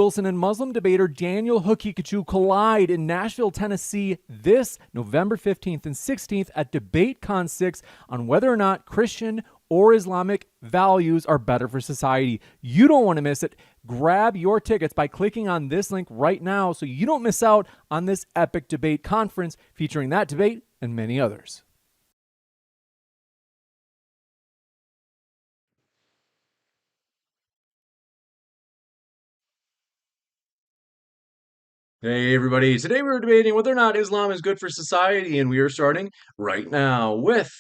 Wilson and Muslim debater Daniel Hukikachu collide in Nashville, Tennessee this November 15th and 16th at DebateCon 6 on whether or not Christian or Islamic values are better for society. You don't want to miss it. Grab your tickets by clicking on this link right now so you don't miss out on this epic debate conference featuring that debate and many others. Hey everybody, today we're debating whether or not Islam is good for society, and we are starting right now with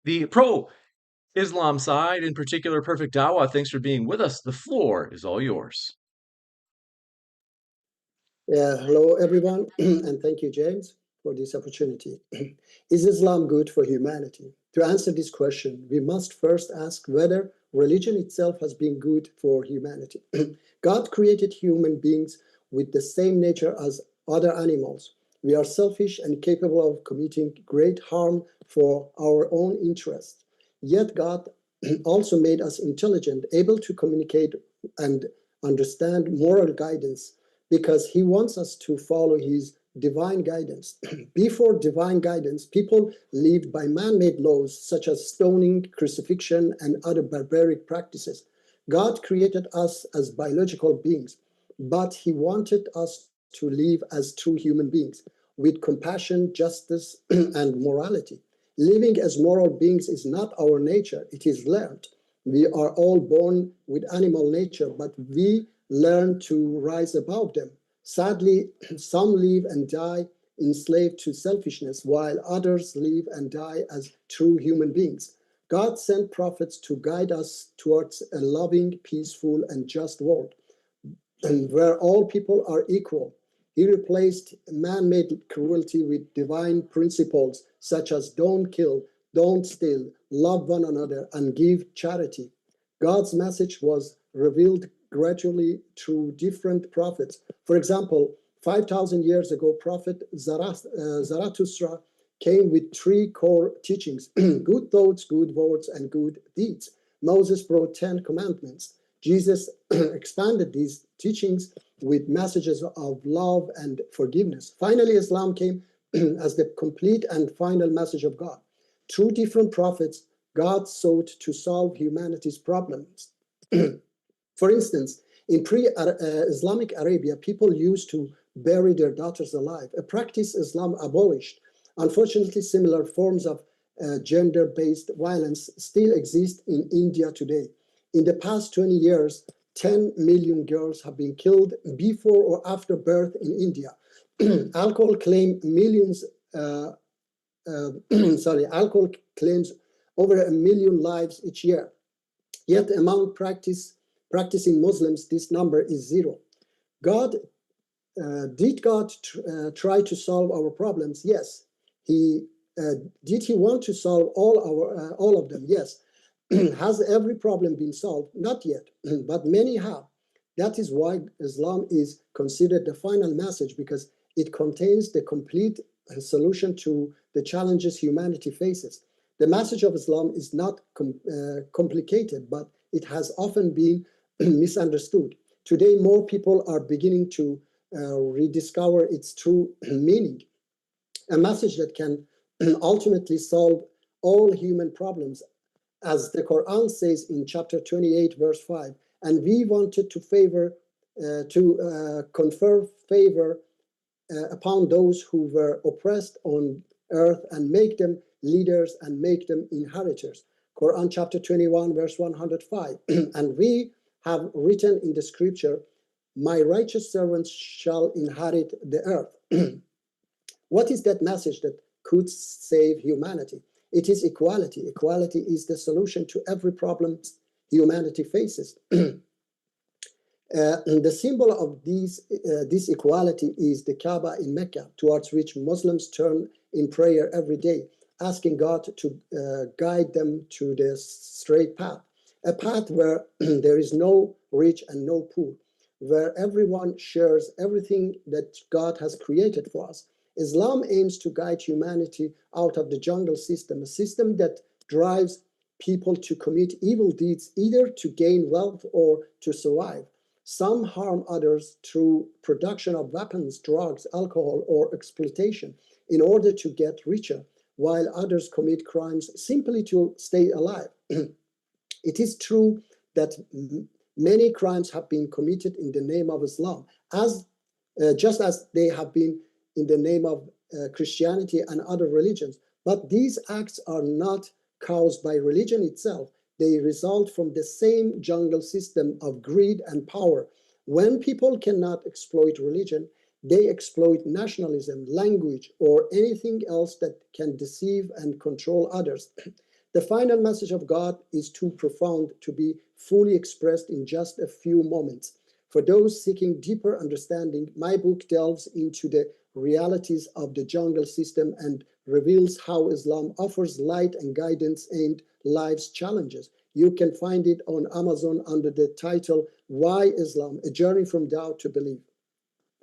the pro-Islam side, in particular Perfect Dawah. Thanks for being with us. The floor is all yours. Yeah, hello everyone, and thank you, James, for this opportunity. Is Islam good for humanity? To answer this question, we must first ask whether religion itself has been good for humanity. God created human beings with the same nature as other animals. We are selfish and capable of committing great harm for our own interest. Yet God also made us intelligent, able to communicate and understand moral guidance, because he wants us to follow his divine guidance. Before divine guidance, people lived by man-made laws such as stoning, crucifixion, and other barbaric practices. God created us as biological beings, but he wanted us to live as true human beings with compassion, justice, and morality. Living as moral beings is not our nature, it is learned. We are all born with animal nature, but we learn to rise above them. Sadly, some live and die enslaved to selfishness, while others live and die as true human beings. God sent prophets to guide us towards a loving, peaceful, and just world, and where all people are equal. He replaced man-made cruelty with divine principles such as don't kill, don't steal, love one another, and give charity. God's message was revealed gradually through different prophets. For example, 5,000 years ago, Prophet Zarathustra came with three core teachings: good thoughts, good words, and good deeds. Moses brought 10 commandments. Jesus expanded these teachings with messages of love and forgiveness. Finally, Islam came as the complete and final message of God. Through different prophets, God sought to solve humanity's problems. For instance, in pre-Islamic Arabia, people used to bury their daughters alive, a practice Islam abolished. Unfortunately, similar forms of gender-based violence still exist in India today. In the past 20 years, 10 million girls have been killed before or after birth in India. Alcohol claims alcohol claims over 1 million lives each year. Yet among practicing Muslims, this number is zero. Did God try to solve our problems? Yes. Did he want to solve all of them? Yes. Has every problem been solved? Not yet, but many have. That is why Islam is considered the final message, because it contains the complete solution to the challenges humanity faces. The message of Islam is not complicated, but it has often been misunderstood. Today, more people are beginning to rediscover its true meaning, a message that can ultimately solve all human problems, as the Quran says in chapter 28, verse 5. And we wanted to confer favor upon those who were oppressed on earth and make them leaders and make them inheritors. Quran chapter 21, verse 105. And we have written in the scripture, my righteous servants shall inherit the earth. What is that message that could save humanity? It is equality. Equality is the solution to every problem humanity faces. The symbol of this equality is the Kaaba in Mecca, towards which Muslims turn in prayer every day, asking God to guide them to the straight path, a path where there is no rich and no poor, where everyone shares everything that God has created for us. Islam aims to guide humanity out of the jungle system, a system that drives people to commit evil deeds, either to gain wealth or to survive. Some harm others through production of weapons, drugs, alcohol, or exploitation in order to get richer, while others commit crimes simply to stay alive. It is true that many crimes have been committed in the name of Islam, just as they have been in the name of Christianity and other religions. But these acts are not caused by religion itself. They result from the same jungle system of greed and power. When people cannot exploit religion, they exploit nationalism, language, or anything else that can deceive and control others. The final message of God is too profound to be fully expressed in just a few moments. For those seeking deeper understanding, my book delves into the realities of the jungle system and reveals how Islam offers light and guidance aimed life's challenges. You can find it on Amazon under the title, Why Islam? A Journey from Doubt to Belief.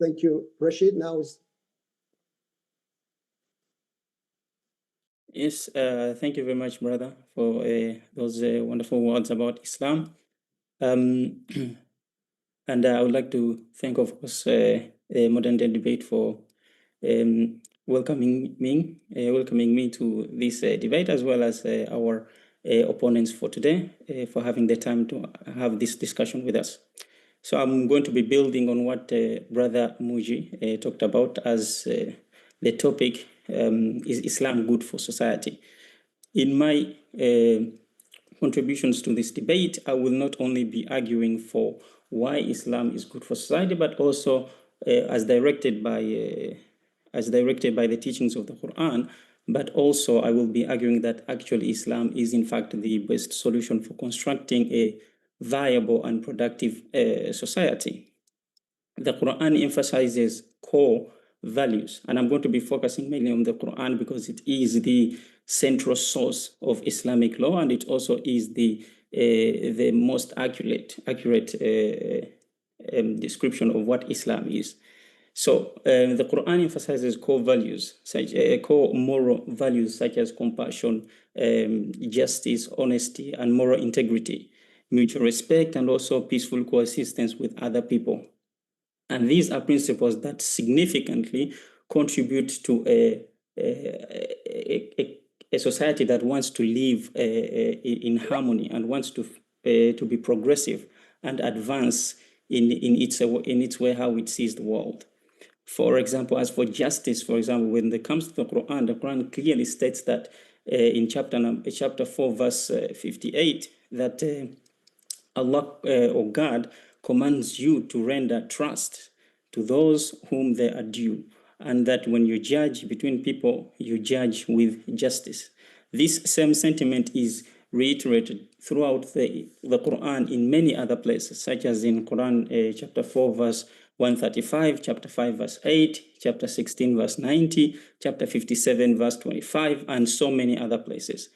Thank you, Rashid. Now is Yes, thank you very much, brother, for those wonderful words about Islam. And I would like to thank, of course, Modern Day Debate for welcoming me to this debate, as well as our opponents for today, for having the time to have this discussion with us. So I'm going to be building on what Brother Muji talked about as the topic, is Islam good for society? In my contributions to this debate, I will not only be arguing for why Islam is good for society, but also as directed by the teachings of the Quran. But also I will be arguing that actually Islam is in fact the best solution for constructing a viable and productive society. The Quran emphasizes core values, and I'm going to be focusing mainly on the Quran because it is the central source of Islamic law, and it also is the most accurate description of what Islam is. So the Quran emphasizes core values, core moral values such as compassion, justice, honesty, and moral integrity, mutual respect, and also peaceful coexistence with other people. And these are principles that significantly contribute to a society that wants to live in harmony and wants to be progressive and advance in its way how it sees the world. For example, as for justice, for example, when it comes to the Quran clearly states that in chapter 4, verse 58, that Allah or God commands you to render trust to those whom they are due, and that when you judge between people, you judge with justice. This same sentiment is reiterated throughout the Quran in many other places, such as in Quran chapter 4, verse 135, chapter 5, verse 8, chapter 16, verse 90, chapter 57, verse 25, and so many other places.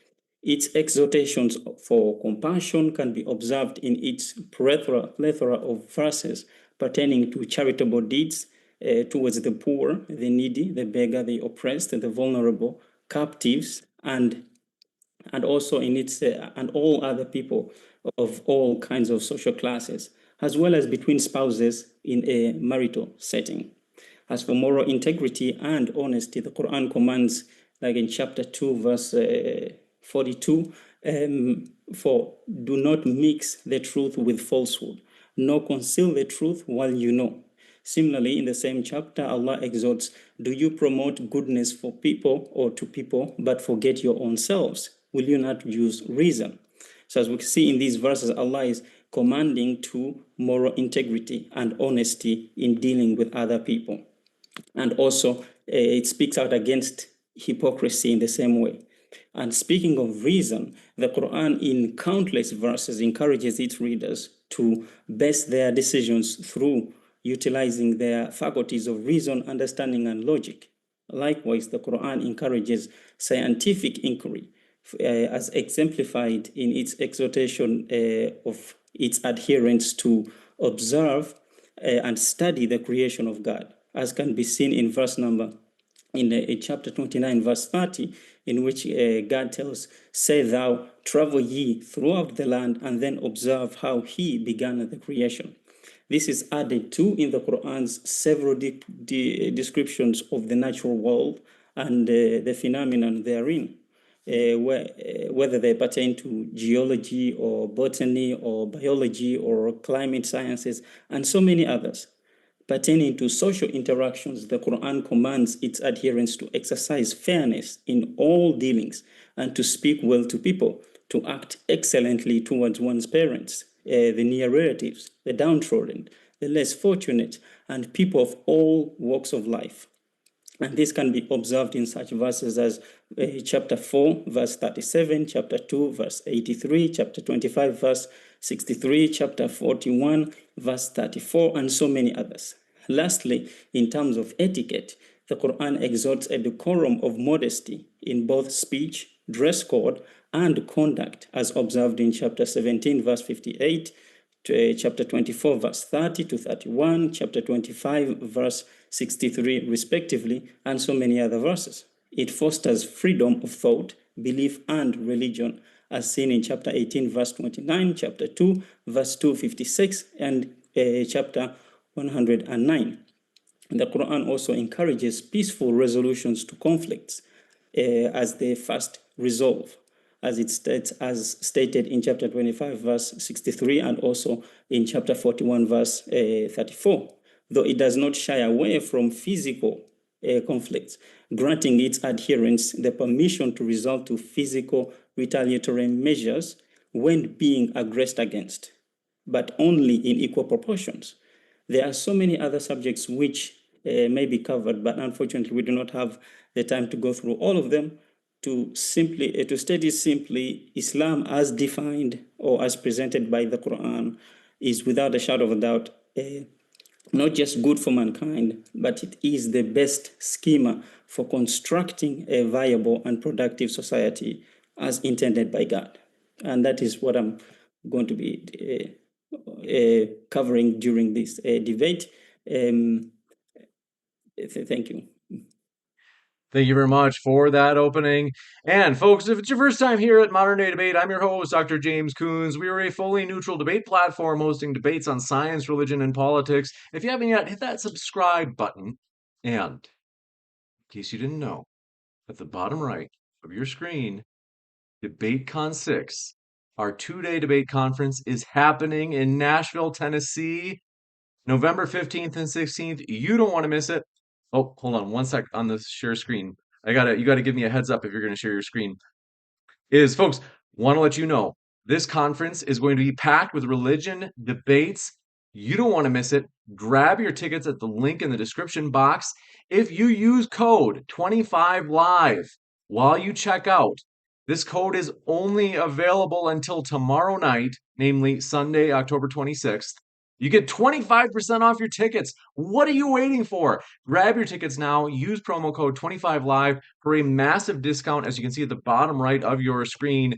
Its exhortations for compassion can be observed in its plethora of verses pertaining to charitable deeds towards the poor, the needy, the beggar, the oppressed, the vulnerable, captives, and also in its and all other people of all kinds of social classes, as well as between spouses in a marital setting. As for moral integrity and honesty, the Quran commands, like in chapter 2, verse 42, for do not mix the truth with falsehood, nor conceal the truth while you know. Similarly, in the same chapter, Allah exhorts, do you promote goodness for people or to people, but forget your own selves? Will you not use reason? So as we see in these verses, Allah is commanding to moral integrity and honesty in dealing with other people. And also, it speaks out against hypocrisy in the same way. And speaking of reason, the Quran in countless verses encourages its readers to base their decisions through utilizing their faculties of reason, understanding, and logic. Likewise, the Quran encourages scientific inquiry, as exemplified in its exhortation of its adherents to observe and study the creation of God, as can be seen in verse number in chapter 29, verse 30, in which God tells, say thou, travel ye throughout the land, and then observe how he began the creation. This is added to in the Quran's several descriptions of the natural world and the phenomenon therein, whether they pertain to geology or botany or biology or climate sciences and so many others. Pertaining to social interactions, the Quran commands its adherents to exercise fairness in all dealings and to speak well to people, to act excellently towards one's parents, the near relatives, the downtrodden, the less fortunate, and people of all walks of life. And this can be observed in such verses as chapter 4, verse 37, chapter 2, verse 83, chapter 25, verse 63, chapter 41, verse 34, and so many others. Lastly, in terms of etiquette, the Quran exhorts a decorum of modesty in both speech, dress code, and conduct, as observed in chapter 17, verse 58, chapter 24, verse 30 to 31, chapter 25, verse 63, respectively, and so many other verses. It fosters freedom of thought, belief, and religion, as seen in chapter 18, verse 29, chapter 2, verse 256, and chapter 109. The Quran also encourages peaceful resolutions to conflicts as the first resolve, as it states, as stated in chapter 25, verse 63, and also in chapter 41, verse 34, though it does not shy away from physical conflicts, granting its adherents the permission to resort to physical retaliatory measures when being aggressed against, but only in equal proportions. There are so many other subjects which may be covered, but unfortunately we do not have the time to go through all of them. To state it simply, Islam as defined or as presented by the Quran is without a shadow of a doubt not just good for mankind, but it is the best schema for constructing a viable and productive society as intended by God. And that is what I'm going to be covering during this debate. Thank you. Thank you very much for that opening. And folks, if it's your first time here at Modern Day Debate, I'm your host, Dr. James Coons. We are a fully neutral debate platform hosting debates on science, religion, and politics. If you haven't yet, hit that subscribe button. And in case you didn't know, at the bottom right of your screen, DebateCon 6, our two-day debate conference, is happening in Nashville, Tennessee, November 15th and 16th. You don't want to miss it. Oh, hold on one sec on the share screen. You gotta give me a heads up if you're gonna share your screen. Folks, want to let you know this conference is going to be packed with religion debates. You don't want to miss it. Grab your tickets at the link in the description box. If you use code 25live while you check out, this code is only available until tomorrow night, namely Sunday, October 26th. You get 25% off your tickets. What are you waiting for? Grab your tickets now. Use promo code 25live for a massive discount, as you can see at the bottom right of your screen.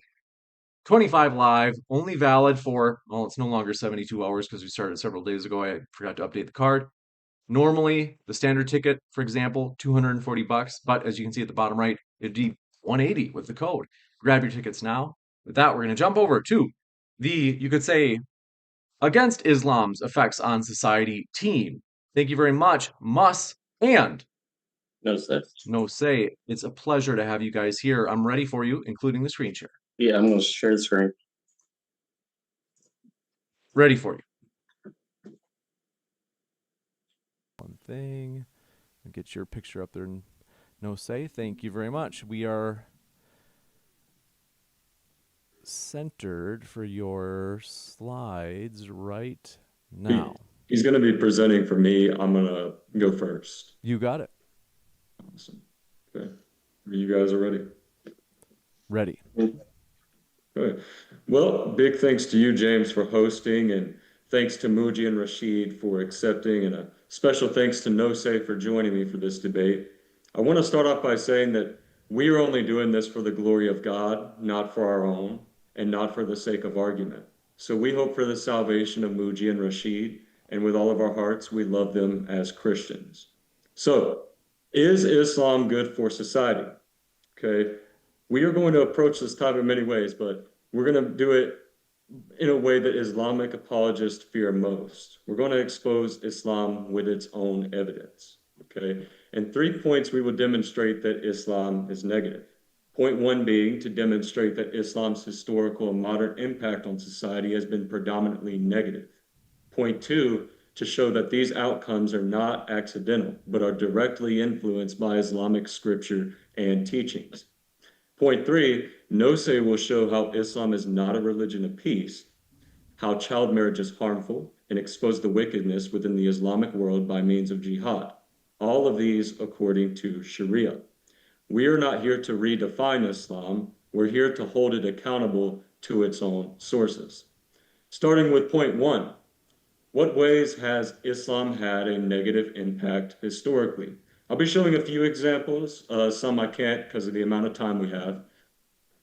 25live, only valid for, well, it's no longer 72 hours because we started several days ago. I forgot to update the card. Normally, the standard ticket, for example, $240, but as you can see at the bottom right, it'd be $180 with the code. Grab your tickets now. With that, we're going to jump over to the, you could say, Against Islam's Effects on Society team. Thank you very much, Mus and Nosce. It's a pleasure to have you guys here. I'm ready for you, including the screen share. Yeah, I'm going to share the screen. Ready for you. One thing. I'll get your picture up there. Nosce, thank you very much. We are centered for your slides right now. He's going to be presenting for me. I'm going to go first. You got it. Awesome. Okay. You guys are ready? Ready. Okay. Well, big thanks to you, James, for hosting, and thanks to Muji and Rashid for accepting, and a special thanks to Nosce for joining me for this debate. I want to start off by saying that we are only doing this for the glory of God, not for our own, and not for the sake of argument. So we hope for the salvation of Muji and Rashid, and with all of our hearts, we love them as Christians. So, is Islam good for society? Okay, we are going to approach this topic in many ways, but we're going to do it in a way that Islamic apologists fear most. We're going to expose Islam with its own evidence, okay? And 3 points we will demonstrate that Islam is negative. Point 1 being to demonstrate that Islam's historical and modern impact on society has been predominantly negative. Point 2, to show that these outcomes are not accidental, but are directly influenced by Islamic scripture and teachings. Point 3, Nosce will show how Islam is not a religion of peace, how child marriage is harmful, and expose the wickedness within the Islamic world by means of jihad. All of these according to Sharia. We are not here to redefine Islam. We're here to hold it accountable to its own sources. Starting with point 1, what ways has Islam had a negative impact historically? I'll be showing a few examples. Some I can't because of the amount of time we have.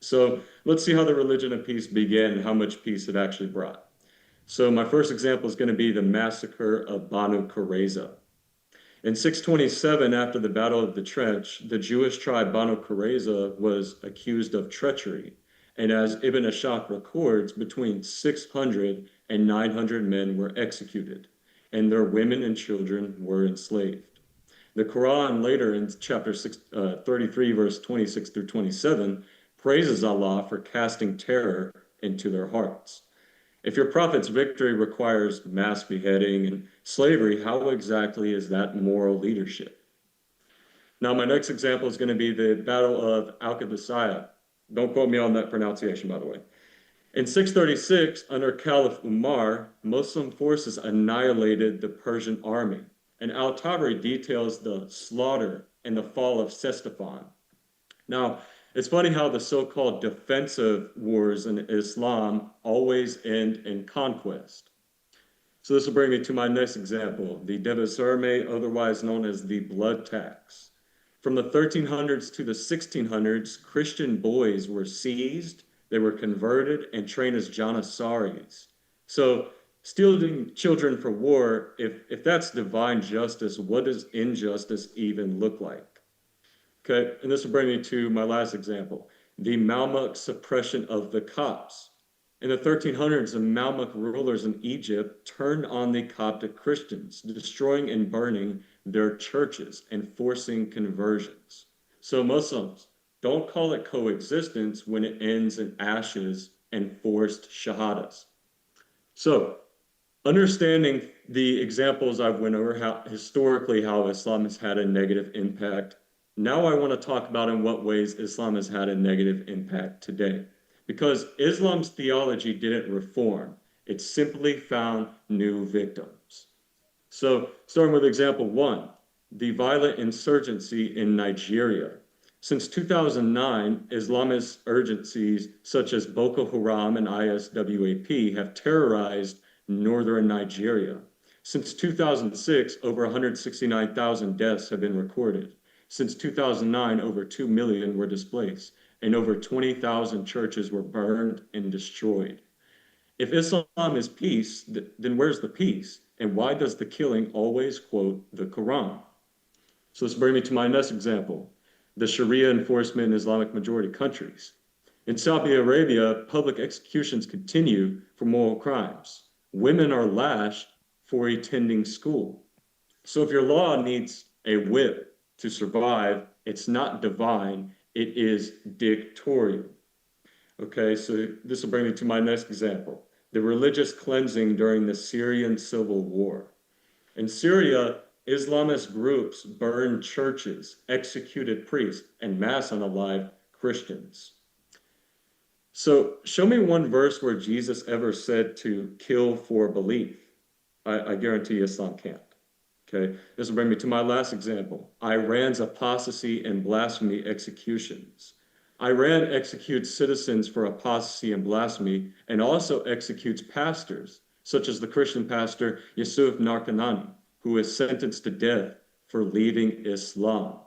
So let's see how the religion of peace began and how much peace it actually brought. So my first example is going to be the massacre of Banu Qurayza. In 627, after the Battle of the Trench, the Jewish tribe Banu Qurayza was accused of treachery. And as Ibn Ashaq records, between 600 and 900 men were executed, and their women and children were enslaved. The Quran later in chapter 33, verse 26 through 27, praises Allah for casting terror into their hearts. If your prophet's victory requires mass beheading and slavery, how exactly is that moral leadership? Now, my next example is going to be the Battle of Al-Qadisiyah. Don't quote me on that pronunciation, by the way. In 636, under Caliph Umar, Muslim forces annihilated the Persian army, and Al-Tabari details the slaughter and the fall of Ctesiphon. Now, it's funny how the so-called defensive wars in Islam always end in conquest. So this will bring me to my next example, the Devasirme, otherwise known as the blood tax. From the 1300s to the 1600s, Christian boys were seized, they were converted, and trained as janissaries. So stealing children for war, if that's divine justice, what does injustice even look like? Okay, and this will bring me to my last example, the Mamluk suppression of the Copts. In the 1300s, the Mamluk rulers in Egypt turned on the Coptic Christians, destroying and burning their churches and forcing conversions. So Muslims, don't call it coexistence when it ends in ashes and forced shahadas. So understanding the examples I've went over, how historically how Islam has had a negative impact, now I want to talk about in what ways Islam has had a negative impact today. Because Islam's theology didn't reform, it simply found new victims. So starting with example 1, the violent insurgency in Nigeria. Since 2009, Islamist urgencies such as Boko Haram and ISWAP have terrorized northern Nigeria. Since 2006, over 169,000 deaths have been recorded. Since 2009, over 2 million were displaced, and over 20,000 churches were burned and destroyed. If Islam is peace, then where's the peace? And why does the killing always quote the Quran? So this brings me to my next example, the Sharia enforcement in Islamic majority countries. In Saudi Arabia, public executions continue for moral crimes. Women are lashed for attending school. So if your law needs a whip to survive, it's not divine, it is dictatorial. Okay, so this will bring me to my next example, the religious cleansing during the Syrian civil war. In Syria, Islamist groups burned churches, executed priests, and mass unalived Christians. So show me one verse where Jesus ever said to kill for belief. I guarantee Islam can't. Okay, this will bring me to my last example, Iran's apostasy and blasphemy executions. Iran executes citizens for apostasy and blasphemy and also executes pastors, such as the Christian pastor Yusuf Narkanani, who is sentenced to death for leaving Islam.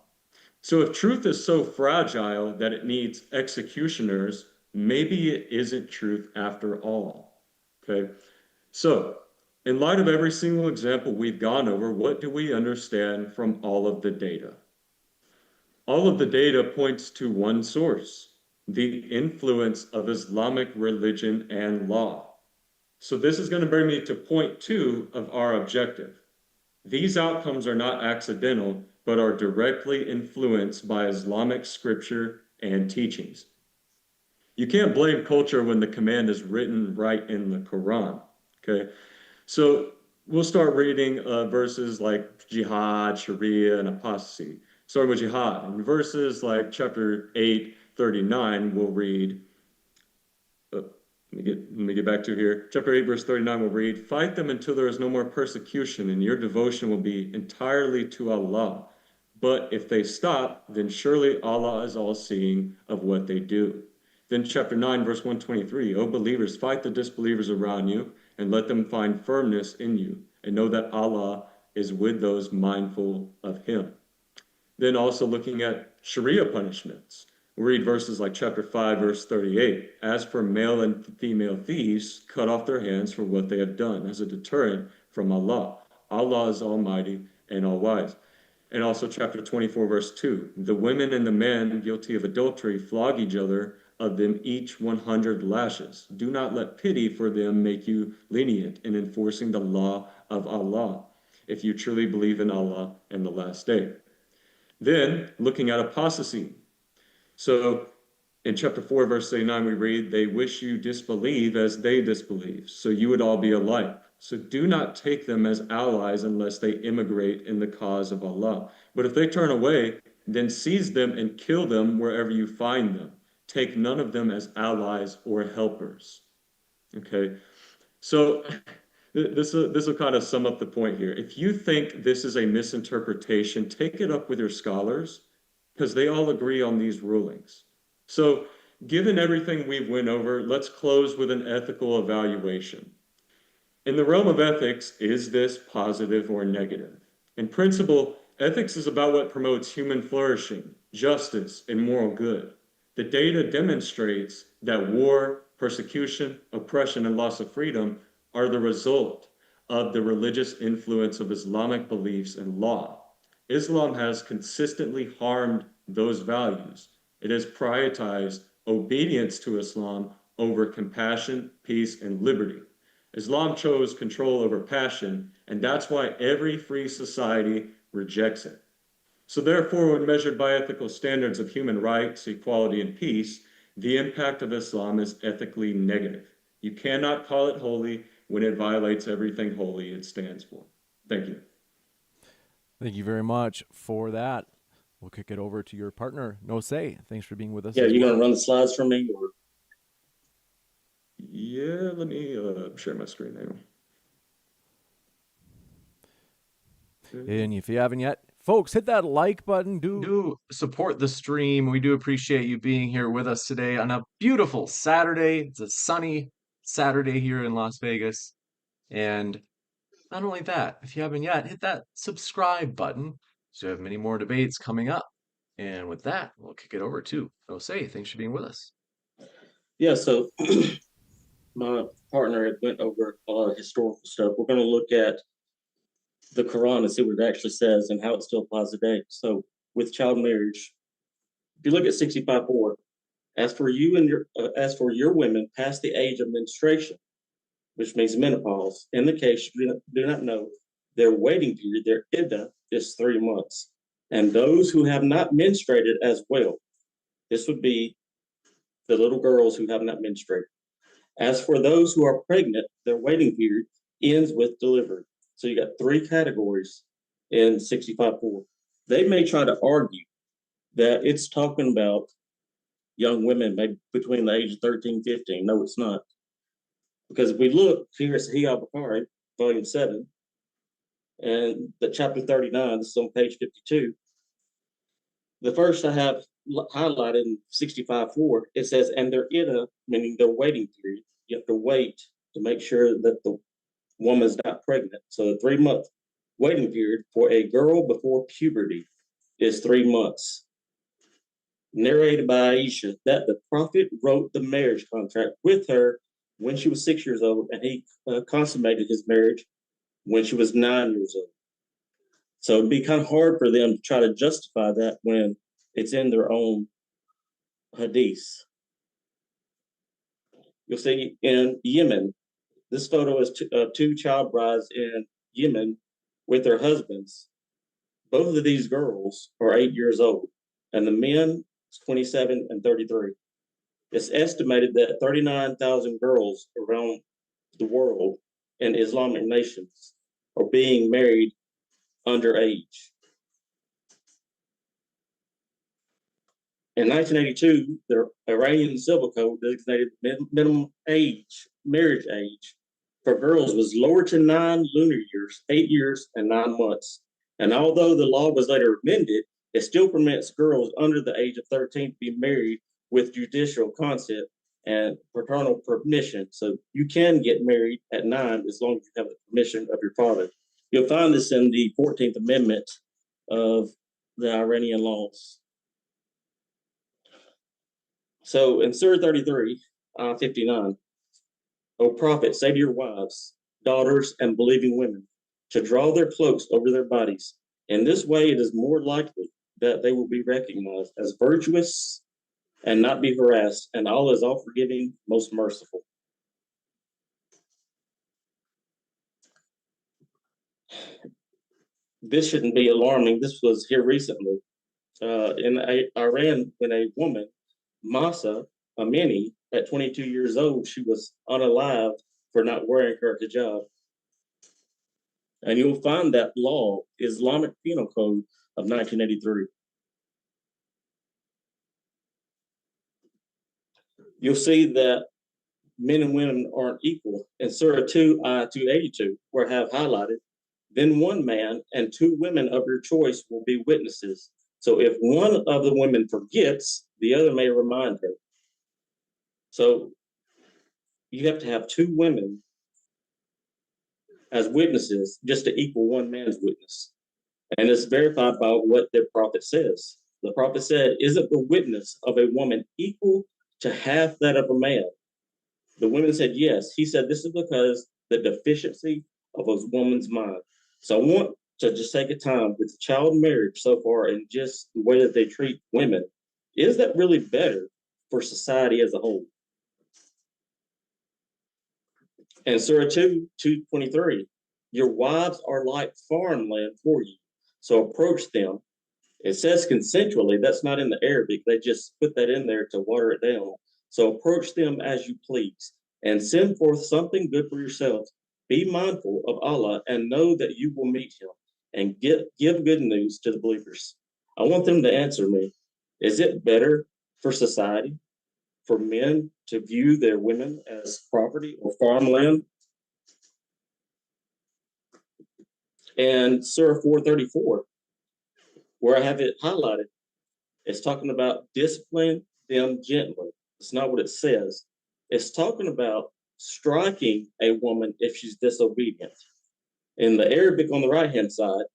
So if truth is so fragile that it needs executioners, maybe it isn't truth after all. Okay, so in light of every single example we've gone over, what do we understand from all of the data? All of the data points to one source, the influence of Islamic religion and law. So this is going to bring me to point 2 of our objective. These outcomes are not accidental, but are directly influenced by Islamic scripture and teachings. You can't blame culture when the command is written right in the Quran, okay? So we'll start reading verses like jihad, sharia, and apostasy. Starting with jihad. In verses like chapter 8:39, we'll read, let me get back to here. Chapter 8, verse 39 will read, "Fight them until there is no more persecution, and your devotion will be entirely to Allah. But if they stop, then surely Allah is all-seeing of what they do." Then chapter 9, verse 123, "O believers, fight the disbelievers around you, and let them find firmness in you, and know that Allah is with those mindful of Him." Then also looking at Sharia punishments. We read verses like chapter 5, verse 38. "As for male and female thieves, cut off their hands for what they have done as a deterrent from Allah. Allah is almighty and all-wise." And also chapter 24, verse 2. "The women and the men guilty of adultery flog each other, of them each 100 lashes. Do not let pity for them make you lenient in enforcing the law of Allah, if you truly believe in Allah and the last day." Then, looking at apostasy. So, in chapter 4, verse 39, we read, "They wish you disbelieve as they disbelieve, so you would all be alike. So do not take them as allies unless they immigrate in the cause of Allah. But if they turn away, then seize them and kill them wherever you find them. Take none of them as allies or helpers." Okay, so this will kind of sum up the point here. If you think this is a misinterpretation, take it up with your scholars, because they all agree on these rulings. So, given everything we've went over, let's close with an ethical evaluation. In the realm of ethics, is this positive or negative? In principle, ethics is about what promotes human flourishing, justice, and moral good. The data demonstrates that war, persecution, oppression, and loss of freedom are the result of the religious influence of Islamic beliefs and law. Islam has consistently harmed those values. It has prioritized obedience to Islam over compassion, peace, and liberty. Islam chose control over passion, and that's why every free society rejects it. So therefore, when measured by ethical standards of human rights, equality, and peace, the impact of Islam is ethically negative. You cannot call it holy when it violates everything holy it stands for. Thank you. Thank you very much for that. We'll kick it over to your partner, Nosce. Thanks for being with us. Yeah, as you well. gonna run the slides for me, or Yeah, let me share my screen now. And if you haven't yet, folks, hit that like button. Do support the stream. We do appreciate you being here with us today on a beautiful Saturday. It's a sunny Saturday here in Las Vegas. And not only that, if you haven't yet, hit that subscribe button. So we have many more debates coming up. And with that, we'll kick it over to Nosce. Thanks for being with us. yeah. So my partner had went over a lot of historical stuff. We're going to look at the Quran and see what it actually says and how it still applies today. So with child marriage, if you look at 65:4, as for your women past the age of menstruation, which means menopause, in the case you do not know, their waiting period, their iddah, is 3 months. And those who have not menstruated as well, this would be the little girls who have not menstruated. As for those who are pregnant, their waiting period ends with delivery. So you got 3 categories in 65:4. They may try to argue that it's talking about young women maybe between the age of 13, 15. No, it's not. Because if we look here at Sahih al-Bukhari, volume 7, and the chapter 39, this is on page 52, the first I have highlighted in 65:4, it says, and their iddah, meaning their waiting period. You have to wait to make sure that the woman's not pregnant. So the 3-month waiting period for a girl before puberty is 3 months. Narrated by Aisha that the Prophet wrote the marriage contract with her when she was 6 years old, and he consummated his marriage when she was 9 years old. So it'd be kind of hard for them to try to justify that when it's in their own hadith. You'll see in Yemen, This photo is two child brides in Yemen with their husbands. Both of these girls are 8 years old, and the men is 27 and 33. It's estimated that 39,000 girls around the world in Islamic nations are being married underage. In 1982, the Iranian Civil Code designated minimum marriage age for girls was lowered to 9 lunar years, 8 years, and 9 months. And although the law was later amended, it still permits girls under the age of 13 to be married with judicial consent and paternal permission. So you can get married at 9 as long as you have the permission of your father. You'll find this in the 14th Amendment of the Iranian laws. So in Surah 33, 59, O Prophet, say to your wives, daughters, and believing women to draw their cloaks over their bodies. In this way, it is more likely that they will be recognized as virtuous and not be harassed, and Allah is all forgiving, most merciful. This shouldn't be alarming. This was here recently. In Iran, when a woman, Masa Amini, at 22 years old, she was unalived for not wearing her hijab. And you'll find that law, Islamic Penal Code of 1983. You'll see that men and women aren't equal. In Surah 2, 282, where I have highlighted, then one man and 2 women of your choice will be witnesses. So if one of the women forgets, the other may remind her. So you have to have 2 women as witnesses just to equal one man's witness. And it's verified by what the prophet says. The prophet said, isn't the witness of a woman equal to half that of a man? The women said, yes. He said, this is because the deficiency of a woman's mind. So I want to just take a time with child marriage so far and just the way that they treat women. Is that really better for society as a whole? And Surah 2, 223, your wives are like farmland for you. So approach them. It says consensually, that's not in the Arabic. They just put that in there to water it down. So approach them as you please and send forth something good for yourselves. Be mindful of Allah and know that you will meet him and give good news to the believers. I want them to answer me. Is it better for society for men to view their women as property or farmland? And Surah 434, where I have it highlighted, it's talking about discipline them gently. It's not what it says. It's talking about striking a woman if she's disobedient. In the Arabic on the right-hand side,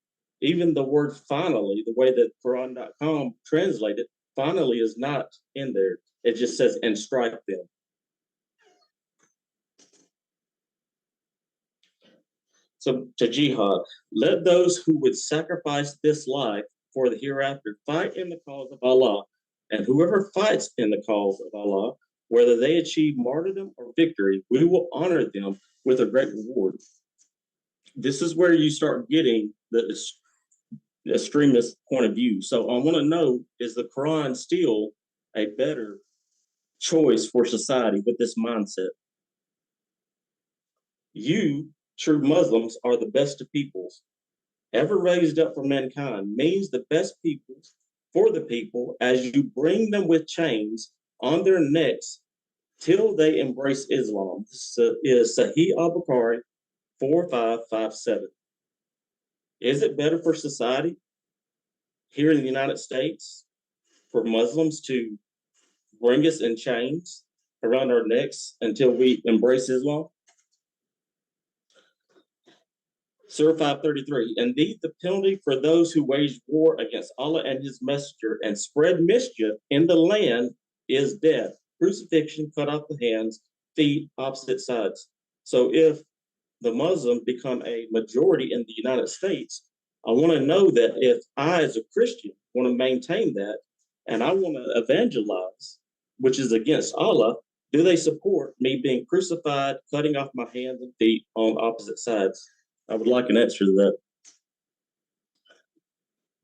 even the word finally, the way that Quran.com translated, finally is not in there. It just says, and strike them. So to jihad, let those who would sacrifice this life for the hereafter fight in the cause of Allah, and whoever fights in the cause of Allah, whether they achieve martyrdom or victory, we will honor them with a great reward. This is where you start getting the extremist point of view. So I want to know, is the Quran still a better choice for society with this mindset? You, true Muslims, are the best of peoples, ever raised up for mankind, means the best peoples for the people as you bring them with chains on their necks till they embrace Islam. This is Sahih al-Bukhari 4557. Is it better for society here in the United States for Muslims to bring us in chains around our necks until we embrace Islam? Surah 533, indeed the penalty for those who wage war against Allah and his messenger and spread mischief in the land is death, crucifixion, cut off the hands, feet, opposite sides. So if the Muslims become a majority in the United States, I want to know that if I, as a Christian, want to maintain that and I want to evangelize, which is against Allah, Do they support me being crucified, cutting off my hands and feet on opposite sides? I would like an answer to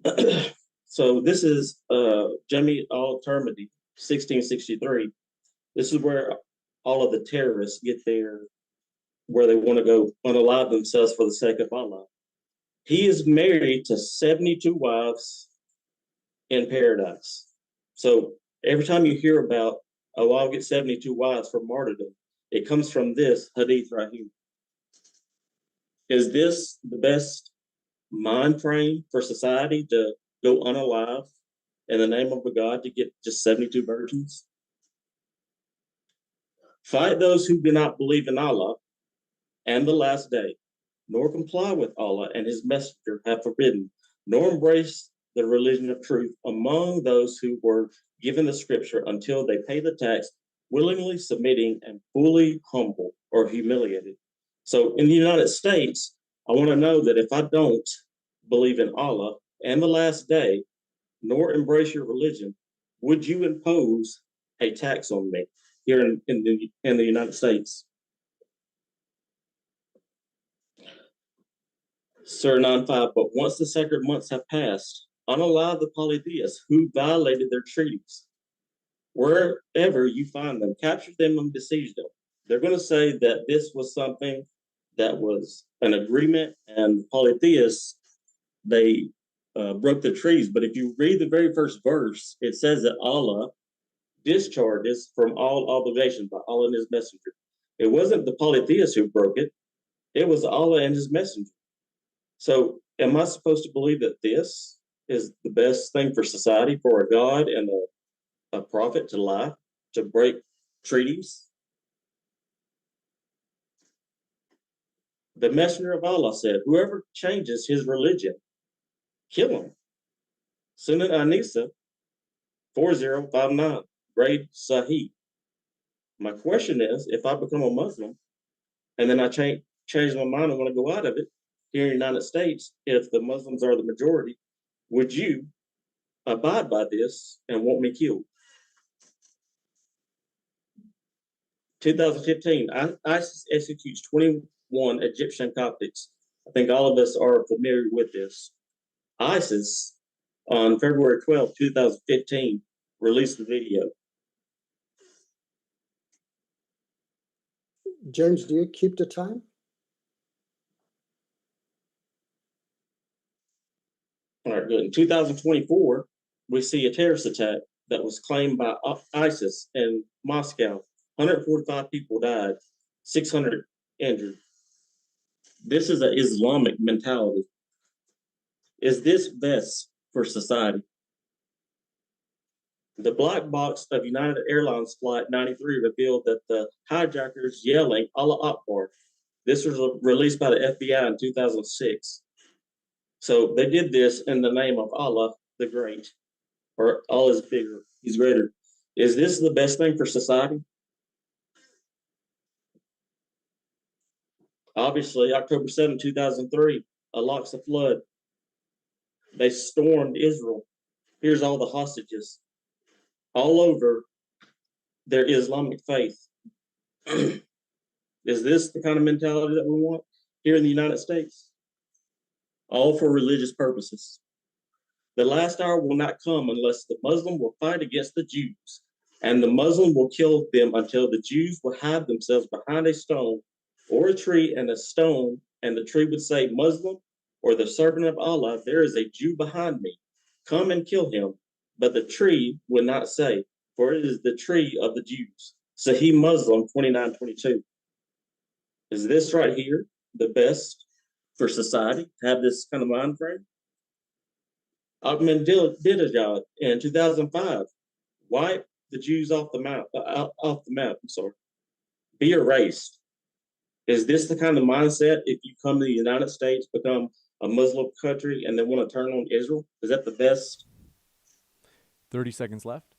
that. So this is Jamie Al-Termady, 1663. This is where all of the terrorists get there, where they want to go unalive themselves for the sake of Allah. He is married to 72 wives in paradise. So every time you hear about, oh, I'll get 72 wives for martyrdom, it comes from this hadith right here. Is this the best mind frame for society to go unalive in the name of a God to get just 72 virgins? Fight those who do not believe in Allah and the last day, nor comply with Allah and his messenger have forbidden, nor embrace the religion of truth among those who were given the scripture until they pay the tax, willingly submitting and fully humble or humiliated. So in the United States, I want to know that if I don't believe in Allah and the last day, nor embrace your religion, would you impose a tax on me here in the United States? Sir 9.5, but once the sacred months have passed, unalive the polytheists who violated their treaties. Wherever you find them, capture them and besiege them. They're going to say that this was something that was an agreement, and polytheists, they broke the treaties. But if you read the very first verse, it says that Allah discharges from all obligations by Allah and his messenger. It wasn't the polytheists who broke it. It was Allah and his messenger. So am I supposed to believe that this is the best thing for society, for a God and a prophet to lie, to break treaties? The messenger of Allah said, whoever changes his religion, kill him. Sunan Anisa 4059, grade Sahih. My question is, if I become a Muslim and then I change my mind and want to go out of it, here in the United States, if the Muslims are the majority, would you abide by this and want me killed? 2015, ISIS executes 21 Egyptian Coptics. I think all of us are familiar with this. ISIS, on February 12, 2015, released the video. James, do you keep the time? All right, good. In 2024, we see a terrorist attack that was claimed by ISIS in Moscow. 145 people died, 600 injured. This is an Islamic mentality. Is this best for society? The black box of United Airlines Flight 93 revealed that the hijackers yelling Allah Akbar. This was released by the FBI in 2006. So they did this in the name of Allah the Great, or Allah is bigger, he's greater. Is this the best thing for society? Obviously, October 7, 2003, Al-Aqsa flood. They stormed Israel. Here's all the hostages. All over their Islamic faith. Is this the kind of mentality that we want here in the United States? All for religious purposes. The last hour will not come unless the Muslim will fight against the Jews, and the Muslim will kill them until the Jews will hide themselves behind a stone or a tree and a stone, and the tree would say, Muslim or the servant of Allah, there is a Jew behind me. Come and kill him. But the tree would not say, for it is the tree of the Jews. Sahih Muslim 29:22. Is this right here the best for society to have this kind of mind frame? Ahmadinejad in 2005 wipe the Jews off the map. I'm sorry. Be erased. Is this the kind of mindset if you come to the United States, become a Muslim country, and then want to turn on Israel? Is that the best? 30 seconds left.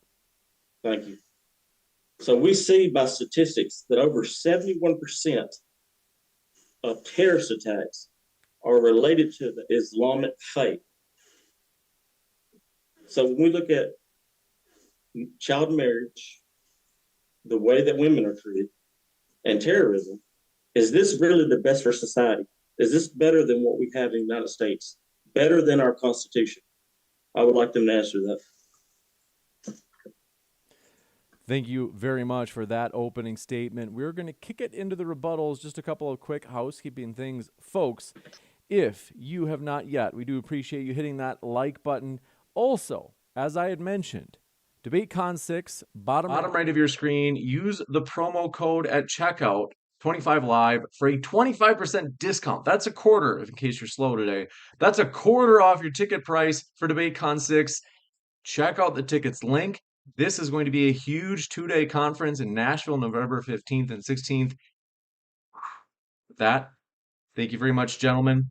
Thank you. So we see by statistics that over 71% of terrorist attacks are related to the Islamic faith. So when we look at child marriage, the way that women are treated, and terrorism, is this really the best for society? Is this better than what we have in the United States? Better than our Constitution? I would like them to answer that. Thank you very much for that opening statement. We're going to kick it into the rebuttals. Just a couple of quick housekeeping things. Folks, if you have not yet, we do appreciate you hitting that like button. Also, as I had mentioned, DebateCon 6, bottom right of your screen, use the promo code at checkout, 25 Live, for a 25% discount. That's a quarter, in case you're slow today. That's a quarter off your ticket price for DebateCon 6. Check out the tickets link. This is going to be a huge 2-day conference in Nashville, November 15th and 16th. With that, thank you very much, gentlemen.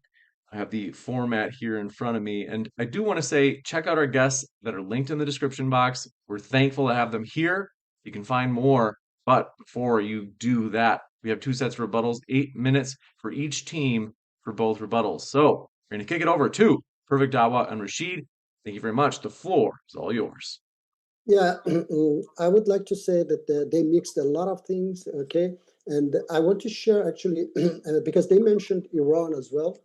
I have the format here in front of me, and I do want to say, check out our guests that are linked in the description box. We're thankful to have them here. You can find more, but before you do that, we have 2 sets of rebuttals, 8 minutes for each team for both rebuttals. So we're going to kick it over to Perfect Dawh and Rashid. Thank you very much. The floor is all yours. Yeah, I would like to say that they mixed a lot of things, okay? And I want to share actually, because they mentioned Iran as well,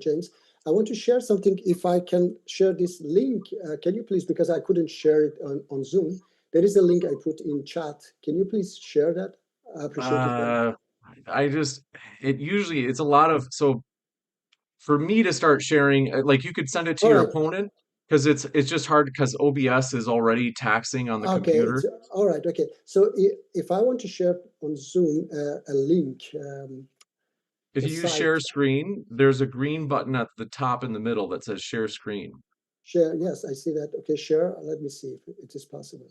James. I want to share something. If I can share this link, can you please, because I couldn't share it on Zoom. There is a link I put in chat. Can you please share that? I appreciate it. It's a lot of, so for me to start sharing, like you could send it to All your right. opponent, because it's just hard because OBS is already taxing on the Okay, computer. all right, okay. So if I want to share on Zoom a link, If a you use site, share screen, there's a green button at the top in the middle that says share screen. share, yes, I see that. Okay, share, let me see if it is possible.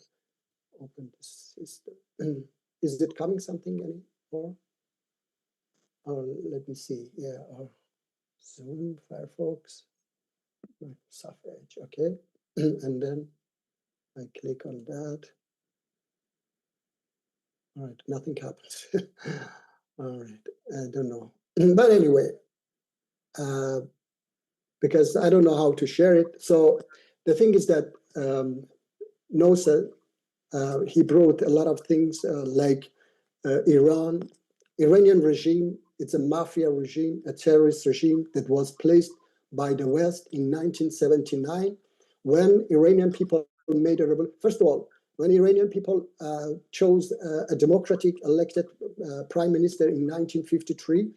Open the system. Is it coming something anymore? Or let me see, yeah, or Zoom, Firefox, Microsoft Edge, okay. And then I click on that. All right, nothing happens. All right, I don't know. But anyway, because I don't know how to share it. So the thing is that Nosce, he brought a lot of things like Iranian regime. It's a mafia regime, a terrorist regime that was placed by the West in 1979 when Iranian people made a revolution. First of all, when Iranian people chose a democratic elected prime minister in 1953,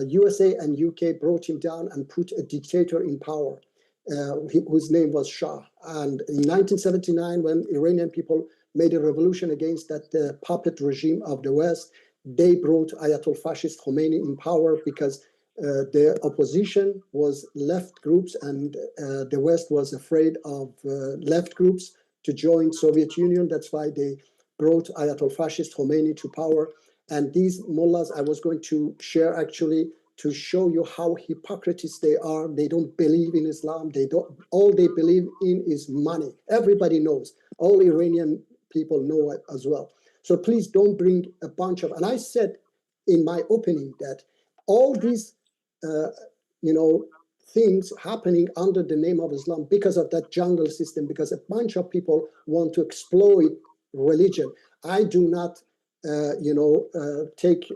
USA and UK brought him down and put a dictator in power, whose name was Shah. And in 1979, when Iranian people made a revolution against that puppet regime of the West, they brought Ayatollah fascist Khomeini in power because the opposition was left groups, and the West was afraid of left groups to join Soviet Union. That's why they brought Ayatollah fascist Khomeini to power. And these mullahs, I was going to share actually to show you how hypocrites they are. They don't believe in Islam. They don't. All they believe in is money. Everybody knows. All Iranian people know it as well. So please don't bring a bunch of. And I said in my opening that all these, things happening under the name of Islam because of that jungle system, because a bunch of people want to exploit religion. I do not take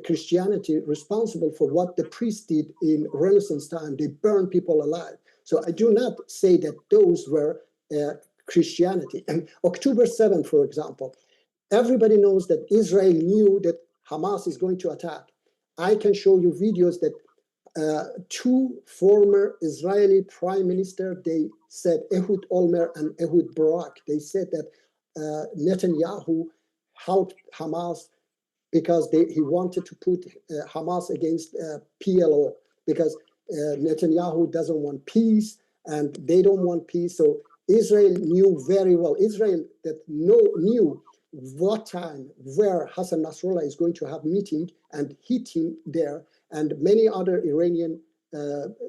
Christianity responsible for what the priests did in Renaissance time. They burned people alive. So I do not say that those were Christianity. And October 7th, for example, everybody knows that Israel knew that Hamas is going to attack. I can show you videos that two former Israeli prime minister, they said, Ehud Olmert and Ehud Barak, they said that Netanyahu helped Hamas because he wanted to put Hamas against PLO, because Netanyahu doesn't want peace and they don't want peace. So Israel knew very well, Israel that knew what time, where Hassan Nasrallah is going to have meeting and hit him there, and many other Iranian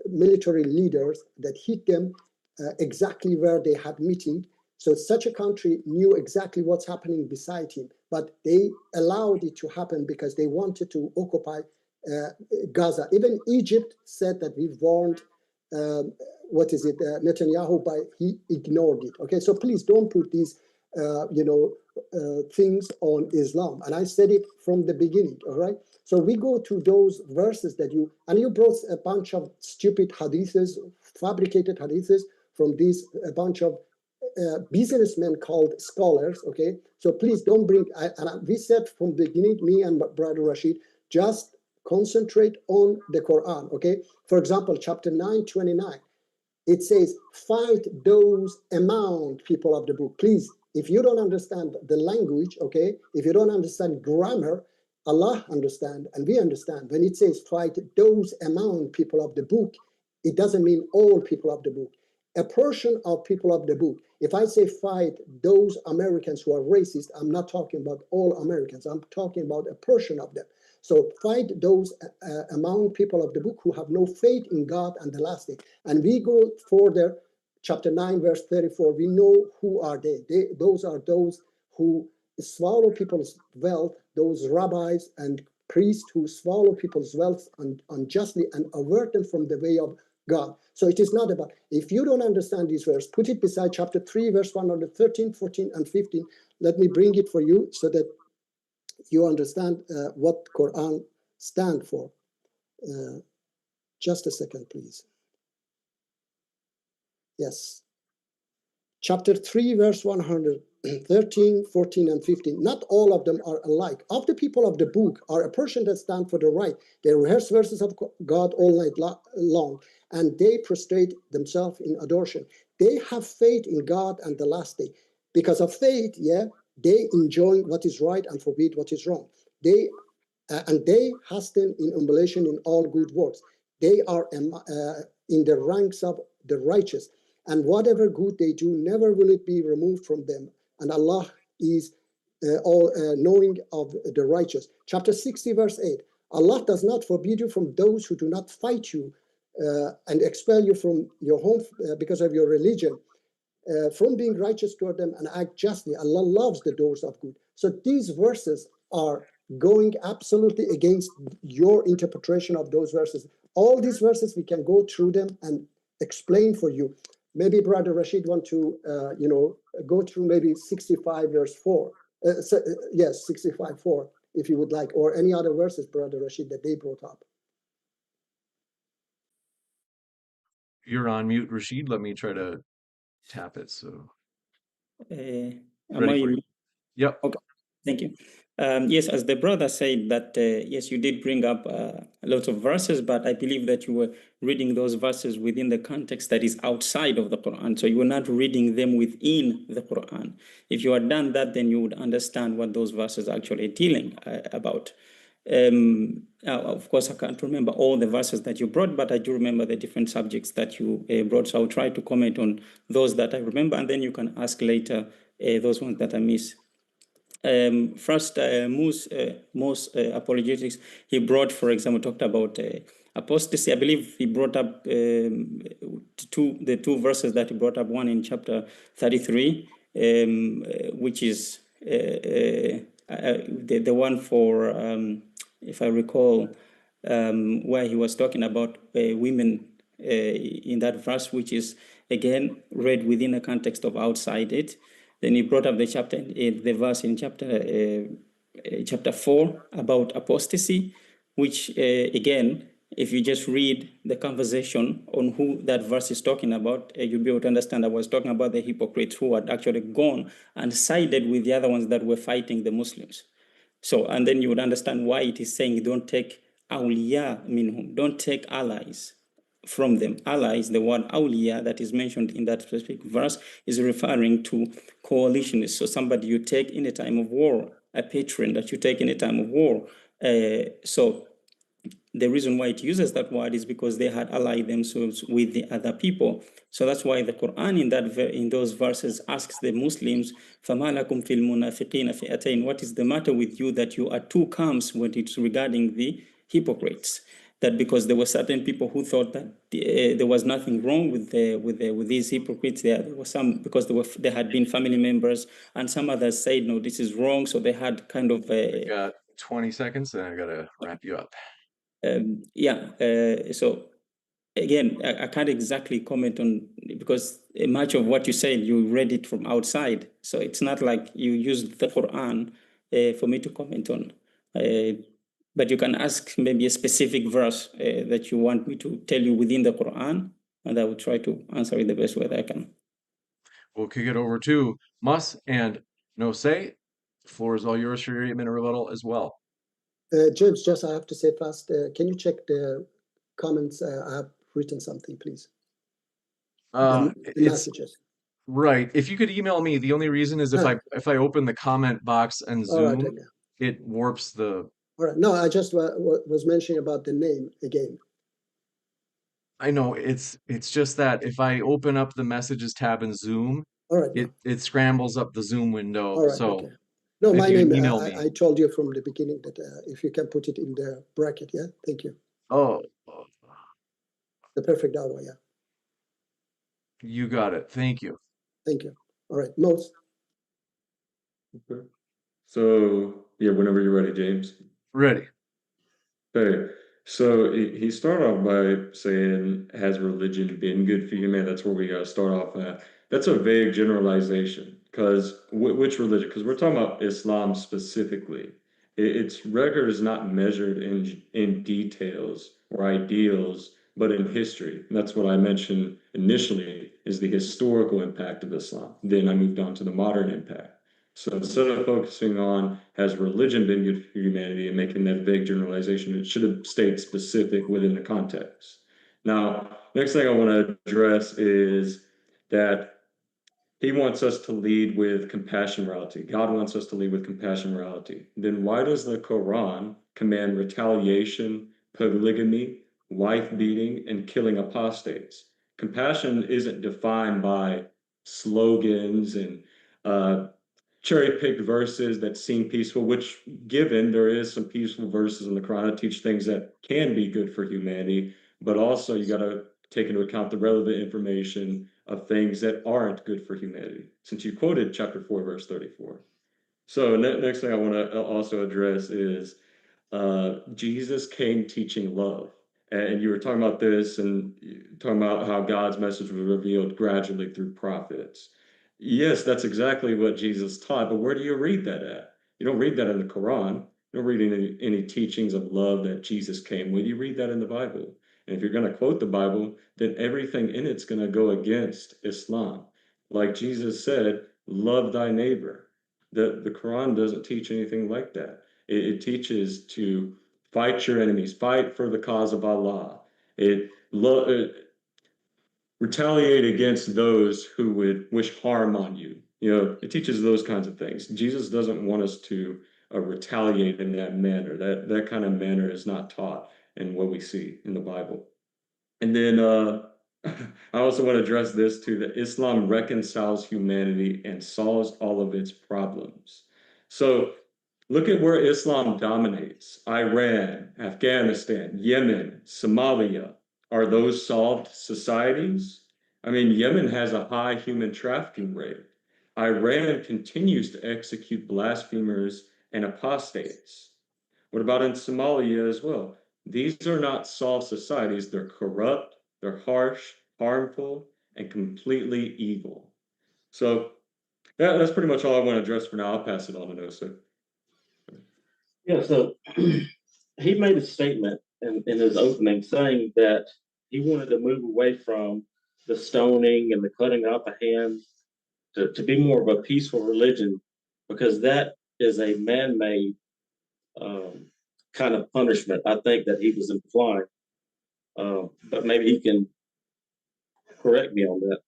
military leaders that hit them exactly where they had meeting. So such a country knew exactly what's happening beside him, but they allowed it to happen because they wanted to occupy Gaza. Even Egypt said that we warned, Netanyahu, but he ignored it. Okay, so please don't put these things on Islam. And I said it from the beginning, all right? So we go to those verses that you brought a bunch of stupid hadiths, fabricated hadiths from a bunch of businessmen called scholars, okay? So please don't bring, we said from the beginning, me and Brother Rashid, just concentrate on the Quran, okay? For example, chapter 9:29, it says, fight those among people of the book. Please, if you don't understand the language, okay, if you don't understand grammar, Allah understand and we understand. When it says fight those among people of the book, it doesn't mean all people of the book. A portion of people of the book. If I say fight those Americans who are racist, I'm not talking about all Americans. I'm talking about a portion of them. So fight those among people of the book who have no faith in God and the last day. And we go further, chapter 9, verse 34. We know who are they. Those are those who swallow people's wealth, those rabbis and priests who swallow people's wealth unjustly and avert them from the way of God. So it is not about, if you don't understand this verse, put it beside chapter 3, verse 113, 14, and 15. Let me bring it for you so that you understand what Quran stand for. Just a second, please. Yes. Chapter 3, verse 113, 14, and 15. Not all of them are alike. Of the people of the book are a portion that stand for the right. They rehearse verses of God all night long, and they prostrate themselves in adoration. They have faith in God and the last day. Because of faith, they enjoy what is right and forbid what is wrong. They hasten in emulation in all good works. They are in the ranks of the righteous. And whatever good they do, never will it be removed from them. And Allah is all knowing of the righteous. Chapter 60, verse 8. Allah does not forbid you from those who do not fight you and expel you from your home because of your religion, from being righteous toward them and act justly. Allah loves the doers of good. So these verses are going absolutely against your interpretation of those verses. All these verses, we can go through them and explain for you. Maybe Brother Rashid want to, go through maybe 65 verse 4. Yes, 65, 4, if you would like, or any other verses, Brother Rashid, that they brought up. You're on mute, Rashid. Let me try to tap it. So, Am ready for you? Yep. Okay, thank you. Yes, as the brother said that, yes, you did bring up a lot of verses, but I believe that you were reading those verses within the context that is outside of the Quran. So you were not reading them within the Quran. If you had done that, then you would understand what those verses are actually dealing about. Of course, I can't remember all the verses that you brought, but I do remember the different subjects that you brought. So I'll try to comment on those that I remember, and then you can ask later those ones that I miss. First, Mus apologetics, he brought, for example, talked about apostasy. I believe he brought up the two verses that he brought up, one in chapter 33, which is the one for, if I recall, where he was talking about women in that verse, which is, again, read within a context of outside it. Then he brought up the verse in chapter 4 about apostasy, which, again, if you just read the conversation on who that verse is talking about, you'll be able to understand I was talking about the hypocrites who had actually gone and sided with the other ones that were fighting the Muslims. So, and then you would understand why it is saying don't take awliya minhum, don't take allies from them. Allies, the word awliya that is mentioned in that specific verse, is referring to coalitionists. So somebody you take in a time of war, a patron that you take in a time of war. So the reason why it uses that word is because they had allied themselves with the other people. So that's why the Quran in those verses asks the Muslims, فَمَا لَكُمْ فِي الْمُنَافِقِينَ فِئَتَيْنِ, what is the matter with you that you are two camps when it's regarding the hypocrites? That because there were certain people who thought that there was nothing wrong with these hypocrites. There was some because they had been family members, and some others said no, this is wrong. So they had kind of Got 20 seconds, and I gotta wrap you up. so again, I can't exactly comment on, because much of what you said, you read it from outside. So it's not like you used the Quran for me to comment on. But you can ask maybe a specific verse that you want me to tell you within the Quran, and I will try to answer it the best way that I can. We'll kick it over to Mus and Nosce. The floor is all yours for your 8-minute rebuttal as well. James, just I have to say fast, can you check the comments? I have written something, please. The messages. Right. If you could email me, the only reason is if I open the comment box and Zoom, all right, okay. It warps the. All right. No, I just was mentioning about the name again. I know it's just that if I open up the messages tab in Zoom, all right, it scrambles up the Zoom window. All right, so okay. No, my you name. email me. I told you from the beginning that if you can put it in the bracket, yeah. Thank you. Oh. The perfect Dawah, yeah. You got it. Thank you. Thank you. All right, notes. Okay. So yeah, whenever you're ready, James. Ready. Okay. So he started off by saying, has religion been good for humanity? That's where we got to start off at. That's a vague generalization, because which religion? Because we're talking about Islam specifically. Its record is not measured in details or ideals, but in history. And that's what I mentioned initially, is the historical impact of Islam. Then I moved on to the modern impact. So instead of focusing on has religion been good for humanity and making that vague generalization, it should have stayed specific within the context. Now, next thing I want to address is that he wants us to lead with compassion, morality. God wants us to lead with compassion, morality. Then why does the Quran command retaliation, polygamy, wife beating, and killing apostates? Compassion isn't defined by slogans and cherry-picked verses that seem peaceful, which, given there is some peaceful verses in the Quran that teach things that can be good for humanity, but also you got to take into account the relevant information of things that aren't good for humanity, since you quoted chapter 4, verse 34. So next thing I want to also address is Jesus came teaching love. And you were talking about this and talking about how God's message was revealed gradually through prophets. Yes, that's exactly what Jesus taught, but where do you read that at? You don't read that in the Quran. You don't read any teachings of love that Jesus came with. You read that in the Bible. And if you're going to quote the Bible, then everything in it's going to go against Islam. Like Jesus said, love thy neighbor. The Quran doesn't teach anything like that. It teaches to fight your enemies, fight for the cause of Allah. It retaliate against those who would wish harm on you. You know, it teaches those kinds of things. Jesus doesn't want us to retaliate in that manner. That kind of manner is not taught in what we see in the Bible. And then I also want to address this too, that Islam reconciles humanity and solves all of its problems. So look at where Islam dominates. Iran, Afghanistan, Yemen, Somalia. Are those solved societies? I mean, Yemen has a high human trafficking rate. Iran continues to execute blasphemers and apostates. What about in Somalia as well? These are not solved societies. They're corrupt, they're harsh, harmful, and completely evil. So that's pretty much all I want to address for now. I'll pass it on to Nosce. Yeah, so he made a statement in his opening saying that he wanted to move away from the stoning and the cutting off of hands to be more of a peaceful religion, because that is a man-made kind of punishment, I think, that he was implying. But maybe he can correct me on that.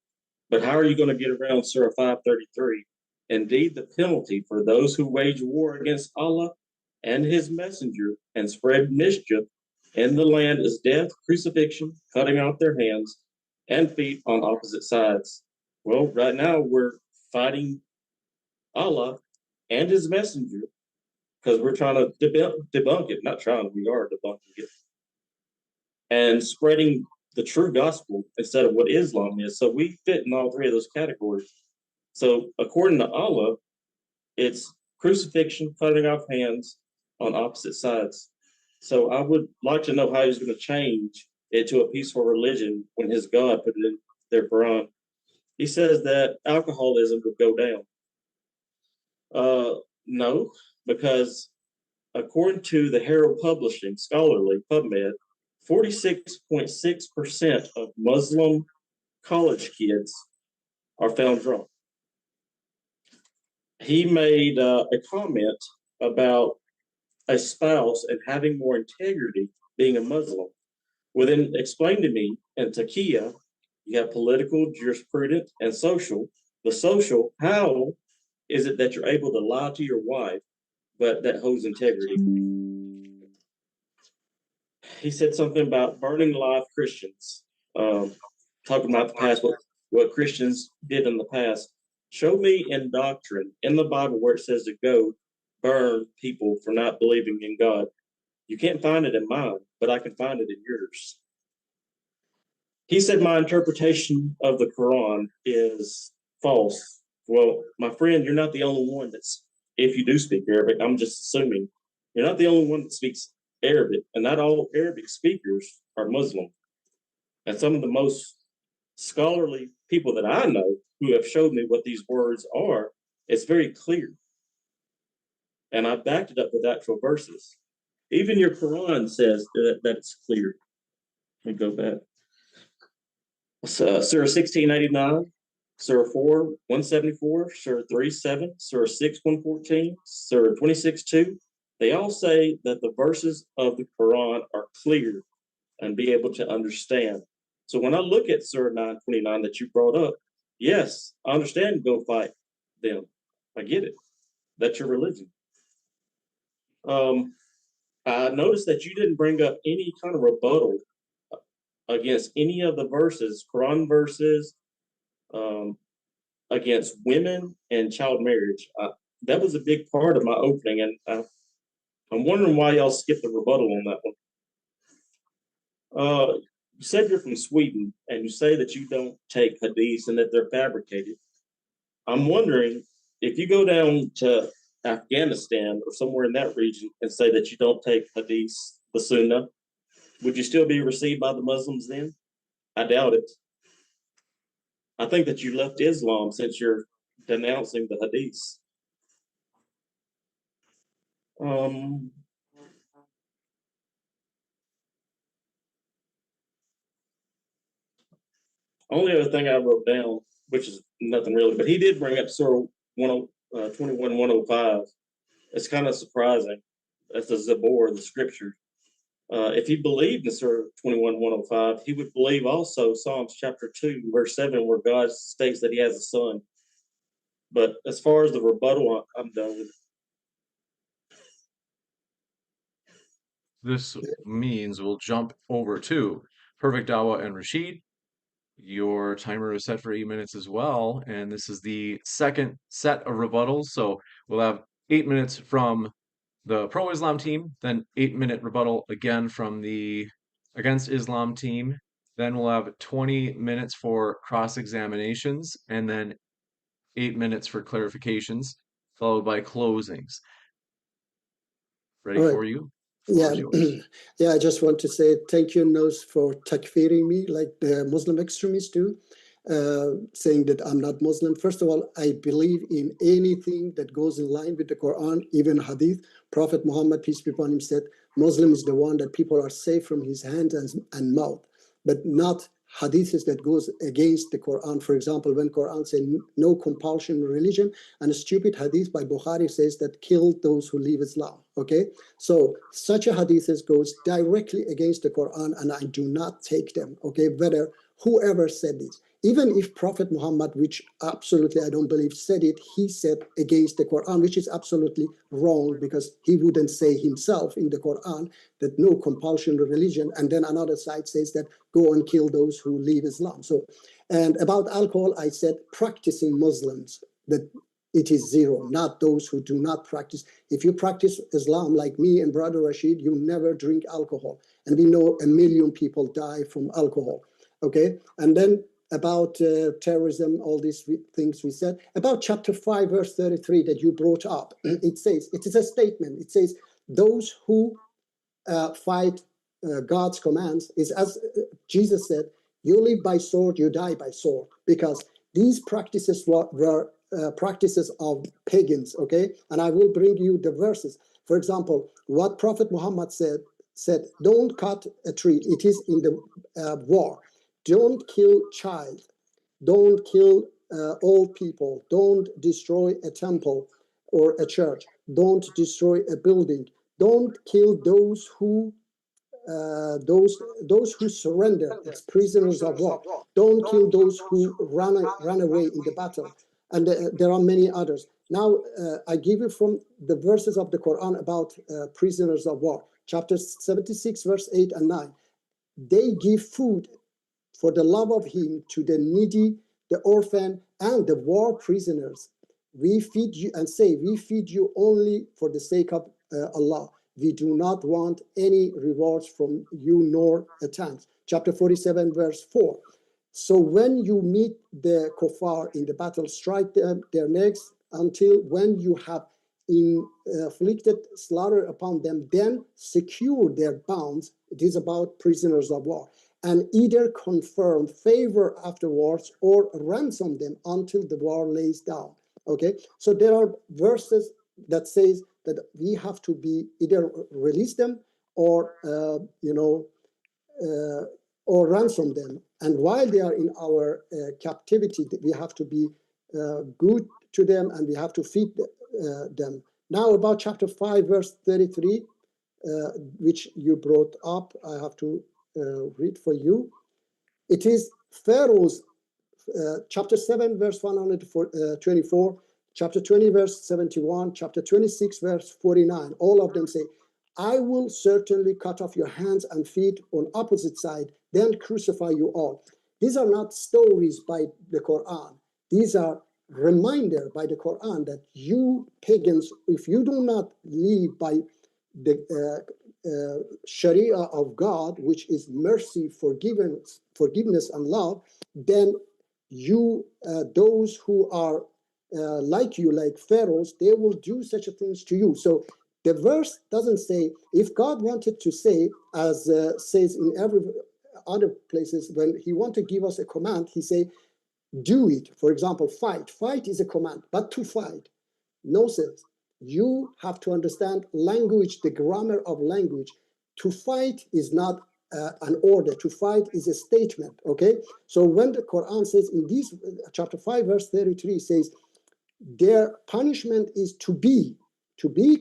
But how are you going to get around Surah 533? Indeed, the penalty for those who wage war against Allah and his messenger and spread mischief in the land is death, crucifixion, cutting off their hands and feet on opposite sides. Well, right now we're fighting Allah and his messenger because we're trying to debunk it. Not trying, we are debunking it. And spreading the true gospel instead of what Islam is. So we fit in all three of those categories. So according to Allah, it's crucifixion, cutting off hands on opposite sides. So I would like to know how he's going to change it to a peaceful religion when his God put it in their Quran. He says that alcoholism would go down. No, because according to the Herald Publishing Scholarly PubMed, 46.6% of Muslim college kids are found drunk. He made a comment about a spouse and having more integrity being a Muslim. Well, then explain to me, in taqiyya, you have political, jurisprudence, and social. The social, how is it that you're able to lie to your wife, but that holds integrity? He said something about burning alive Christians, talking about the past, what Christians did in the past. Show me in doctrine, in the Bible, where it says to go burn people for not believing in God. You can't find it in mine, but I can find it in yours. He said my interpretation of the Quran is false. Well, my friend, you're not the only one if you do speak Arabic, I'm just assuming, you're not the only one that speaks Arabic, and not all Arabic speakers are Muslim. And some of the most scholarly people that I know who have showed me what these words are, it's very clear. And I backed it up with actual verses. Even your Quran says that it's clear. Let me go back. Surah 1689, Surah 4, 174, Surah 3, 7, Surah 6, 114, Surah 26, 2. They all say that the verses of the Quran are clear and be able to understand. So when I look at Surah 929 that you brought up, yes, I understand go fight them. I get it. That's your religion. I noticed that you didn't bring up any kind of rebuttal against any of the verses, Quran verses, against women and child marriage. That was a big part of my opening, and I'm wondering why y'all skipped the rebuttal on that one. You said you're from Sweden, and you say that you don't take hadiths and that they're fabricated. I'm wondering if you go down to Afghanistan or somewhere in that region and say that you don't take hadiths, the Sunnah, would you still be received by the Muslims then? I doubt it. I think that you left Islam since you're denouncing the hadiths. Only other thing I wrote down, which is nothing really, but he did bring up Surah 21, 105. It's kind of surprising. That's the Zabur, the scripture. If he believed in Surah 21, 105, he would believe also Psalms chapter 2, verse 7, where God states that he has a son. But as far as the rebuttal, I'm done with it. This means we'll jump over to Perfect Dawah and Rashid. Your timer is set for 8 minutes as well, and this is the second set of rebuttals. So we'll have 8 minutes from the pro-Islam team, then 8-minute rebuttal again from the against Islam team. Then we'll have 20 minutes for cross-examinations, and then 8 minutes for clarifications, followed by closings. Ready All for right. you? Yeah, Floor is yours. yeah. I just want to say thank you, Nos, for takfiring me like the Muslim extremists do, saying that I'm not Muslim. First of all, I believe in anything that goes in line with the Quran, even Hadith. Prophet Muhammad, peace be upon him, said Muslim is the one that people are safe from his hand and mouth, but not hadiths that goes against the Quran. For example, when Quran says no compulsion in religion, and a stupid hadith by Bukhari says that kill those who leave Islam. Okay, so such a hadith goes directly against the Quran, and I do not take them. Okay, whether whoever said this, even if Prophet Muhammad, which absolutely I don't believe said it, he said against the Quran, which is absolutely wrong, because he wouldn't say himself in the Quran that no compulsion to religion, and then another side says that go and kill those who leave Islam. So, and about alcohol, I said practicing Muslims, that it is zero, not those who do not practice. If you practice Islam like me and Brother Rashid, you never drink alcohol. And we know 1 million people die from alcohol. Okay, and then about terrorism, all these things we said. About chapter 5, verse 33 that you brought up, it says, it is a statement. It says, those who fight God's commands is, as Jesus said, you live by sword, you die by sword, because these practices were practices of pagans, okay? And I will bring you the verses. For example, what Prophet Muhammad said, don't cut a tree. It is in the war. Don't kill child. Don't kill old people. Don't destroy a temple or a church. Don't destroy a building. Don't kill those who surrender. It's prisoners of war. Don't kill those who run away in the battle. And there are many others. Now, I give you from the verses of the Quran about prisoners of war. Chapter 76, verse 8 and 9. They give food for the love of him to the needy, the orphan, and the war prisoners. We feed you and say, we feed you only for the sake of Allah. We do not want any rewards from you nor a thanks. Chapter 47, verse 4. So when you meet the kuffar in the battle, strike them, their necks until when you have inflicted slaughter upon them, then secure their bonds. It is about prisoners of war. And either confirm favor afterwards or ransom them until the war lays down. Okay, so there are verses that says that we have to be either release them or or ransom them. And while they are in our captivity, we have to be good to them and we have to feed them. Now about chapter 5, verse 33, which you brought up, I have to read for you. It is Pharaoh's chapter 7, verse 124, chapter 20, verse 71, chapter 26, verse 49. All of them say, I will certainly cut off your hands and feet on opposite side, then crucify you all. These are not stories by the Quran. These are reminder by the Quran that you pagans, if you do not live by the Sharia of God, which is mercy, forgiveness, and love, then you, those who are like you, like pharaohs, they will do such things to you. So the verse doesn't say, if God wanted to say, as says in every other places, when he want to give us a command, he say, do it. For example, fight. Fight is a command, but to fight, no sense. You have to understand language, the grammar of language. To fight is not an order. To fight is a statement, okay? So when the Quran says in this chapter 5, verse 33 says, their punishment is to be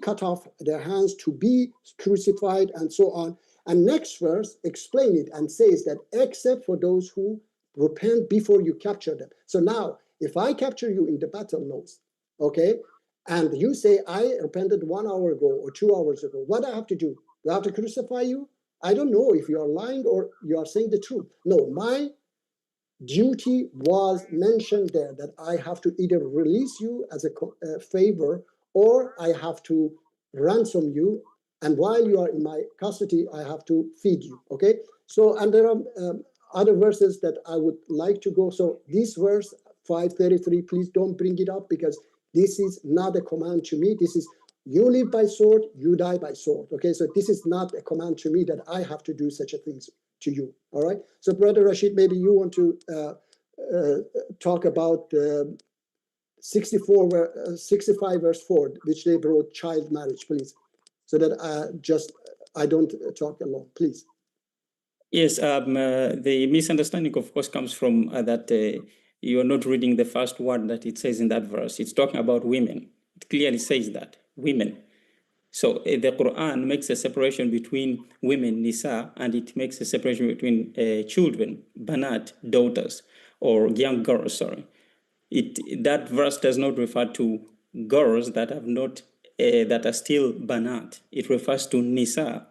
cut off their hands, to be crucified, and so on. And next verse explain it and says that except for those who repent before you capture them. So now, if I capture you in the battle notes, okay, and you say, I repented 1 hour ago or 2 hours ago, what do I have to do? Do I have to crucify you? I don't know if you are lying or you are saying the truth. No, my duty was mentioned there that I have to either release you as a favor or I have to ransom you. And while you are in my custody, I have to feed you. Okay. So, and there are other verses that I would like to go. So this verse 533, please don't bring it up because this is not a command to me. This is you live by sword, you die by sword. Okay. So this is not a command to me that I have to do such a things to you. All right. So Brother Rashid, maybe you want to talk about 65 verse 4, which they brought child marriage, please, so that I don't talk alone, please. Yes, the misunderstanding, of course, comes from that you are not reading the first word that it says in that verse. It's talking about women. It clearly says that, women. So the Quran makes a separation between women, nisa, and it makes a separation between children, banat, daughters, or young girls, sorry. That verse does not refer to girls that have not that are still banat. It refers to nisa,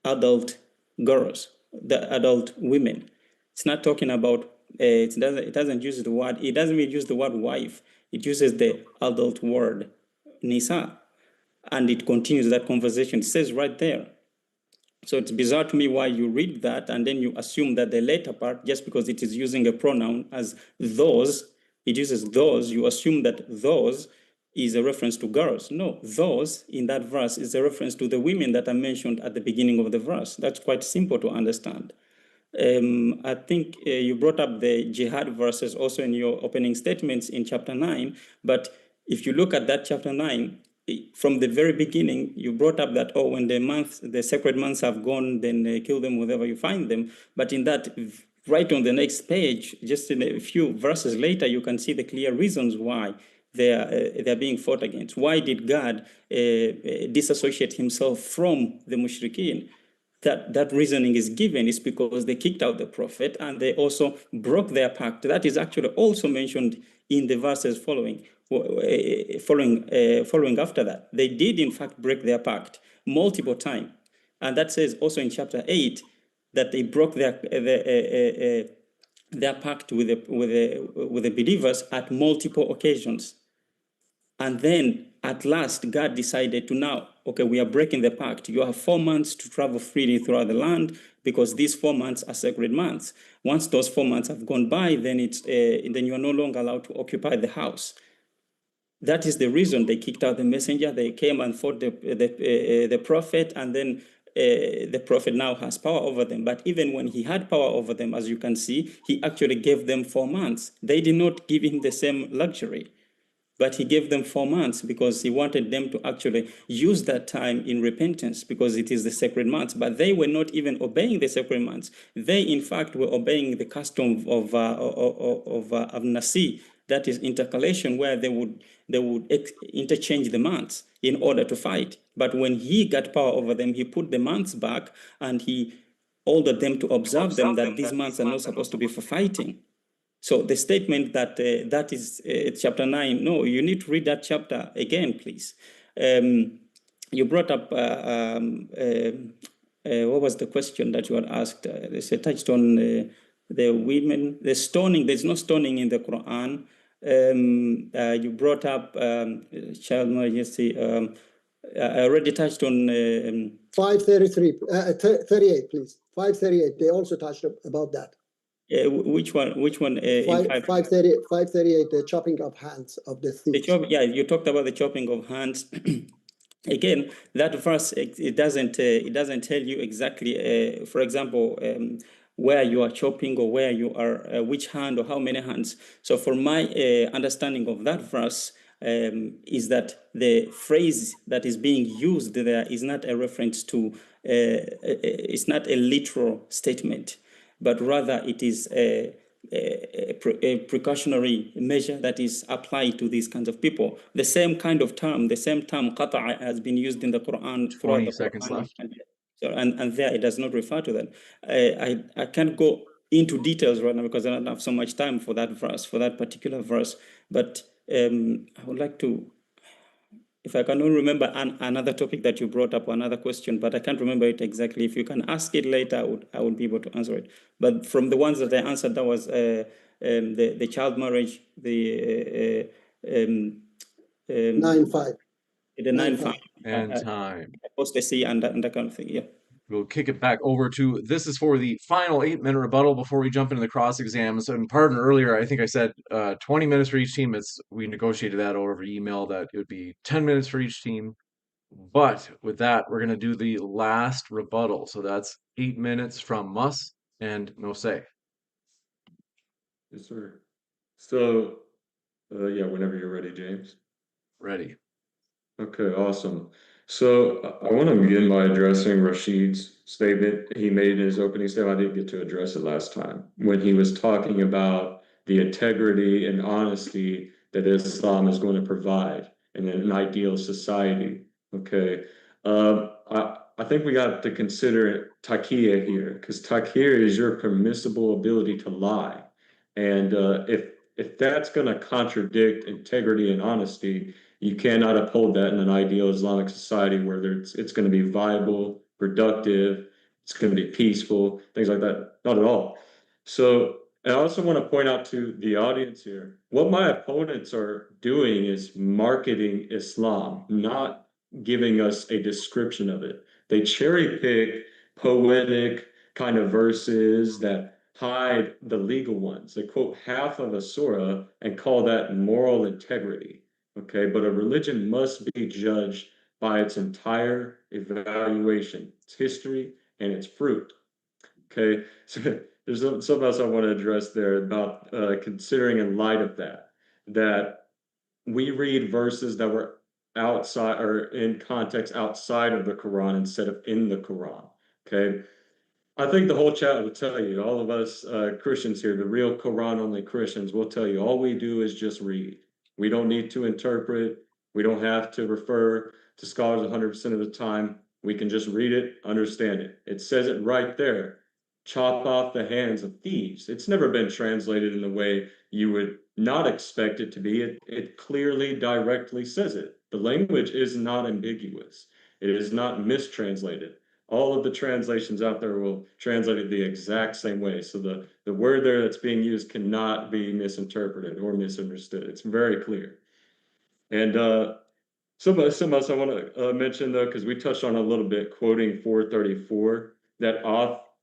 adult girls, the adult women. It's not talking about it doesn't use the word, it doesn't even use the word wife. It uses the adult word nisa, and it continues that conversation. It says right there. So it's bizarre to me why you read that and then you assume that the later part, just because it is using a pronoun as those, it uses those, you assume that those is a reference to girls. No, those in that verse is a reference to the women that are mentioned at the beginning of the verse. That's quite simple to understand. I think you brought up the jihad verses also in your opening statements in chapter 9. But if you look at that chapter 9, from the very beginning, you brought up that, oh, when the sacred months have gone, then kill them wherever you find them. But in that, right on the next page, just in a few verses later, you can see the clear reasons why they're being fought against. Why did God disassociate himself from the mushrikeen? That reasoning is given is because they kicked out the prophet and they also broke their pact. That is actually also mentioned in the verses following after that. They did in fact break their pact multiple times, and that says also in chapter 8 that they broke their pact with the believers at multiple occasions. And then at last, God decided to now, okay, we are breaking the pact. You have 4 months to travel freely throughout the land because these 4 months are sacred months. Once those 4 months have gone by, then you are no longer allowed to occupy the house. That is the reason they kicked out the messenger. They came and fought the prophet, and then the prophet now has power over them. But even when he had power over them, as you can see, he actually gave them 4 months. They did not give him the same luxury. But he gave them 4 months because he wanted them to actually use that time in repentance because it is the sacred months. But they were not even obeying the sacred months. They, in fact, were obeying the custom of Nasi, that is intercalation, where they would interchange the months in order to fight. But when he got power over them, he put the months back and he ordered them to observe them that these months are not supposed to be for fighting. So the statement that that is chapter 9, no, you need to read that chapter again, please. You brought up, what was the question that you had asked? They touched on the women, the stoning. There's no stoning in the Quran. You brought up child marriage. I already touched on 533, 38, please. 538. They also touched about that. Which one? 538, the chopping of hands of the thieves. You talked about the chopping of hands. Again, that verse it doesn't tell you exactly. For example, where you are chopping or where you are, which hand or how many hands. So, for my understanding of that verse, is that the phrase that is being used there is not a reference to. It's not a literal statement, but rather it is a precautionary measure that is applied to these kinds of people. The same kind of term, the same term qata' has been used in the Quran. 20 seconds left. And there it does not refer to that. I can't go into details right now because I don't have so much time for that verse, for that particular verse. But I would like to, if I can remember another topic that you brought up, or another question, but I can't remember it exactly. If you can ask it later, I would be able to answer it. But from the ones that I answered, that was the child marriage, the 9-5. The 9-5. And time. Apostasy and that kind of thing, yeah. We'll kick it back over to, this is for the final 8-minute rebuttal before we jump into the cross exams. And pardon earlier, I think I said 20 minutes for each team. We negotiated that over email that it would be 10 minutes for each team. But with that, we're going to do the last rebuttal. So that's 8 minutes from Mus and Nosce. Yes, sir. So, yeah, whenever you're ready, James. Ready. Okay, awesome. So I want to begin by addressing Rashid's statement he made in his opening statement. I didn't get to address it last time when he was talking about the integrity and honesty that Islam is going to provide in an ideal society. Okay. I think we got to consider taqiyya here, because taqiyya is your permissible ability to lie. And if that's going to contradict integrity and honesty, you cannot uphold that in an ideal Islamic society where it's going to be viable, productive, it's going to be peaceful, things like that. Not at all. So I also want to point out to the audience here, what my opponents are doing is marketing Islam, not giving us a description of it. They cherry pick poetic kind of verses that hide the legal ones. They quote half of a surah and call that moral integrity. okay? But a religion must be judged by its entire evaluation, its history, and its fruit, okay? So there's something else I want to address there about considering in light of that we read verses that were outside or in context outside of the Quran instead of in the Quran, okay? I think the whole chat will tell you, all of us Christians here, the real Quran only Christians will tell you, all we do is just read. We don't need to interpret. We don't have to refer to scholars 100% of the time. We can just read it, understand it. It says it right there. Chop off the hands of thieves. It's never been translated in the way you would not expect it to be. It clearly, directly says it. The language is not ambiguous. It is not mistranslated. All of the translations out there will translate it the exact same way. So the word there that's being used cannot be misinterpreted or misunderstood. It's very clear. And something else I want to mention, though, because we touched on a little bit, quoting 434, that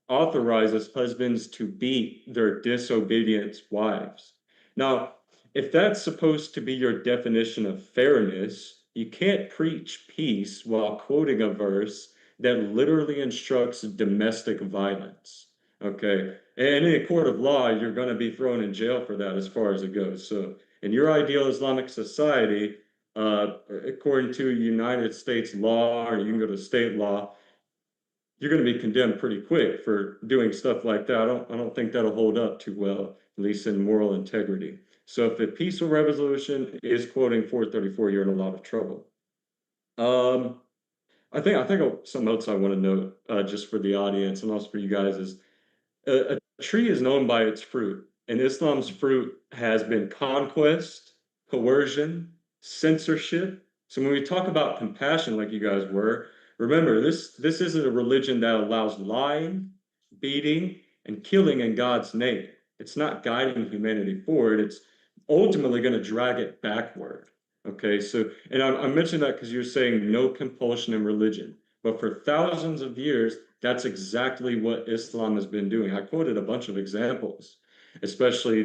authorizes husbands to beat their disobedient wives. Now, if that's supposed to be your definition of fairness, you can't preach peace while quoting a verse that literally instructs domestic violence. Okay. And in a court of law, you're going to be thrown in jail for that as far as it goes. So, in your ideal Islamic society, according to United States law, or you can go to state law, you're going to be condemned pretty quick for doing stuff like that. I don't think that'll hold up too well, at least in moral integrity. So if the peaceful resolution is quoting 434, you're in a lot of trouble. I think something else I want to note, just for the audience and also for you guys, is a tree is known by its fruit, and Islam's fruit has been conquest, coercion, censorship. So when we talk about compassion, like you guys were, remember this isn't a religion that allows lying, beating, and killing in God's name. It's not guiding humanity forward. It's ultimately going to drag it backward. Okay, so, and I mentioned that because you're saying no compulsion in religion, but for thousands of years, that's exactly what Islam has been doing. I quoted a bunch of examples, especially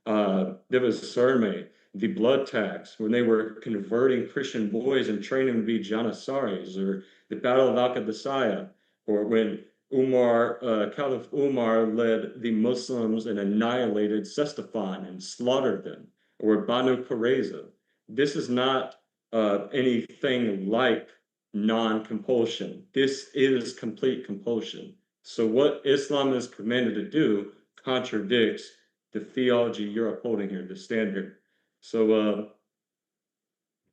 there was Surmay, the blood tax, when they were converting Christian boys and training them to be Janissaries, or the Battle of Al-Qadisiyah, or when Caliph Umar led the Muslims and annihilated Ctesiphon and slaughtered them, or Banu Qurayza. This is not anything like non-compulsion. This is complete compulsion. So what Islam is commanded to do contradicts the theology you're upholding here, the standard. So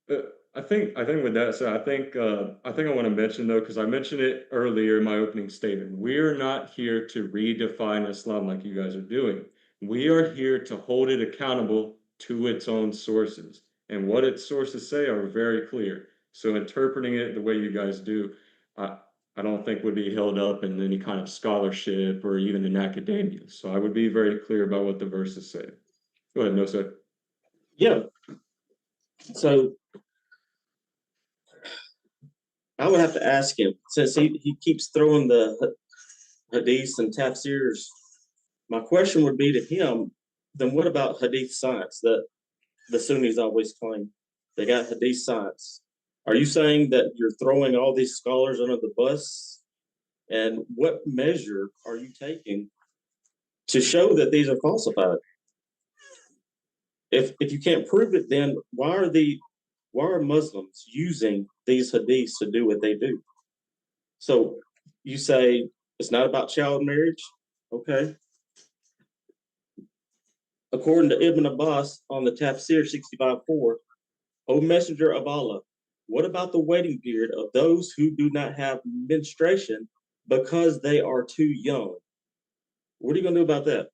I think with that said, I think I want to mention, though, because I mentioned it earlier in my opening statement, we're not here to redefine Islam like you guys are doing. We are here to hold it accountable to its own sources. And what its sources say are very clear. So interpreting it the way you guys do, I don't think would be held up in any kind of scholarship or even in academia. So I would be very clear about what the verses say. Go ahead, Nosce. Yeah. So I would have to ask him, since he keeps throwing the hadiths and tafsirs, my question would be to him, then what about hadith science that the Sunnis always claim? They got hadith science. Are you saying that you're throwing all these scholars under the bus? And what measure are you taking to show that these are falsified? If you can't prove it, then why are Muslims using these hadiths to do what they do? So you say it's not about child marriage, okay? According to Ibn Abbas on the Tafsir 65:4, O Messenger of Allah, what about the waiting period of those who do not have menstruation because they are too young? What are you going to do about that?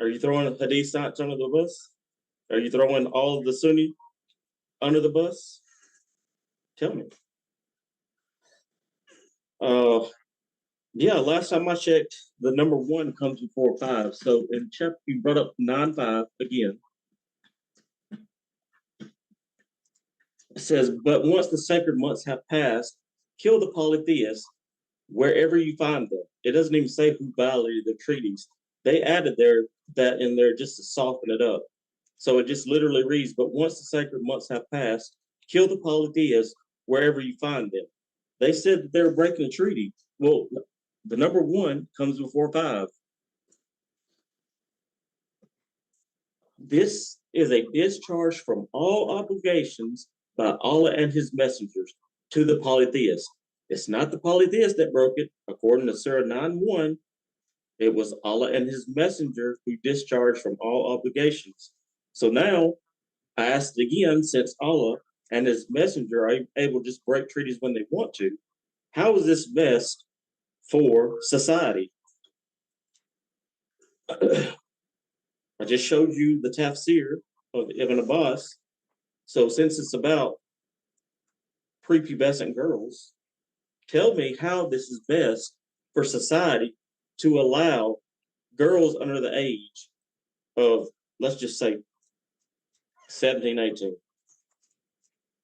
Are you throwing hadith science under the bus? Are you throwing all of the Sunni under the bus? Tell me. Yeah, last time I checked, the number 1 comes before 5. So in chapter, you brought up 9:5 again. It says, but once the sacred months have passed, kill the polytheists wherever you find them. It doesn't even say who violated the treaties. They added that in there just to soften it up. So it just literally reads, but once the sacred months have passed, kill the polytheists wherever you find them. They said that they were breaking a treaty. Well, the number 1 comes before 5. This is a discharge from all obligations by Allah and his messengers to the polytheists. It's not the polytheists that broke it. According to Surah 9:1, it was Allah and his messenger who discharged from all obligations. So now I asked again, since Allah and his messenger are able to just break treaties when they want to, how is this best for society? I just showed you the tafsir of Ibn Abbas. So since it's about prepubescent girls, tell me how this is best for society to allow girls under the age of, let's just say, 17, 18,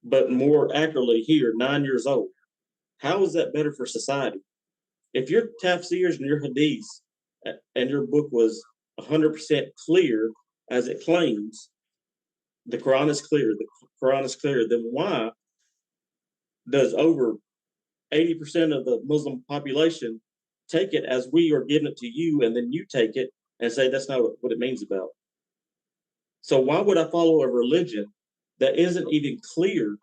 but more accurately here, 9 years old. How is that better for society? If your tafsirs and your hadiths and your book was 100% clear as it claims, the Quran is clear, then why does over 80% of the Muslim population take it as we are giving it to you, and then you take it and say that's not what it means about? So why would I follow a religion that isn't even clear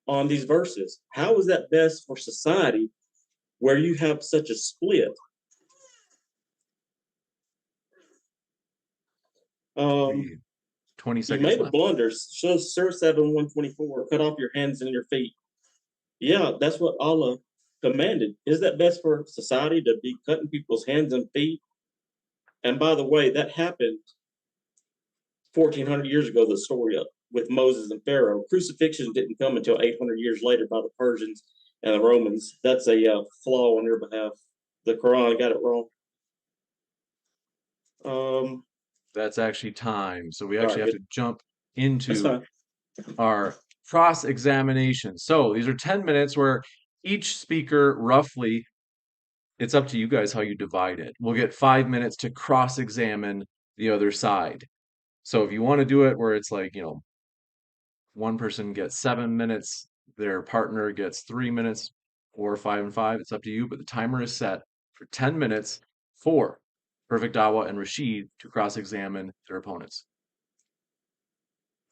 on these verses? How is that best for society where you have such a split? 20 You seconds made a left. blunder. Surah 7:124, cut off your hands and your feet. Yeah, that's what Allah commanded. Is that best for society to be cutting people's hands and feet? And by the way, that happened 1,400 years ago, the story with Moses and Pharaoh. Crucifixion didn't come until 800 years later by the Persians and the Romans. That's a flaw on your behalf. The Quran got it wrong. That's actually time. So we All actually right, have to jump into that's fine. our cross-examination. So these are 10 minutes where each speaker roughly, it's up to you guys how you divide it. We'll get 5 minutes to cross-examine the other side. So if you want to do it where it's like, one person gets 7 minutes, their partner gets 3 minutes, or 5 and 5, it's up to you. But the timer is set for 10 minutes for Perfect Dawah and Rashid to cross-examine their opponents.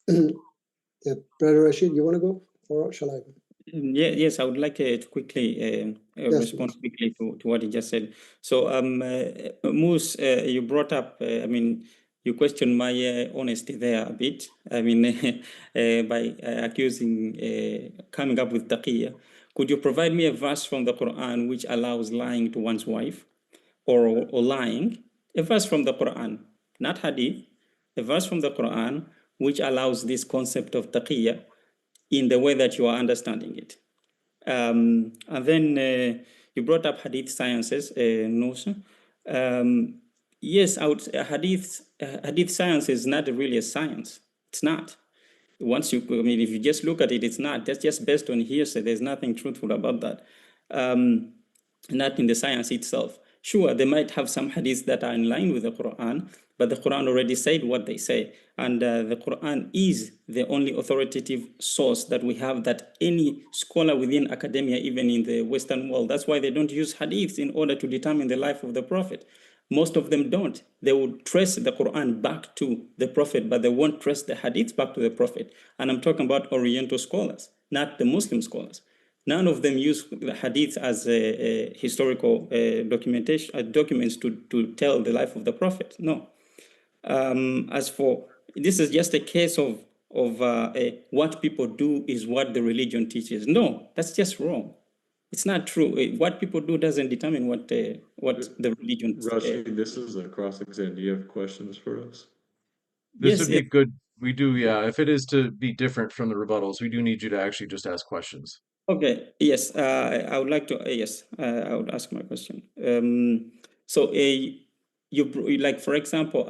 Yeah, Brother Rashid, you want to go or shall I go? Yes, I would like to quickly respond please. quickly to what he just said. So, Mus, you brought up, you questioned my honesty there a bit. By accusing, coming up with taqiyya. Could you provide me a verse from the Quran which allows lying to one's wife or lying? A verse from the Quran, not hadith, a verse from the Quran which allows this concept of taqiyya in the way that you are understanding it. And then you brought up hadith sciences, Nosce. Yes, hadith science is not really a science. It's not. If you just look at it, it's not. That's just based on hearsay. There's nothing truthful about that. Not in the science itself. Sure, they might have some hadiths that are in line with the Quran, but the Quran already said what they say. And the Quran is the only authoritative source that we have, that any scholar within academia, even in the Western world, that's why they don't use hadiths in order to determine the life of the Prophet. Most of them don't. They will trace the Quran back to the Prophet, but they won't trace the hadiths back to the Prophet. And I'm talking about Oriental scholars, not the Muslim scholars. None of them use the hadith as a historical documents to tell the life of the Prophet. No. As for, this is just a case of what people do is what the religion teaches. No, that's just wrong. It's not true. What people do doesn't determine what the religion. Rashid, this is a cross-exam. Do you have questions for us? This Yes, would be good. We do, yeah. If it is to be different from the rebuttals, we do need you to actually just ask questions. Okay. Yes, I would like to. Yes, I would ask my question. Like, for example,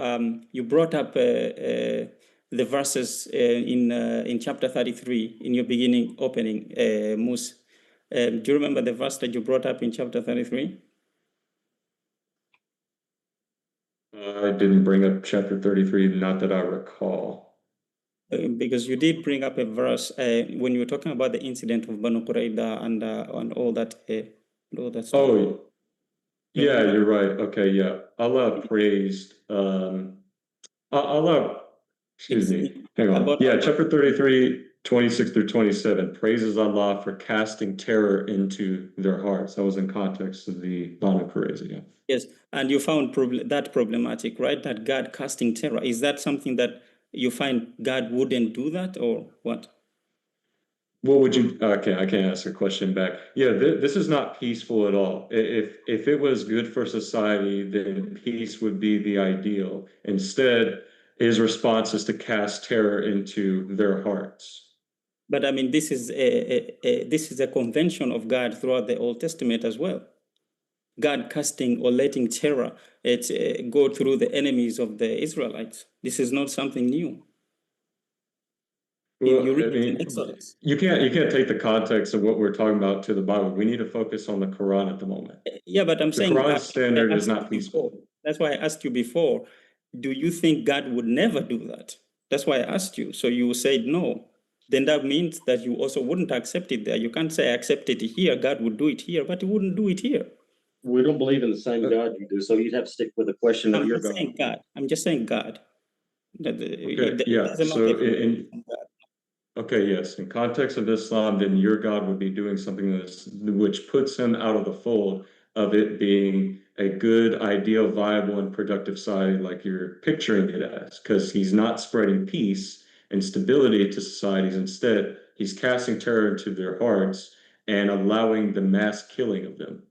you brought up the verses in chapter 33 in your beginning opening, Mus. Do you remember the verse that you brought up in chapter 33? I didn't bring up chapter 33, not that I recall. Because you did bring up a verse when you were talking about the incident of Banu Qurayda and all that stuff. Oh, yeah, you're right. Okay, yeah. Allah praised, Allah, excuse me, hang on. About Yeah, chapter 33, 26 through 27, praises Allah for casting terror into their hearts. That was in context of the Banu Qurayza, yeah. Yes, and you found that problematic, right? That God casting terror. Is that something that you find God wouldn't do that, or what? What would you, okay, I can't ask a question back. Yeah, this is not peaceful at all. If it was good for society, then peace would be the ideal. Instead, his response is to cast terror into their hearts. But I mean, this is a convention of God throughout the Old Testament as well. God casting or letting terror go through the enemies of the Israelites. This is not something new. Well, You I read it in mean, Exodus. you can't take the context of what we're talking about to the Bible. We need to focus on the Quran at the moment. Yeah, but I'm The saying Quran standard is not before. peaceful. That's why I asked you before. Do you think God would never do that? That's why I asked you. So you said no. Then that means that you also wouldn't accept it there. You can't say I accept it here. God would do it here, but He wouldn't do it here. We don't believe in the same God you do, so you'd have to stick with the question of I'm your not God. saying God. I'm just saying God. Okay, It yeah. doesn't So matter if God. okay, yes. In context of Islam, then your God would be doing something which puts him out of the fold of it being a good, ideal, viable, and productive society like you're picturing it as, because he's not spreading peace and stability to societies. Instead, he's casting terror into their hearts and allowing the mass killing of them.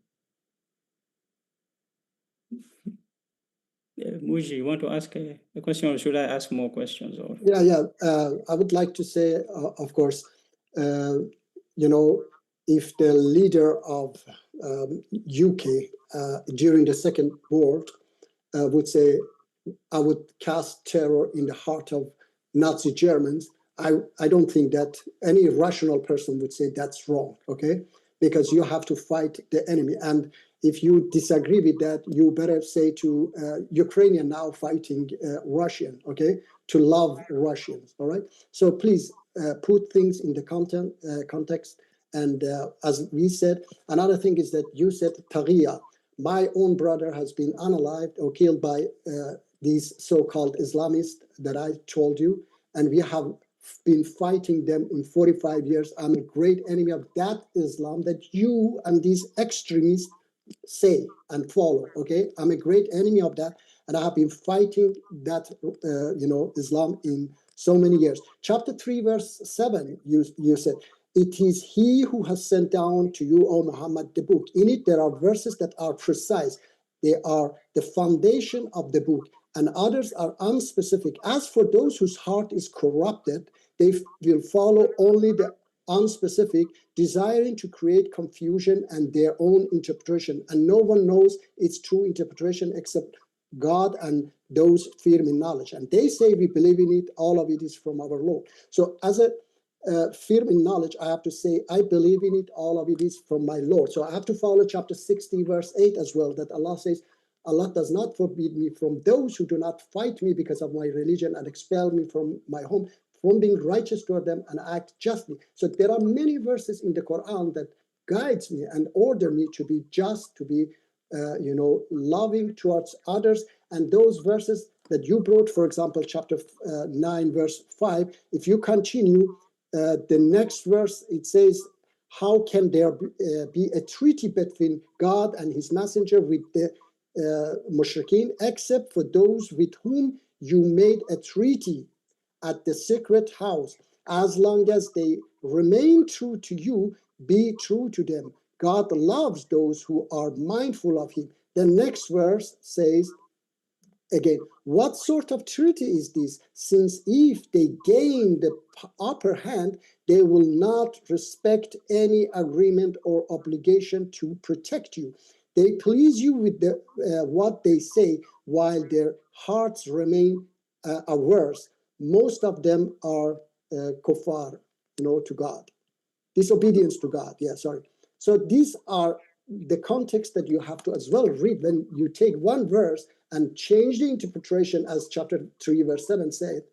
Muji, you want to ask a question, or should I ask more questions? Or Yeah. I would like to say, of course, if the leader of UK during the Second World would say, I would cast terror in the heart of Nazi Germans, I don't think that any rational person would say that's wrong, okay? Because you have to fight the enemy. And if you disagree with that, you better say to Ukrainian now fighting Russian, okay? To love Russians, all right? So please put things in the context. And as we said, another thing is that you said Taghiya. My own brother has been unalived or killed by these so-called Islamists that I told you, and we have been fighting them in 45 years. I'm a great enemy of that Islam that you and these extremists say and follow, okay? I'm a great enemy of that, and I have been fighting that, Islam in so many years. Chapter 3, verse 7, you said, it is He who has sent down to you, O Muhammad, the book. In it, there are verses that are precise. They are the foundation of the book, and others are unspecific. As for those whose heart is corrupted, they will follow only the unspecific, desiring to create confusion and their own interpretation. And no one knows its true interpretation except God and those firm in knowledge. And they say we believe in it, all of it is from our Lord. So as a firm in knowledge, I have to say, I believe in it, all of it is from my Lord. So I have to follow chapter 60, verse 8 as well, that Allah says, Allah does not forbid me from those who do not fight me because of my religion and expel me from my home, from being righteous toward them and act justly. So there are many verses in the Quran that guides me and order me to be just, to be, loving towards others. And those verses that you brought, for example, chapter 9, verse 5, if you continue, the next verse, it says, how can there be a treaty between God and his messenger with the mushrikeen, except for those with whom you made a treaty at the secret house? As long as they remain true to you, be true to them. God loves those who are mindful of him. The next verse says, again, what sort of treaty is this? Since if they gain the upper hand, they will not respect any agreement or obligation to protect you. They please you with what they say, while their hearts remain averse. Most of them are kuffar, to God. Disobedience to God, So these are the context that you have to as well read. When you take one verse and change the interpretation as chapter 3, verse 7 said,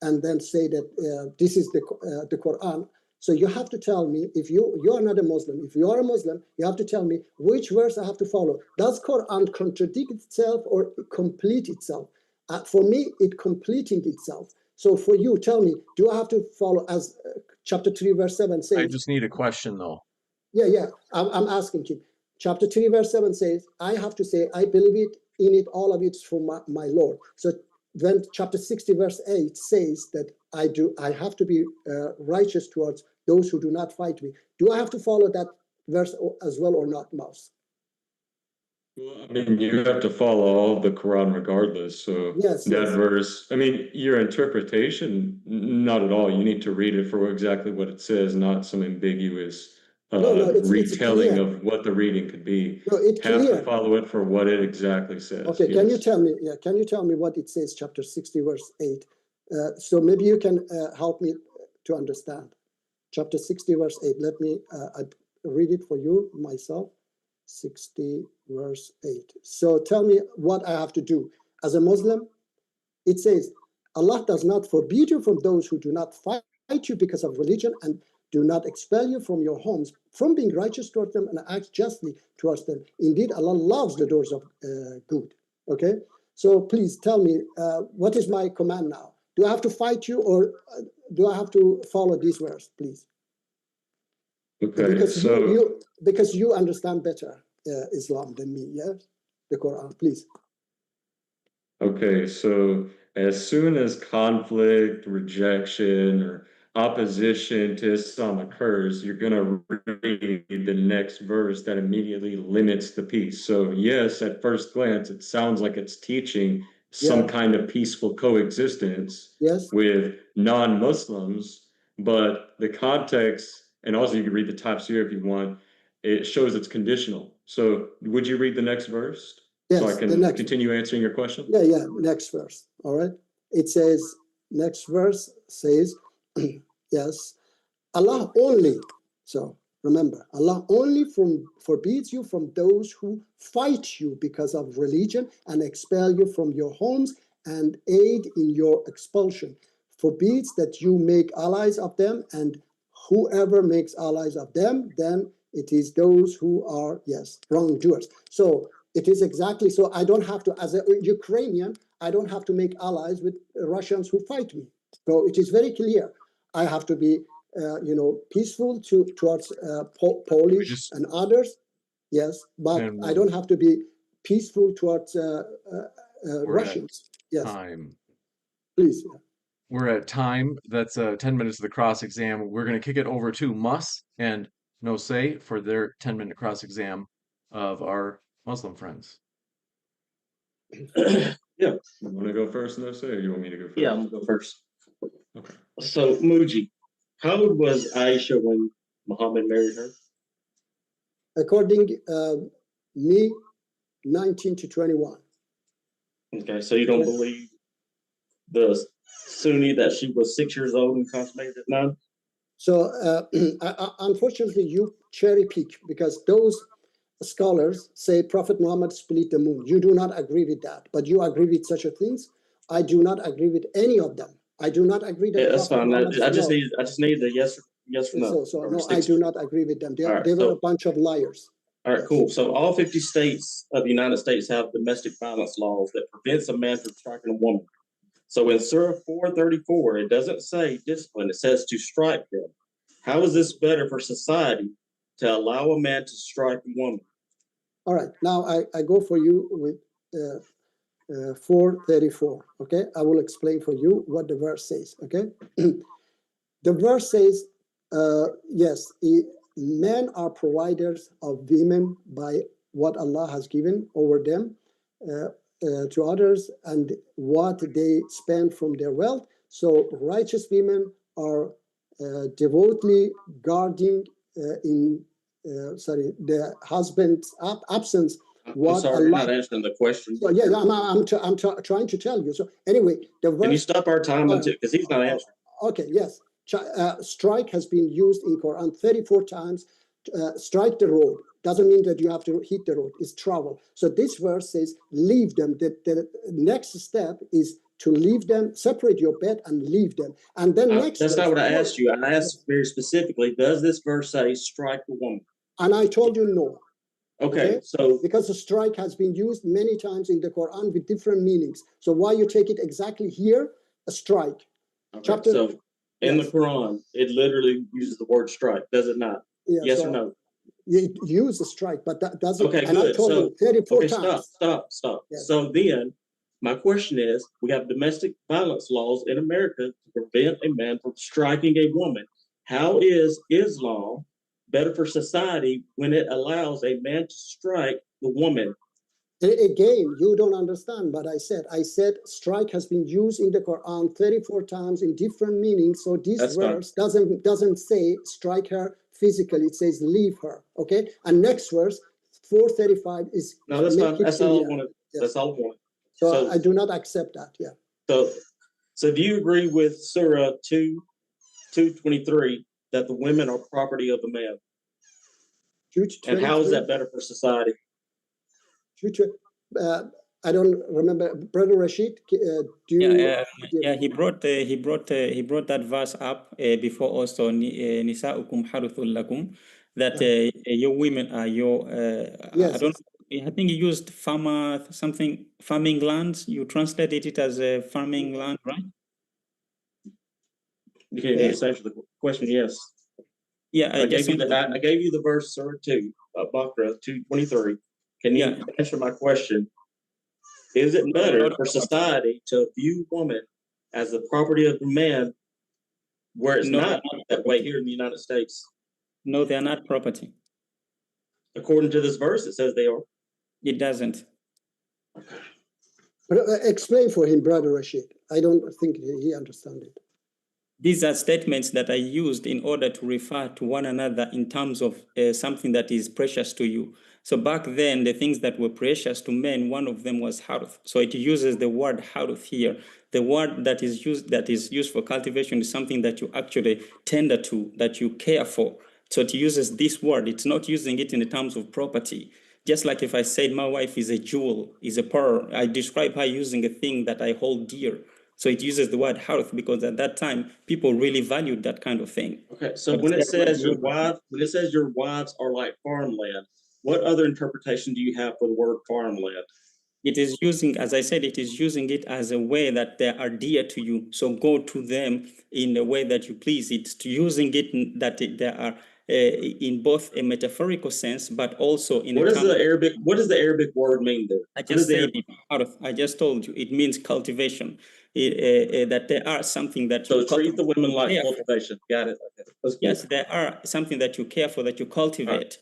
and then say that this is the Quran. So you have to tell me, if you are not a Muslim, if you are a Muslim, you have to tell me which verse I have to follow. Does Quran contradict itself or complete itself? For me, it completing itself. So for you, tell me, do I have to follow as chapter 3, verse 7 says? I just need a question, though. Yeah. I'm asking you. Chapter 3, verse 7 says, I have to say, I believe it in it, all of it's from my Lord. So when chapter 60, verse 8 says that I have to be righteous towards those who do not fight me. Do I have to follow that verse as well or not, Mouse? Well, I mean, you have to follow all of the Quran regardless. So Yes, that yes. verse, I mean, your interpretation, not at all. You need to read it for exactly what it says, not some ambiguous No, it's retelling clear. of what the reading could be. No, it's Have clear. to follow it for what it exactly says. Okay, yes. can you tell me? Yeah, can you tell me what it says, chapter 60, verse 8? So maybe you can help me to understand. Chapter 60, verse 8. Let me read it for you myself. 60, verse 8. So tell me what I have to do. As a Muslim, it says, Allah does not forbid you from those who do not fight you because of religion and do not expel you from your homes, from being righteous towards them and act justly towards them. Indeed, Allah loves the doors of good. Okay? So please tell me, what is my command now? Do I have to fight you or do I have to follow these words, please? Okay, Because so because you understand better Islam than me, yeah? The Quran, please. okay, so as soon as conflict, rejection, or opposition to Islam occurs, you're going to read the next verse that immediately limits the peace. So, yes, at first glance, it sounds like it's teaching some Yeah. kind of peaceful coexistence Yes. with non-Muslims, but the context, and also you can read the tafsir if you want, it shows it's conditional. So, would you read the next verse? Yes, So I can continue answering your question? Yeah, next verse. All right. It says, next verse says, yes, Allah only, so remember, Allah only forbids you from those who fight you because of religion and expel you from your homes and aid in your expulsion. Forbids that you make allies of them, and whoever makes allies of them, then it is those who are, yes, wrongdoers. So it is exactly, so I don't have to, as a Ukrainian, I don't have to make allies with Russians who fight me. So it is very clear. I have to be, peaceful towards Polish and others, yes, but I don't have to be peaceful towards Russians. Yes, Time. please. Yeah. We're at time. That's 10 minutes of the cross exam. We're going to kick it over to Mus and Nosce for their 10-minute cross exam of our Muslim friends. Yeah. You want to go first, Nosce, or you want me to go first? Yeah, I'm gonna go first. Okay. So, Muji, how old was Aisha when Muhammad married her? According me, 19 to 21. Okay, so you don't believe the Sunni that she was 6 years old and consummated at 9? So unfortunately, you cherry pick because those scholars say Prophet Muhammad split the moon. You do not agree with that, but you agree with such a things. I do not agree with any of them. I do not agree that. Yeah, that's Prophet fine. Muhammad, I just need the yes or no. So no, I do not agree with them. They were a bunch of liars. All right, cool. So all 50 states of the United States have domestic violence laws that prevents a man from striking a woman. So in Surah 434, it doesn't say discipline, it says to strike them. How is this better for society to allow a man to strike a woman? All right, now I go for you with 434, okay? I will explain for you what the verse says, okay? The verse says, yes, men are providers of women by what Allah has given over them to others and what they spend from their wealth. So righteous women are devotedly guarding the husband's absence. I'm sorry, you're not answering the question. So, yeah, I'm trying to tell you. So anyway, the verse. Can you stop our time because he's not answering? Okay, yes. Strike has been used in Quran 34 times. strike the road. Doesn't mean that you have to hit the road. It's travel. So this verse says, leave them. The next step is to leave them, separate your bed and leave them. And then next. That's not what I asked you. I asked very specifically, does this verse say strike the woman? And I told you no. Okay, so because the strike has been used many times in the Quran with different meanings. So why you take it exactly here, a strike? okay, so in the Quran, it literally uses the word strike, does it not? Yeah, yes or no? You use the strike, but that doesn't. Okay, and good. I told So, you 34 okay, times. Stop. Yes. So then, my question is, we have domestic violence laws in America to prevent a man from striking a woman. How is Islam better for society when it allows a man to strike the woman? Again, you don't understand what I said. I said strike has been used in the Quran 34 times in different meanings. So this verse doesn't say strike her physically. It says leave her. Okay. And next verse 435 is no. That's fine. That's all I wanted. Yes. That's all I wanted. So I do not accept that. Yeah. So do you agree with Surah 2:23 that the women are property of the man? And how is that better for society? I don't remember, Brother Rashid. Do you? He brought that verse up before also. Nisa'ukum haruthul lakum. That your women are your. Yes. I think you used farming lands. You translated it as a farming land, right? You can just answer the question. Yes. Yeah, I gave you the verse, Surah 2, Baqarah 2:23. Can you answer my question? Is it better for society to view woman as the property of the man, where it's not that way here in the United States? No, they are not property. According to this verse, it says they are. It doesn't. But explain for him, Brother Rashid. I don't think he understands it. These are statements that are used in order to refer to one another in terms of something that is precious to you. So back then, the things that were precious to men, one of them was harth. So it uses the word harth here. The word that is used for cultivation is something that you actually tender to, that you care for. So it uses this word. It's not using it in the terms of property. Just like if I said my wife is a jewel, is a pearl, I describe her using a thing that I hold dear. So it uses the word harth because at that time people really valued that kind of thing. Okay, so when it says your wives are like farmland, what other interpretation do you have for the word farmland? It is using, as I said, it is using it as a way that they are dear to you. So go to them in a way that you please. It's using it that they are in both a metaphorical sense, but also in what does the Arabic word mean there? I just said I just told you it means cultivation. That there are something that you treat the women like cultivation. Got it. Okay. Yes, there are something that you care for, that you cultivate,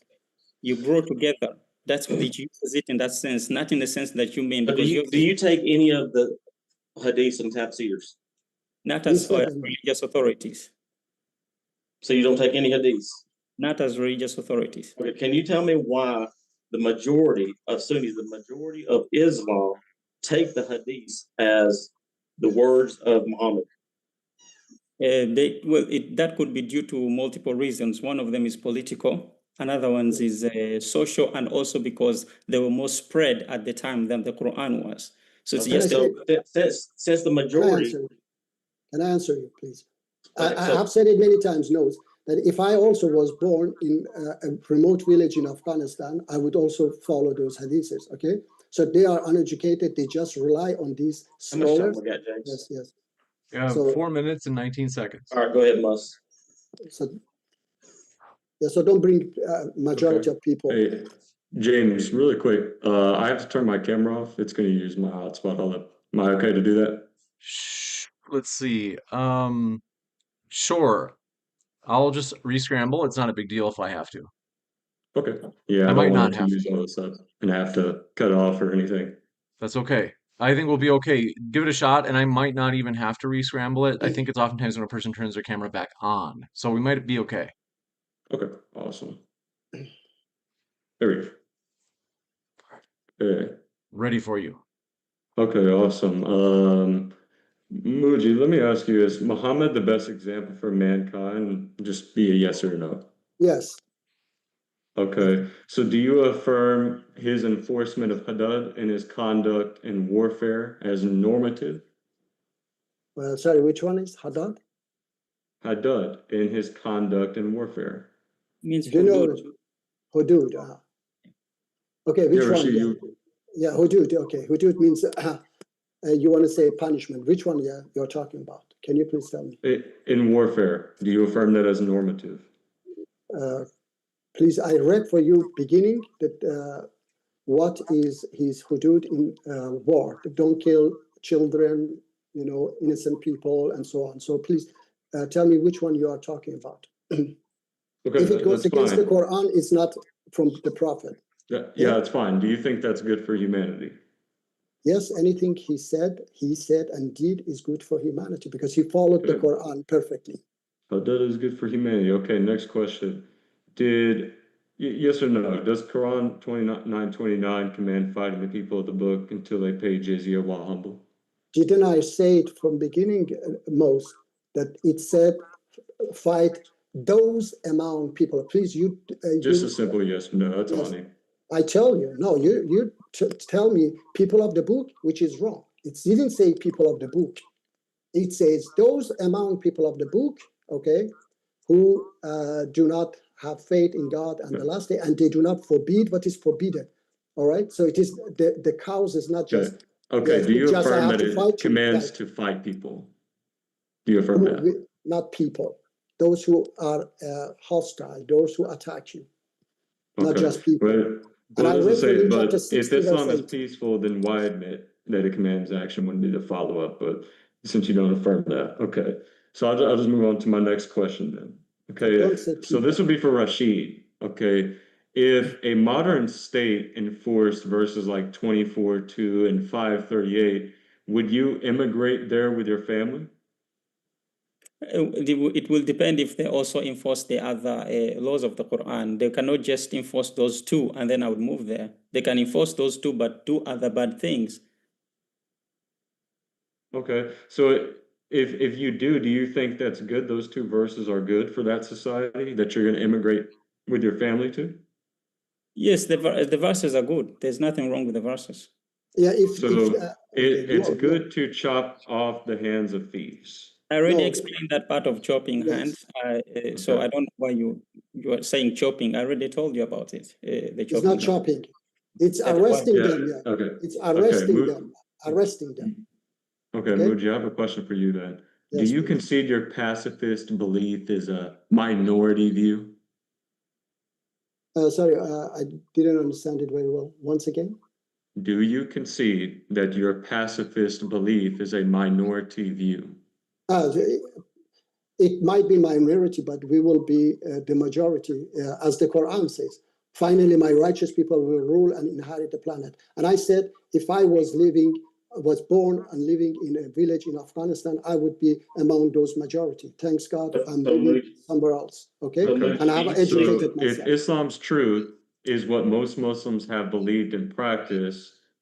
you grow together. That's what it uses it in that sense, not in the sense that you mean. But do you take any of the hadiths and tafsirs? Not as religious authorities. So you don't take any hadiths? Not as religious authorities. Okay, can you tell me why the majority of Sunnis, the majority of Islam, take the hadiths as the words of Muhammad? That could be due to multiple reasons. One of them is political. Another one is social, and also because they were more spread at the time than the Quran was. So it's since the majority. Can I answer you, please? I have said it many times, knows that if I also was born in a remote village in Afghanistan, I would also follow those hadiths, okay? So they are uneducated, they just rely on these scholars. How much time we got, James? Yes. You have 4 minutes and 19 seconds. All right, go ahead, Mus. So don't bring majority of people. Hey, James, really quick, I have to turn my camera off. It's going to use my hotspot. Am I okay to do that? Let's see. Sure. I'll just rescramble. It's not a big deal if I have to. Okay. Yeah, I might don't want not to have use all this up and have to cut off or anything. That's okay. I think we'll be okay. Give it a shot, and I might not even have to rescramble it. I think it's oftentimes when a person turns their camera back on. So we might be okay. Okay, awesome. There we go. Okay. Ready for you. Okay, awesome. Muji, let me ask you, is Muhammad the best example for mankind? Just be a yes or no. Yes. Okay. So do you affirm his enforcement of Haddad and his conduct in warfare as normative? Well, sorry, which one is Haddad? Haddad in his conduct in warfare. Means Do you know hudud. hudud? Okay, which Yeah, one? Rashid, Yeah, hudud. Okay, hudud means you want to say punishment. Which one? Yeah, you're talking about? Can you please tell me? in warfare, do you affirm that as normative? Please, I read for you beginning that what is his hudud in war? Don't kill children, innocent people, and so on. So please tell me which one you are talking about. Okay, If it goes that's against the fine. Quran, it's not from the Prophet. Yeah, it's fine. Do you think that's good for humanity? Yes, anything he said and did is good for humanity because he followed the Good. Quran perfectly. Haddad is good for humanity. Okay, next question. Yes or no, does Quran 29:29 command fighting the people of the book until they pay jizya while humble? Didn't I say it from beginning, most, that it said fight those among people? Please, Just a simple yes or no, that's all I yes, need. I tell you, no, you tell me people of the book, which is wrong. It didn't say people of the book. It says those among people of the book, okay, who do not have faith in God and the last day, and they do not forbid what is forbidden. All right, so it is the cause is not just Okay, yes, do you just I affirm have that to fight it you, commands like to fight people? Do you affirm that? not people, those who are hostile, those who attack you, not Okay, just people. well, And I it doesn't read for say, you chapter but if 60, verse Islam is 8. peaceful, then why admit that it commands action when need a follow-up? But since you don't affirm that, okay. So I'll just move on to my next question then. Don't Okay, say so this people. would be for Rashid. Okay, if a modern state enforced verses like 24:2 and 538, would you immigrate there with your family? It will depend if they also enforce the other laws of the Quran. They cannot just enforce those two and then I would move there. They can enforce those two but do other bad things. Okay, so if you do you think that's good? Those two verses are good for that society that you're going to immigrate with your family to? Yes, the verses are good. There's nothing wrong with the verses. Yeah, So okay, it's good to chop off the hands of thieves. I already no, explained that part of chopping yes, hands. So Okay. I don't know why you are saying chopping. I already told you about it. The it's chopping not hand. chopping. It's That one. arresting Yeah. them. Yeah, Okay. it's Okay. arresting them. Arresting them. Okay, Okay. Muji, I have a question for you then. Do Yes, you please. concede your pacifist belief is a minority view? Sorry, I didn't understand it very well. Once again. Do you concede that your pacifist belief is a minority view? It might be minority, but we will be the majority, as the Quran says. Finally, my righteous people will rule and inherit the planet. And I said, if I was born and living in a village in Afghanistan, I would be among those majority. Thanks God, I'm living somewhere else. Okay, and I have educated So if myself. Islam's truth is what most Muslims have believed in practice,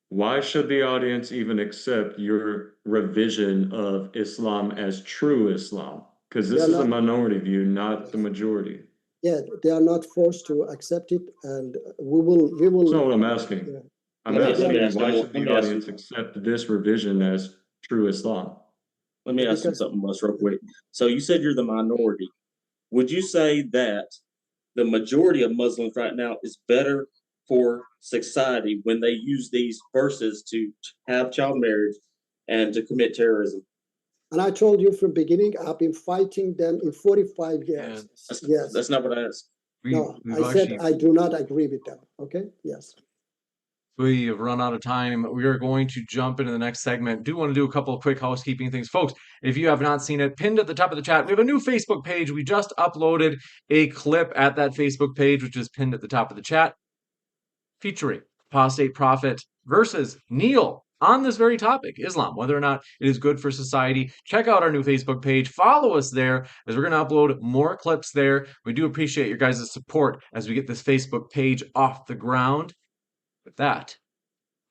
why should the audience even accept your revision of Islam as true Islam? Because They this are is a not. minority view, not the Yes. majority. Yeah, they are not forced to accept it, and we That's not will. what I'm asking. Yeah, I'm yeah, they Let are me asking you, ask why him. should Let the me ask audience him. accept this revision as true Islam? Let me ask you because something, Mus, real quick. So you said you're the minority. Would you say that the majority of Muslims right now is better for society when they use these verses to have child marriage and to commit terrorism? And I told you from beginning, I've been fighting them in 45 years. That's, Yes. that's not what I asked. No, I said I do not agree with them. Okay. Yes. We have run out of time. We are going to jump into the next segment. Do want to do a couple of quick housekeeping things. Folks, if you have not seen it, pinned at the top of the chat, we have a new Facebook page. We just uploaded a clip at that Facebook page, which is pinned at the top of the chat, featuring apostate prophet versus Neil on this very topic, Islam, whether or not it is good for society. Check out our new Facebook page. Follow us there as we're going to upload more clips there. We do appreciate your guys' support as we get this Facebook page off the ground. With that,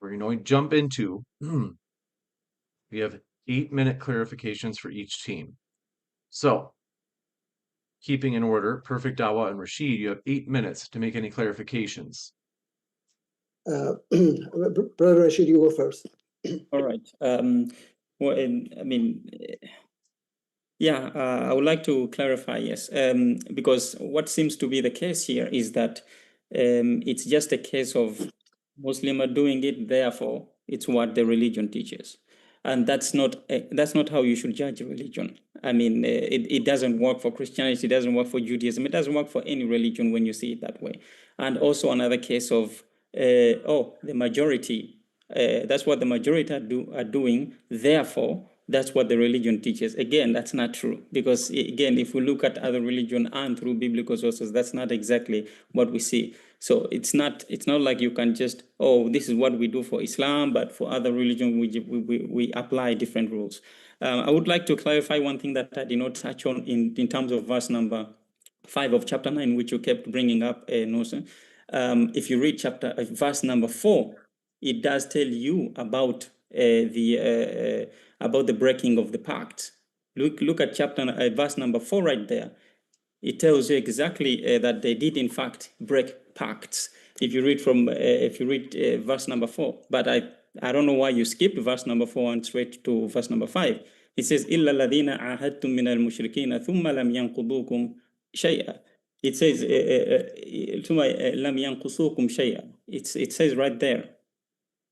we're going to jump into, we have 8-minute clarifications for each team. So, keeping in order, Perfect Dawah and Rashid, you have 8 minutes to make any clarifications. Brother Rashid, you go first. All right. Well, I mean, yeah, I would like to clarify, yes, because what seems to be the case here is that it's just a case of Muslim are doing it, therefore it's what the religion teaches, and that's not how you should judge a religion. I mean, it doesn't work for Christianity, it doesn't work for Judaism, it doesn't work for any religion when you see it that way. And also another case of the majority. That's what the majority are doing. Therefore, that's what the religion teaches. Again, that's not true, because again, if we look at other religion and through biblical sources, that's not exactly what we see. So it's not like you can just, oh, this is what we do for Islam, but for other religion we apply different rules. I would like to clarify one thing that I did not touch on in terms of verse number 5 of chapter 9, which you kept bringing up, Nosce. If you read verse number 4, it does tell you about the breaking of the pact. Look at verse number 4 right there. It tells you exactly that they did in fact break pacts. If you read verse number 4, but I don't know why you skipped verse number 4 and straight to verse number 5. It says إلا الذين عاهدتم من المشركين ثم لم ينقضوكم شيئا. It says ثم لم ينقصوكم شيئا. It says right there,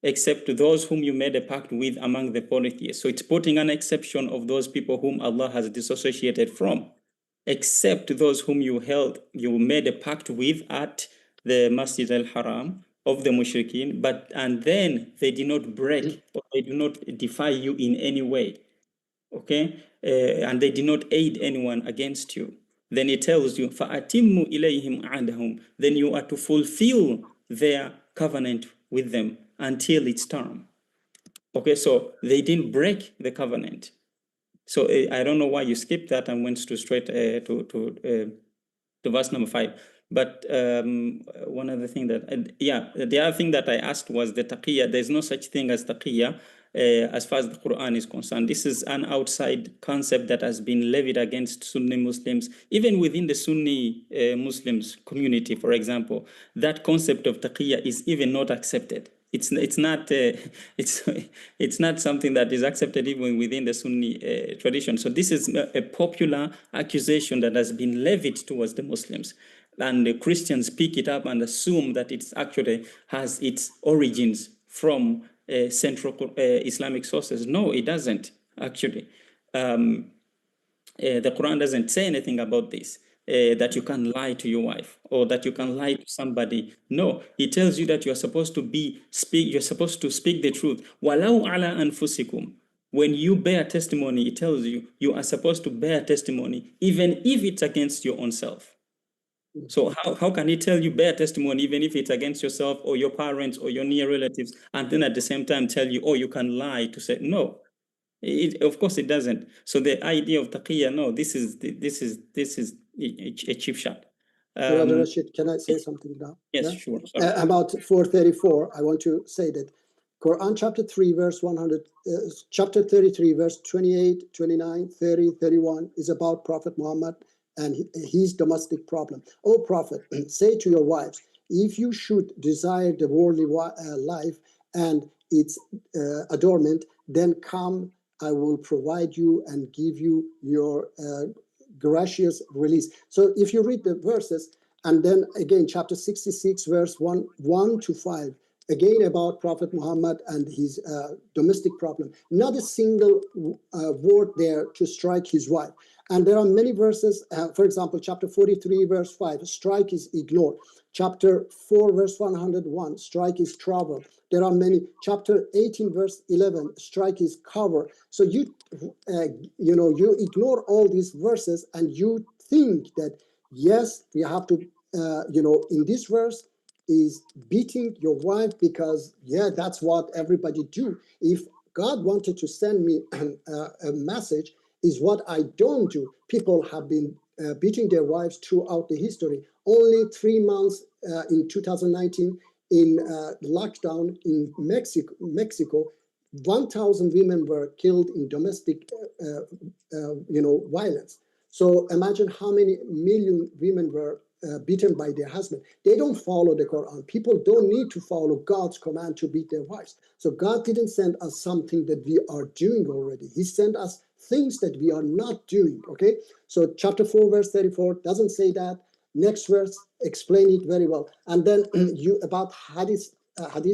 except those whom you made a pact with among the polytheists. So it's putting an exception of those people whom Allah has disassociated from, except those whom you made a pact with at the Masjid al-Haram of the Mushrikeen, and then they did not break or they do not defy you in any way, okay? And they did not aid anyone against you. Then it tells you, فَأَتِمُّ إِلَيْهِمْ عَهْدَهُمْ. Then you are to fulfill their covenant with them until its term. Okay, so they didn't break the covenant. So I don't know why you skipped that and went straight to verse number 5. But one other thing the other thing that I asked was the taqiyya. There's no such thing as taqiyya as far as the Quran is concerned. This is an outside concept that has been levied against Sunni Muslims, even within the Sunni Muslims community, for example. That concept of taqiyya is even not accepted. It's not something that is accepted even within the Sunni tradition. So this is a popular accusation that has been levied towards the Muslims, and the Christians pick it up and assume that it actually has its origins from central Islamic sources. No, it doesn't actually. The Quran doesn't say anything about this. That you can lie to your wife or that you can lie to somebody. No, it tells you that you're supposed to speak the truth. وَلَوْ عَلَىٰ أَنفُسِكُمْ. When you bear testimony, it tells you you are supposed to bear testimony even if it's against your own self. So how can he tell you bear testimony even if it's against yourself or your parents or your near relatives, and then at the same time tell you, oh, you can lie to say no? Of course it doesn't. So the idea of taqiyya, no, this is a cheap shot. Brother Rashid, can I say something now? Yes, yeah? sure. About 434, I want to say that Quran chapter 3 verse 100, chapter 33 verse 28, 29, 30, 31 is about Prophet Muhammad and his domestic problem. O Prophet, say to your wives, if you should desire the worldly life and its adornment, then come, I will provide you and give you your gracious release. So if you read the verses, and then again, chapter 66, verse 1 to 5, again about Prophet Muhammad and his domestic problem. Not a single word there to strike his wife. And there are many verses, for example, chapter 43, verse 5, strike is ignored. Chapter 4, verse 101, strike is trouble. There are many. Chapter 18, verse 11, strike is cover. So you ignore all these verses and you think that, yes, we have to, in this verse is beating your wife because, yeah, that's what everybody do. If God wanted to send me a message, is what I don't do. People have been beating their wives throughout the history. Only 3 months in 2019, in lockdown in Mexico, 1,000 women were killed in domestic, violence. So imagine how many million women were beaten by their husband. They don't follow the Quran. People don't need to follow God's command to beat their wives. So God didn't send us something that we are doing already. He sent us things that we are not doing, okay? So chapter 4, verse 34 doesn't say that. Next verse explain it very well. And then you about hadith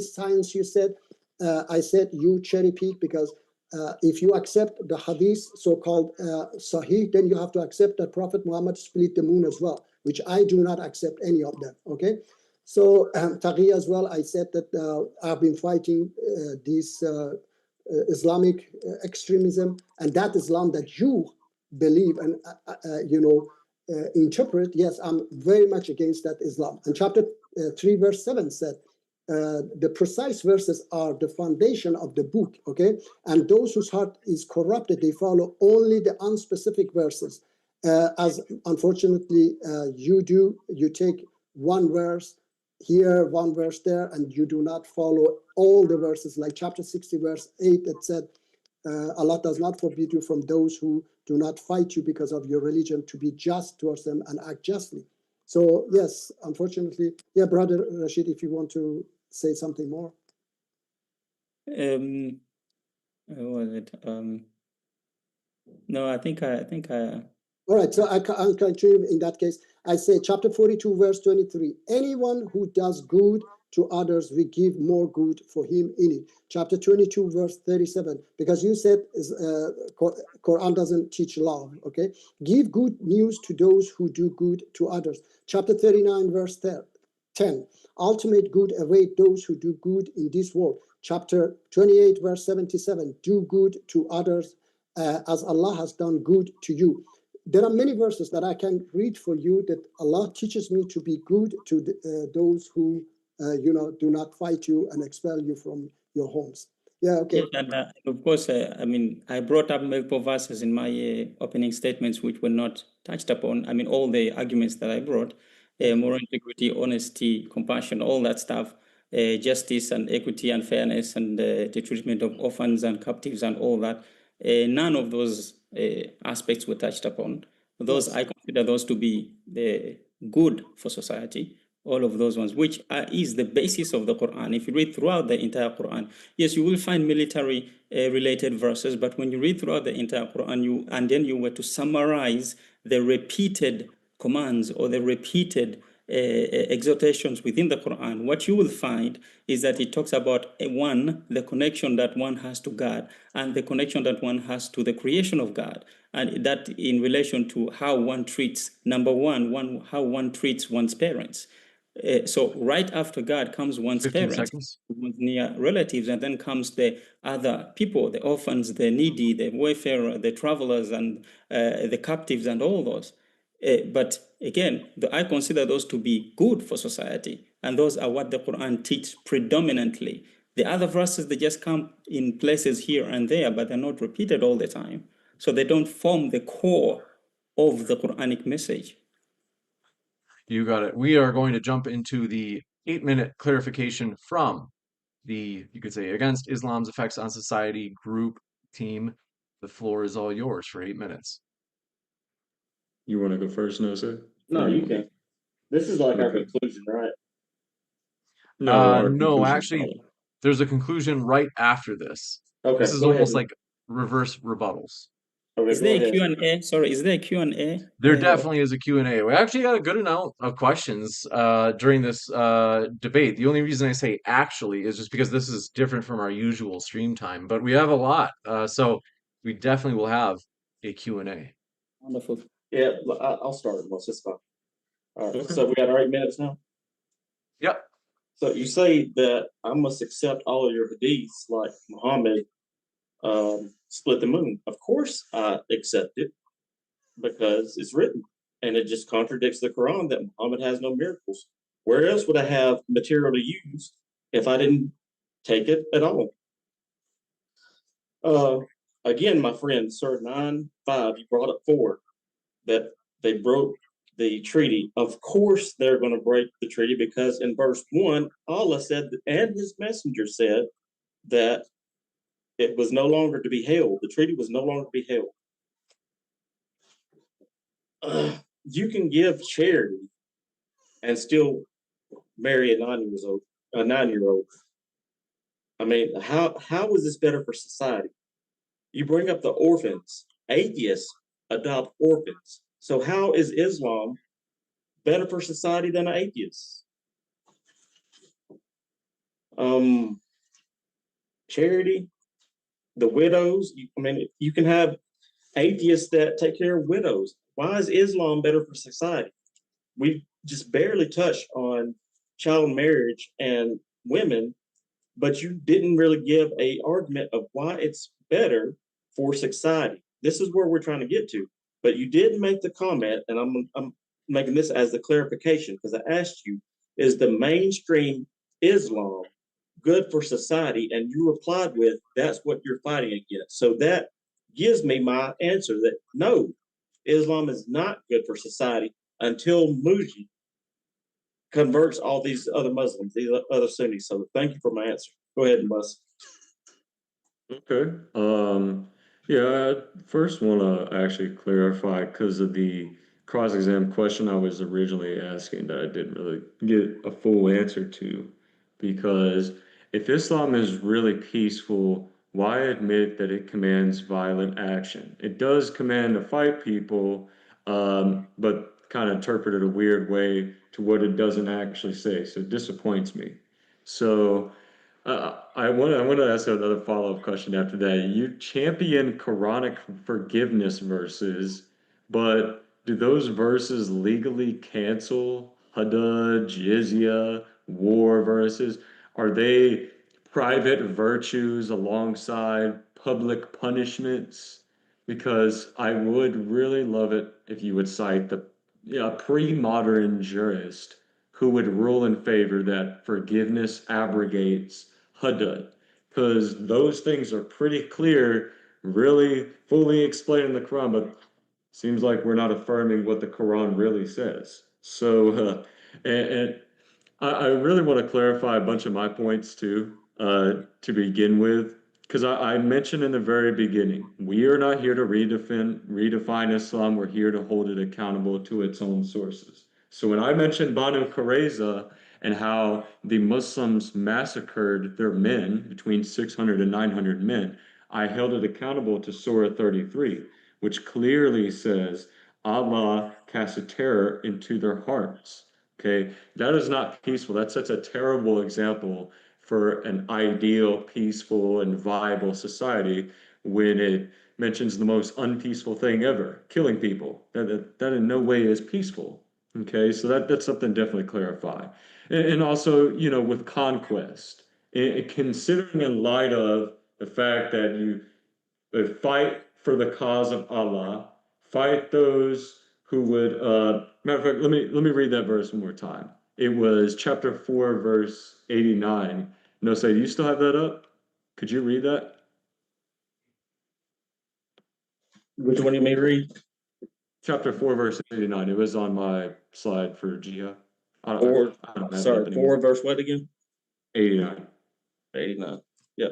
science, you said, I said you cherry pick because if you accept the hadith so-called sahih, then you have to accept that Prophet Muhammad split the moon as well, which I do not accept any of them, okay? So Taqi as well, I said that I've been fighting this Islamic extremism, and that Islam that you believe and interpret. Yes, I'm very much against that Islam. And chapter 3 verse 7 said the precise verses are the foundation of the book, okay? And those whose heart is corrupted, they follow only the unspecific verses, as unfortunately you do. You take one verse here, one verse there, and you do not follow all the verses, like chapter 60 verse 8 that said Allah does not forbid you from those who do not fight you because of your religion to be just towards them and act justly. So yes, unfortunately, yeah, brother Rashid, if you want to say something more. What was it? No, I think I. All right, so I'll continue in that case. I say chapter 42, verse 23, anyone who does good to others, we give more good for him in it. Chapter 22, verse 37, because you said Quran doesn't teach love, okay? Give good news to those who do good to others. Chapter 39, verse 10, ultimate good await those who do good in this world. Chapter 28, verse 77, do good to others as Allah has done good to you. There are many verses that I can read for you that Allah teaches me to be good to those who, do not fight you and expel you from your homes. Yeah, okay. Yes, and of course, I mean, I brought up multiple verses in my opening statements which were not touched upon. I mean, all the arguments that I brought, moral integrity, honesty, compassion, all that stuff, justice and equity and fairness and the treatment of orphans and captives and all that. None of those aspects were touched upon. Those I consider those to be good for society. All of those ones, which is the basis of the Quran. If you read throughout the entire Quran, yes, you will find military related verses, but when you read throughout the entire Quran, and then you were to summarize the repeated commands or the repeated exhortations within the Quran, what you will find is that it talks about one, the connection that one has to God and the connection that one has to the creation of God. And that in relation to how one treats, number one, how one treats one's parents. So right after God comes one's 15 parents, seconds. one's near relatives, and then comes the other people, the orphans, the needy, the wayfarer, the travelers, and the captives, and all those. But again, I consider those to be good for society, and those are what the Quran teaches predominantly. The other verses, they just come in places here and there, but they're not repeated all the time. So they don't form the core of the Quranic message. You got it. We are going to jump into the 8-minute clarification from the, you could say, Against Islam's Effects on Society group team. The floor is all yours for 8 minutes. You want to go first, Nosce? No, you can. This is like our Okay. conclusion, right? No, our No, conclusion actually, follows. there's a conclusion right after this. Okay, This is go ahead. almost like reverse rebuttals. Okay, Is go there a ahead. Q&A? Sorry, is there a Q&A? There definitely is a Q&A. We actually got a good amount of questions during this debate. The only reason I say actually is just because this is different from our usual stream time, but we have a lot. So we definitely will have a Q&A. Wonderful. Yeah, I'll start it once. It's fine. All right, Okay. so we got our 8 minutes now. Yep. So you say that I must accept all of your hadiths like Muhammad split the moon. Of course I accept it because it's written. And it just contradicts the Quran that Muhammad has no miracles. Where else would I have material to use if I didn't take it at all? Again, my friend, Sir 9-5, you brought up 4, that they broke the treaty. Of course they're going to break the treaty because in verse 1, Allah said, and his messenger said that it was no longer to be held. The treaty was no longer to be held. you can give charity and still marry a 9-year-old. I mean, how is this better for society? You bring up the orphans. Atheists adopt orphans. So how is Islam better for society than an atheist? Charity, the widows. I mean, you can have atheists that take care of widows. Why is Islam better for society? We just barely touched on child marriage and women, but you didn't really give a argument of why it's better for society. This is where we're trying to get to. But you did make the comment, and I'm making this as the clarification because I asked you, is the mainstream Islam good for society? And you replied with, that's what you're fighting against. So that gives me my answer that no, Islam is not good for society until Muji converts all these other Muslims, these other Sunnis. So thank you for my answer. Go ahead, Mus. Okay. Yeah, I first want to actually clarify because of the cross-exam question I was originally asking that I didn't really get a full answer to. Because if Islam is really peaceful, why admit that it commands violent action? It does command to fight people, but kind of interpreted a weird way to what it doesn't actually say. So it disappoints me. So I want to ask another follow-up question after that. You champion Quranic forgiveness verses, but do those verses legally cancel Hadad, Jizya, war verses? Are they private virtues alongside public punishments? Because I would really love it if you would cite the pre-modern jurist who would rule in favor that forgiveness abrogates Hadad, because those things are pretty clear, really fully explained in the Quran, but seems like we're not affirming what the Quran really says. So, and I really want to clarify a bunch of my points too, to begin with, because I mentioned in the very beginning, we are not here to redefine Islam. We're here to hold it accountable to its own sources. So when I mentioned Banu Qurayza and how the Muslims massacred their men, between 600 and 900 men, I held it accountable to Surah 33, which clearly says Allah cast a terror into their hearts. Okay, that is not peaceful. That sets a terrible example for an ideal, peaceful, and viable society when it mentions the most unpeaceful thing ever, killing people. That in no way is peaceful. Okay, so that's something to definitely clarify. And also, with conquest, considering in light of the fact that you fight for the cause of Allah, fight those who would. Matter of fact, let me read that verse one more time. It was chapter 4, verse 89. No, say, do you still have that up? Could you read that? Which one do you may read? Chapter 4, verse 89. It was on my slide for Gia. I don't Four, have it up sorry, anymore. 4 verse what again? 89. 89. Yep.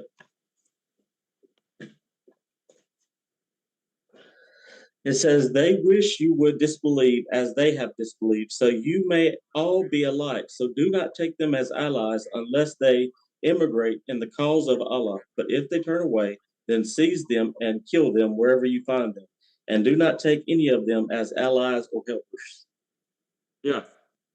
It says, they wish you would disbelieve as they have disbelieved, so you may all be alike. So do not take them as allies unless they immigrate in the cause of Allah. But if they turn away, then seize them and kill them wherever you find them. And do not take any of them as allies or helpers. Yeah.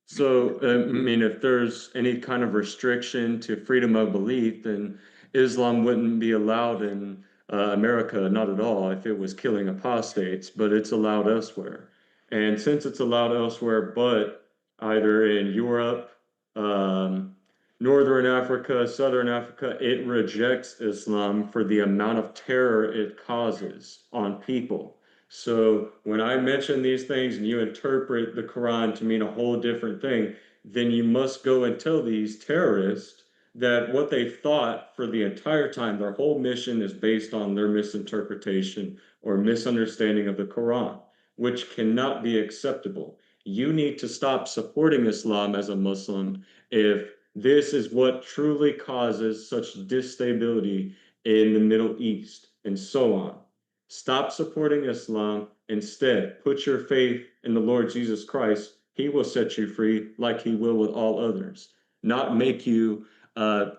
So, I mean, if there's any kind of restriction to freedom of belief, then Islam wouldn't be allowed in America, not at all, if it was killing apostates, but it's allowed elsewhere. And since it's allowed elsewhere, but either in Europe, um, Northern Africa, Southern Africa, it rejects Islam for the amount of terror it causes on people. So when I mention these things and you interpret the Quran to mean a whole different thing, then you must go and tell these terrorists that what they thought for the entire time, their whole mission is based on their misinterpretation or misunderstanding of the Quran, which cannot be acceptable. You need to stop supporting Islam as a Muslim if this is what truly causes such disstability in the Middle East and so on. Stop supporting Islam. Instead, put your faith in the Lord Jesus Christ. He will set you free like he will with all others, not make you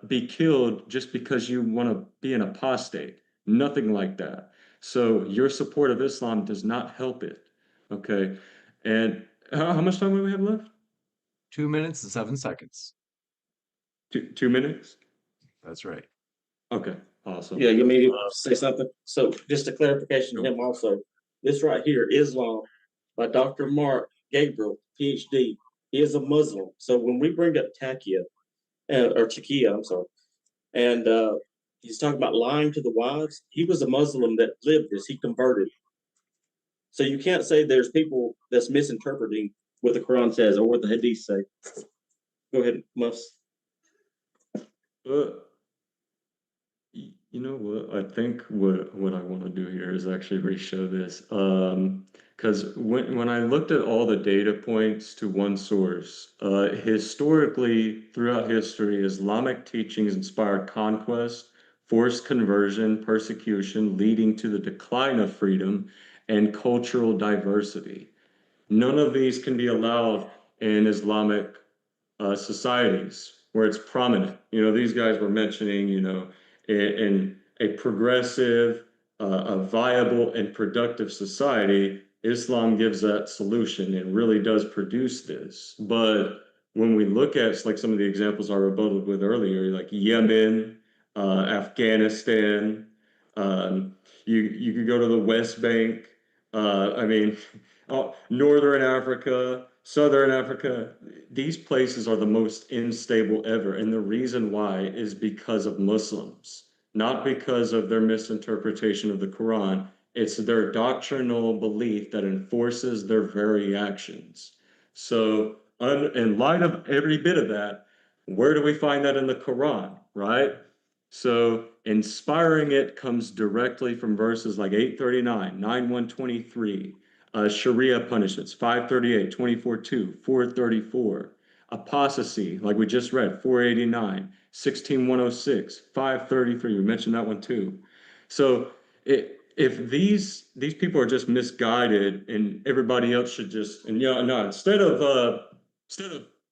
be killed just because you want to be an apostate. Nothing like that. So your support of Islam does not help it. Okay. And how much time do we have left? 2 minutes and 7 seconds. 2 minutes? That's right. Okay, awesome. Yeah, you may say something. So just a clarification to him also. This right here, Islam, by Dr. Mark Gabriel, PhD. He is a Muslim. So when we bring up Taqiyya, I'm sorry, and he's talking about lying to the wives, he was a Muslim that lived this. He converted. So you can't say there's people that's misinterpreting what the Quran says or what the Hadith say. Go ahead, Mus. You know what? I think what I want to do here is actually re-show this. Because when I looked at all the data points to one source, historically, throughout history, Islamic teachings inspired conquest, forced conversion, persecution, leading to the decline of freedom and cultural diversity. None of these can be allowed in Islamic societies where it's prominent. You know, these guys were mentioning, you know, in a progressive, a viable and productive society, Islam gives that solution and really does produce this. But when we look at like some of the examples I rebutted with earlier, like Yemen, Afghanistan, you could go to the West Bank. I mean, Northern Africa, Southern Africa, these places are the most unstable ever. And the reason why is because of Muslims, not because of their misinterpretation of the Quran. It's their doctrinal belief that enforces their very actions. So, in light of every bit of that, where do we find that in the Quran, right? So, inspiring it comes directly from verses like 839, 9:123. Sharia punishments, 538, 24:2, 434. Apostasy, like we just read, 489, 16106, 533. We mentioned that one too. So if these people are just misguided and everybody else should just, and you know, no, instead of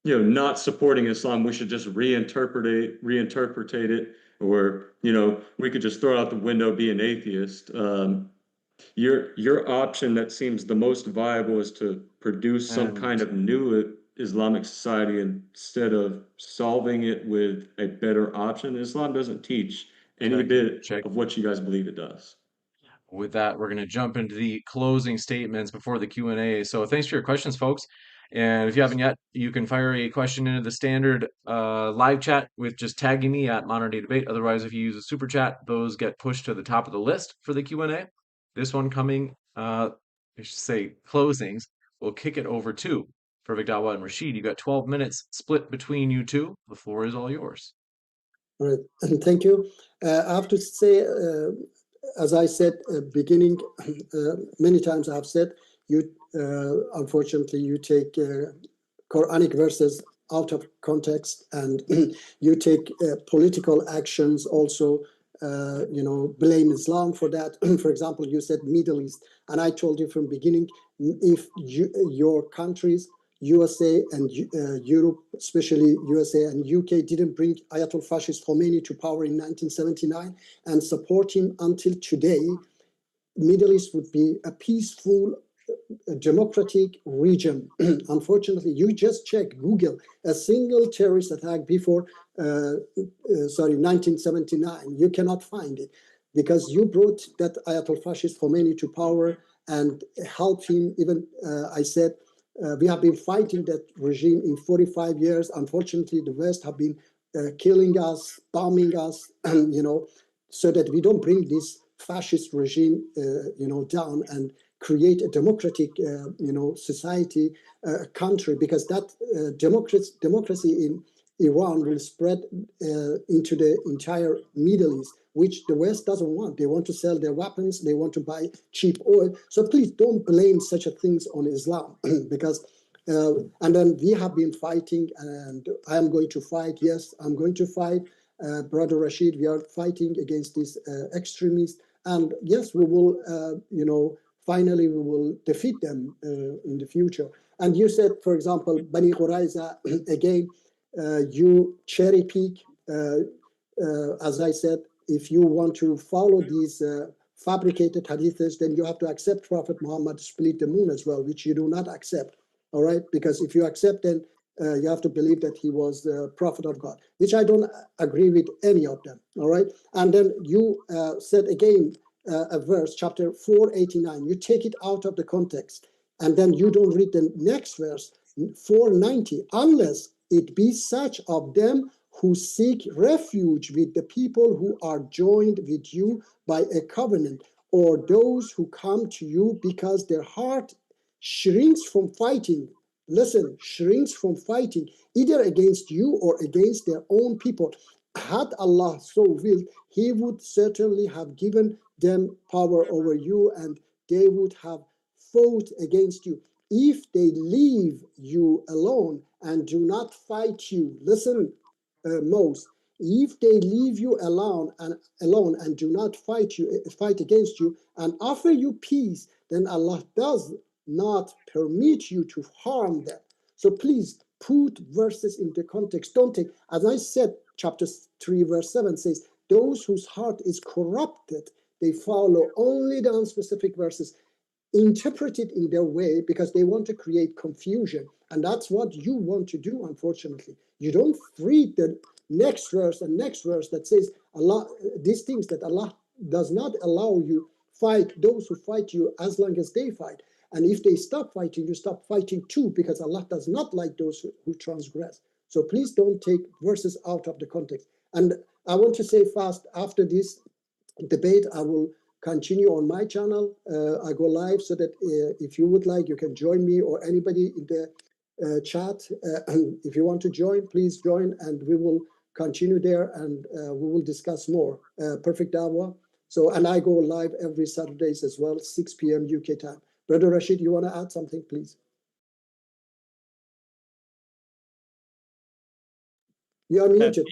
you know, not supporting Islam, we should just reinterpret it, or you know, we could just throw it out the window, be an atheist. Your option that seems the most viable is to produce some kind of new Islamic society instead of solving it with a better option. Islam doesn't teach any bit of what you guys believe it does. With that, we're going to jump into the closing statements before the Q&A. So thanks for your questions, folks. And if you haven't yet, you can fire a question into the standard live chat with just tagging me at Modern Day Debate. Otherwise, if you use a super chat, those get pushed to the top of the list for the Q&A. This one coming, I should say closings, we'll kick it over to Perfect Dawh and Rashid. You got 12 minutes split between you two. The floor is all yours. All right, thank you. I have to say, as I said beginning, many times I have said, you unfortunately you take Quranic verses out of context, and you take political actions also. You know, blame Islam for that. For example, you said Middle East, and I told you from beginning, if your countries, USA and Europe, especially USA and UK, didn't bring Ayatollah Fascist Khomeini to power in 1979 and support him until today, Middle East would be a peaceful, democratic region. Unfortunately, you just check Google, a single terrorist attack before 1979, you cannot find it, because you brought that Ayatollah Fascist Khomeini to power and helped him. Even I said, we have been fighting that regime in 45 years. Unfortunately, the West have been killing us, bombing us, and you know, so that we don't bring this fascist regime, you know, down and create a democratic, you know, society, country, because that democracy in Iran will spread into the entire Middle East, which the West doesn't want. They want to sell their weapons. They want to buy cheap oil. So please don't blame such a things on Islam, because, and then we have been fighting, and I am going to fight. Yes, I'm going to fight. Brother Rashid, we are fighting against these extremists, And yes, we will, finally we will defeat them in the future. And you said, for example, Bani Qurayza, again, you cherry pick, as I said, if you want to follow these fabricated hadiths, then you have to accept Prophet Muhammad split the moon as well, which you do not accept. All right, because if you accept, then you have to believe that he was the prophet of God, which I don't agree with any of them. All right, and then you said again a verse, chapter 489. You take it out of the context, and then you don't read the next verse, 490, unless it be such of them who seek refuge with the people who are joined with you by a covenant, or those who come to you because their heart shrinks from fighting. Listen, shrinks from fighting either against you or against their own people. Had Allah so willed, He would certainly have given them power over you, and they would have fought against you. If they leave you alone and do not fight you, listen, most. If they leave you alone and do not fight against you and offer you peace, then Allah does not permit you to harm them. So please put verses into context. Don't take, as I said, chapter 3, verse 7 says, those whose heart is corrupted, they follow only the unspecific verses, interpret it in their way because they want to create confusion. And that's what you want to do, unfortunately. You don't read the next verse and next verse that says Allah, these things that Allah does not allow you fight those who fight you as long as they fight. And if they stop fighting, you stop fighting too, because Allah does not like those who transgress. So please don't take verses out of the context. And I want to say fast, after this debate, I will continue on my channel. I go live so that if you would like, you can join me or anybody in the chat. If you want to join, please join, and we will continue there, and we will discuss more. Perfect Dawah. So, and I go live every Saturdays as well, 6 p.m. UK time. Brother Rashid, you want to add something, please? You are muted.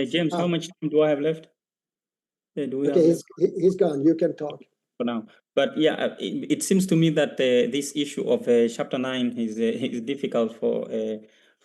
James, how much time do I have left? Do we Okay, have he's gone. You can talk. for now. But yeah, it seems to me that this issue of chapter 9 is difficult for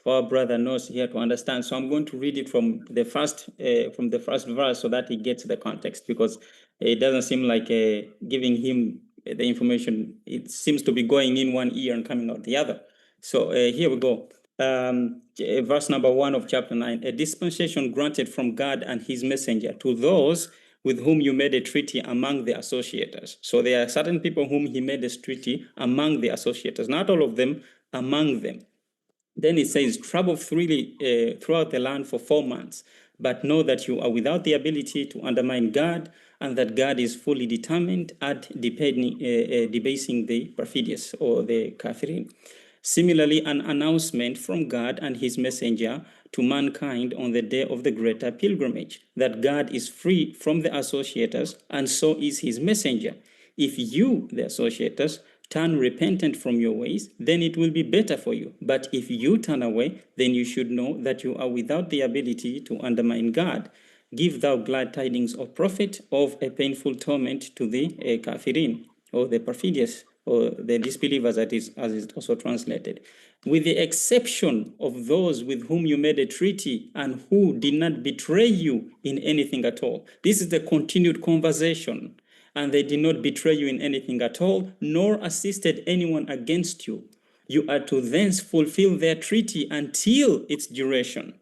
our brother Nos here to understand. So I'm going to read it from the first verse so that he gets the context, because it doesn't seem like giving him the information. It seems to be going in one ear and coming out the other. So here we go. Verse number 1 of chapter 9, a dispensation granted from God and his messenger to those with whom you made a treaty among the associators. So there are certain people whom he made a treaty among the associators, not all of them, among them. Then it says, travel freely throughout the land for 4 months, but know that you are without the ability to undermine God, and that God is fully determined at debasing the perfidious or the kafirin. Similarly, an announcement from God and his messenger to mankind on the day of the greater pilgrimage, that God is free from the associators, and so is his messenger. If you, the associators, turn repentant from your ways, then it will be better for you. But if you turn away, then you should know that you are without the ability to undermine God. Give thou glad tidings of profit of a painful torment to the kafirin, or the perfidious, or the disbelievers, as is also translated, with the exception of those with whom you made a treaty and who did not betray you in anything at all. This is the continued conversation. And they did not betray you in anything at all, nor assisted anyone against you. You are to thence fulfill their treaty until its duration.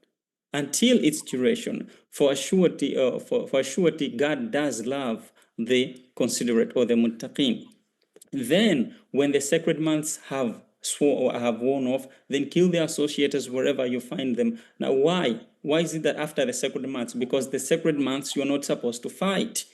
Until its duration. For surety, God does love the considerate, or the muttaqin. Then, when the sacred months have worn off, then kill the associators wherever you find them. Now, why? Why is it that after the sacred months? Because the sacred months, you are not supposed to fight.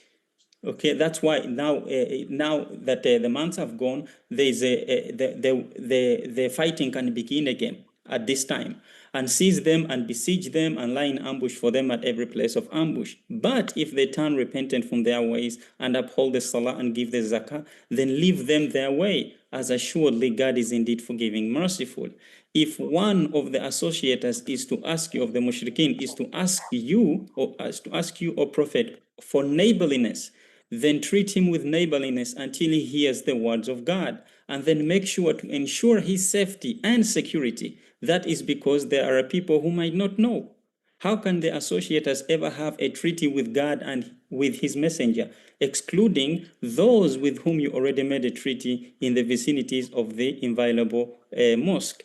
Okay, that's why now that the months have gone, there's the fighting can begin again at this time, and seize them and besiege them and lie in ambush for them at every place of ambush. But if they turn repentant from their ways and uphold the salah and give the zakah, then leave them their way, as assuredly God is indeed forgiving, merciful. If one of the associators is to ask you, of the mushrikeen, is to ask you, O Prophet, for neighborliness, then treat him with neighborliness until he hears the words of God, and then make sure to ensure his safety and security. That is because there are people who might not know. How can the associators ever have a treaty with God and with his messenger, excluding those with whom you already made a treaty in the vicinities of the inviolable mosque?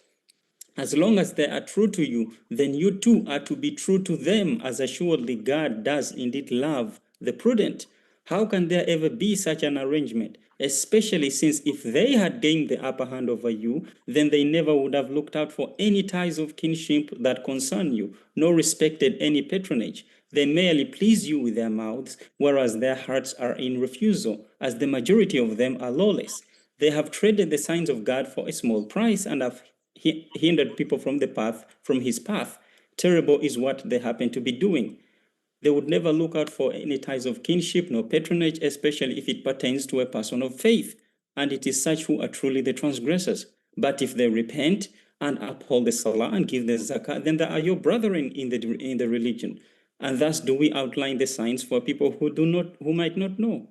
As long as they are true to you, then you too are to be true to them, as assuredly God does indeed love the prudent. How can there ever be such an arrangement? Especially since if they had gained the upper hand over you, then they never would have looked out for any ties of kinship that concern you, nor respected any patronage. They merely please you with their mouths, whereas their hearts are in refusal, as the majority of them are lawless. They have traded the signs of God for a small price and have hindered people from his path. Terrible is what they happen to be doing. They would never look out for any ties of kinship nor patronage, especially if it pertains to a person of faith, and it is such who are truly the transgressors. But if they repent and uphold the salah and give the zakah, then they are your brethren in the religion. And thus do we outline the signs for people who might not know.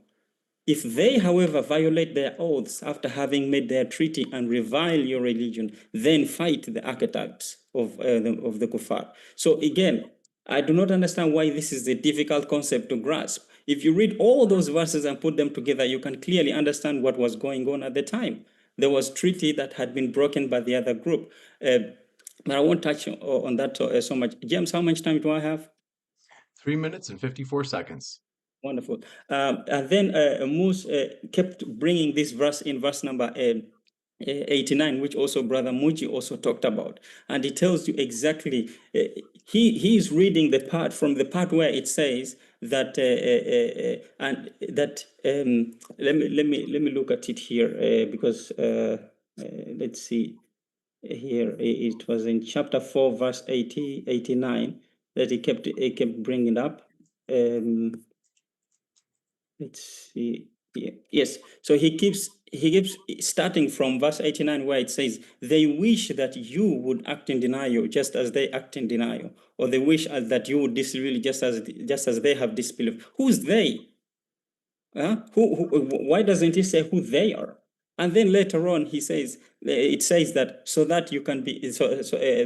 If they, however, violate their oaths after having made their treaty and revile your religion, then fight the archetypes of the kuffar. So again, I do not understand why this is a difficult concept to grasp. If you read all those verses and put them together, you can clearly understand what was going on at the time. There was treaty that had been broken by the other group. But I won't touch on that so much. James, how much time do I have? 3 minutes and 54 seconds. Wonderful. And then Mus kept bringing this verse in verse number 89, which also Brother Muji also talked about. And he tells you exactly, he is reading the part from the part where it says that, and that, let me look at it here because let's see here, it was in chapter 4, verse 89 that he kept bringing up. Let's see. Yeah. Yes. So he keeps starting from verse 89 where it says, they wish that you would act in denial just as they act in denial, or they wish that you would disbelieve just as they have disbelieved. Who's they? Why doesn't he say who they are? And then later on, he says, it says that so that you can be,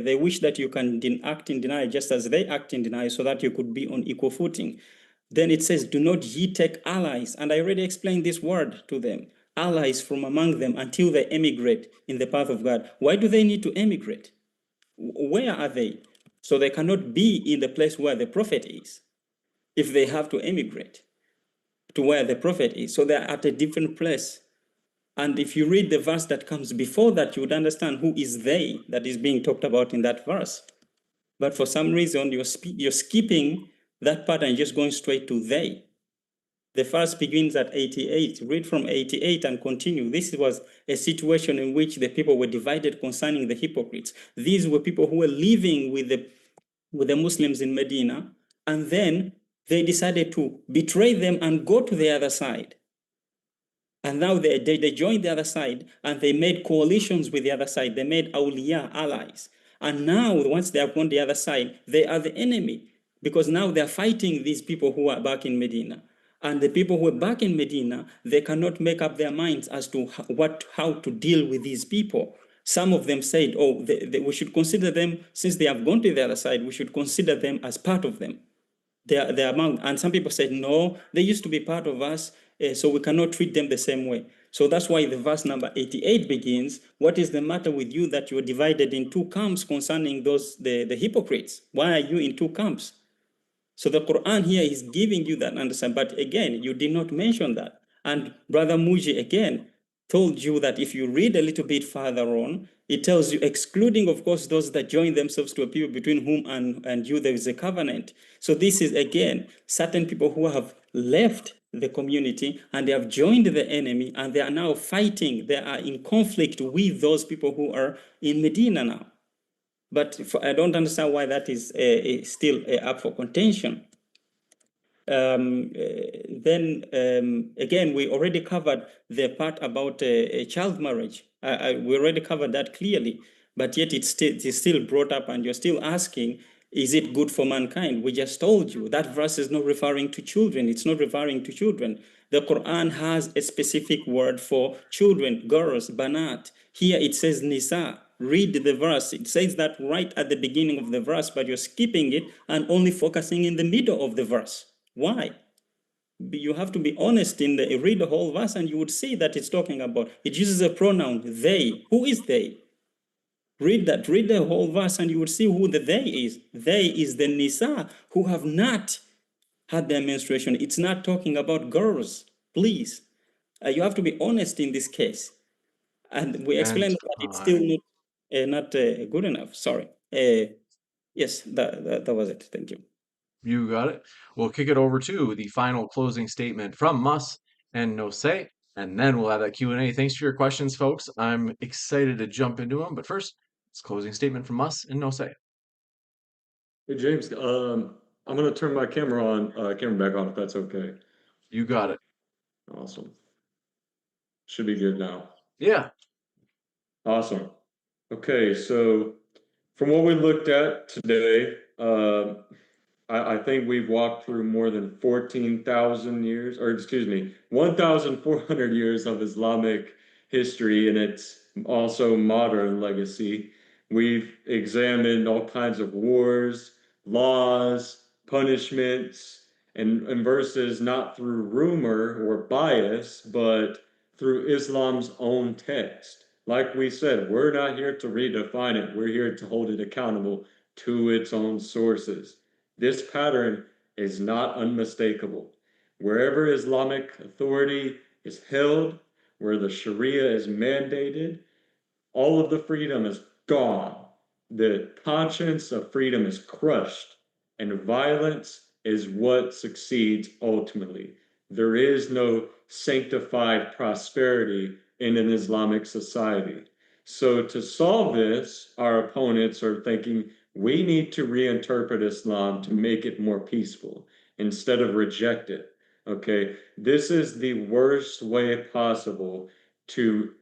they wish that you can act in denial just as they act in denial, so that you could be on equal footing. Then it says, do not ye take allies. And I already explained this word to them, allies from among them until they emigrate in the path of God. Why do they need to emigrate? Where are they? So they cannot be in the place where the prophet is if they have to emigrate to where the prophet is. So they're at a different place. And if you read the verse that comes before that, you would understand who is they that is being talked about in that verse. But for some reason, you're skipping that part and just going straight to they. The verse begins at 88. Read from 88 and continue. This was a situation in which the people were divided concerning the hypocrites. These were people who were living with the Muslims in Medina, and then they decided to betray them and go to the other side. And now they joined the other side, and they made coalitions with the other side. They made awliya, allies. And now, once they have gone the other side, they are the enemy, because now they're fighting these people who are back in Medina. And the people who are back in Medina, they cannot make up their minds as to how to deal with these people. Some of them said, we should consider them, since they have gone to the other side, we should consider them as part of them. They're among, and some people said, no, they used to be part of us, so we cannot treat them the same way. So that's why the verse number 88 begins, what is the matter with you that you are divided in two camps concerning the hypocrites? Why are you in two camps? So the Quran here is giving you that understanding, but again, you did not mention that. And Brother Muji again told you that if you read a little bit further on, it tells you, excluding, of course, those that join themselves to a people between whom and you there is a covenant. So this is, again, certain people who have left the community and they have joined the enemy and they are now fighting. They are in conflict with those people who are in Medina now. But I don't understand why that is still up for contention. Then again, we already covered the part about child marriage. We already covered that clearly, but yet it's still brought up, and you're still asking, Is it good for mankind? We just told you that verse is not referring to children. It's not referring to children. The Quran has a specific word for children, girls, banat. Here it says nisa. Read the verse. It says that right at the beginning of the verse, but you're skipping it and only focusing in the middle of the verse. Why? You have to be honest read the whole verse and you would see that it's talking about, it uses a pronoun, they. Who is they? Read the whole verse and you would see who the they is. They is the Nisa who have not had their menstruation. It's not talking about girls, please. You have to be honest in this case. And we explained that it's still not good enough. Sorry. Yes, that was it. Thank you. You got it. We'll kick it over to the final closing statement from Mus and Nosce, and then we'll have that Q&A. Thanks for your questions, folks. I'm excited to jump into them, but first, it's closing statement from Mus and Nosce. Hey, James, I'm going to turn my camera back on if that's okay. You got it. Awesome. Should be good now. Yeah. Awesome. Okay, so from what we looked at today, I think we've walked through more than 14,000 years, or excuse me, 1,400 years of Islamic history and its also modern legacy. We've examined all kinds of wars, laws, punishments, and verses not through rumor or bias, but through Islam's own text. Like we said, we're not here to redefine it. We're here to hold it accountable to its own sources. This pattern is not unmistakable. Wherever Islamic authority is held, where the Sharia is mandated, all of the freedom is gone. The conscience of freedom is crushed, and violence is what succeeds ultimately. There is no sanctified prosperity in an Islamic society. So to solve this, our opponents are thinking we need to reinterpret Islam to make it more peaceful instead of reject it. Okay, this is the worst way possible to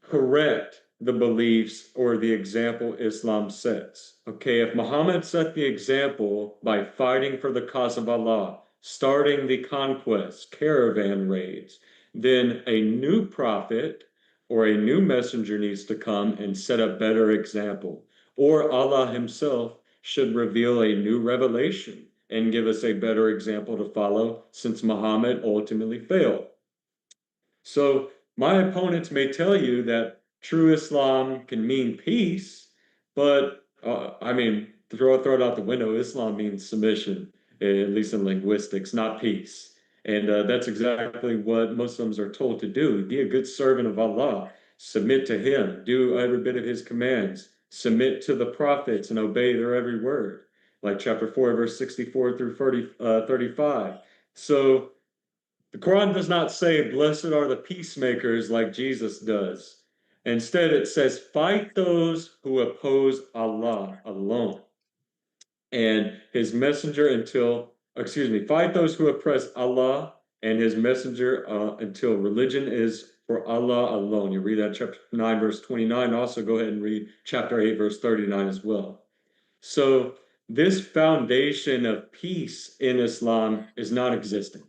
correct the beliefs or the example Islam sets. Okay, if Muhammad set the example by fighting for the cause of Allah, starting the conquest, caravan raids, then a new prophet or a new messenger needs to come and set a better example. Or Allah himself should reveal a new revelation and give us a better example to follow, since Muhammad ultimately failed. So my opponents may tell you that true Islam can mean peace, but I mean, throw it out the window. Islam means submission, at least in linguistics, not peace. And that's exactly what Muslims are told to do. Be a good servant of Allah, submit to him, do every bit of his commands, submit to the prophets and obey their every word, like chapter 4, verse 64 through 35. So the Quran does not say, blessed are the peacemakers like Jesus does. Instead, it says, fight those who oppose Allah alone and his messenger fight those who oppress Allah and his messenger until religion is for Allah alone. You read that chapter 9, verse 29. Also, go ahead and read chapter 8, verse 39 as well. So this foundation of peace in Islam is non-existent.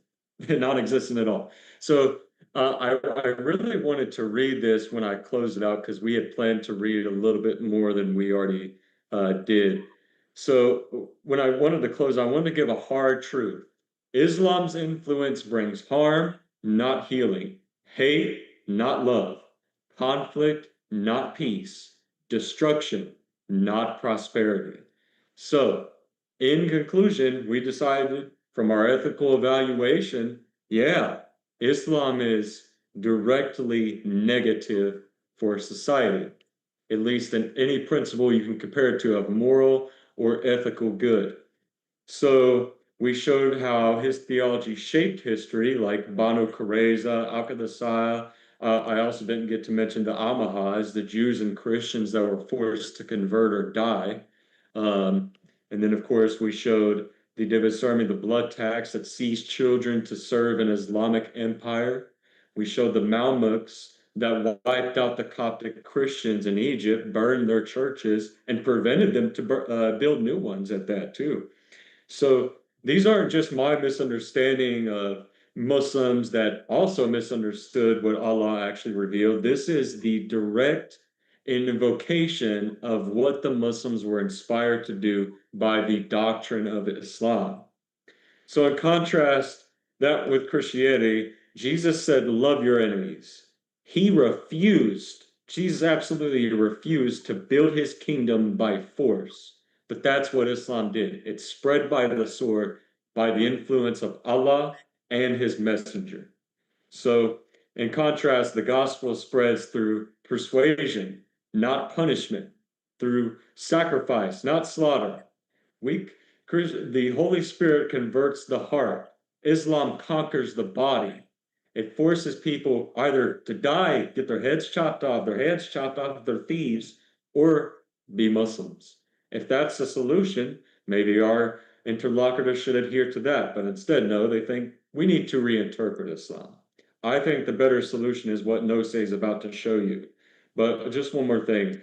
Non-existent at all. So I really wanted to read this when I closed it out because we had planned to read a little bit more than we already did. So when I wanted to close, I wanted to give a hard truth. Islam's influence brings harm, not healing, hate, not love, conflict, not peace, destruction, not prosperity. So in conclusion, we decided from our ethical evaluation, yeah, Islam is directly negative for society, at least in any principle you can compare it to of moral or ethical good. So we showed how his theology shaped history, like Banu Qurayza, Al-Qadisiyah. I also didn't get to mention the Almohads, the Jews and Christians that were forced to convert or die. And then, of course, we showed the Divis Army, the blood tax that seized children to serve an Islamic empire. We showed the Mamluks, that wiped out the Coptic Christians in Egypt, burned their churches, and prevented them to build new ones at that too. So these aren't just my misunderstanding of Muslims that also misunderstood what Allah actually revealed. This is the direct invocation of what the Muslims were inspired to do by the doctrine of Islam. So, in contrast, that with Christianity, Jesus said, love your enemies. He refused, Jesus absolutely refused to build his kingdom by force. But that's what Islam did. It spread by the sword, by the influence of Allah and his messenger. So, in contrast, the gospel spreads through persuasion, not punishment, through sacrifice, not slaughter. The Holy Spirit converts the heart. Islam conquers the body. It forces people either to die, get their heads chopped off, their hands chopped off if they're thieves, or be Muslims. If that's the solution, maybe our interlocutors should adhere to that. But instead, no, they think we need to reinterpret Islam. I think the better solution is what Nosce is about to show you. But just one more thing.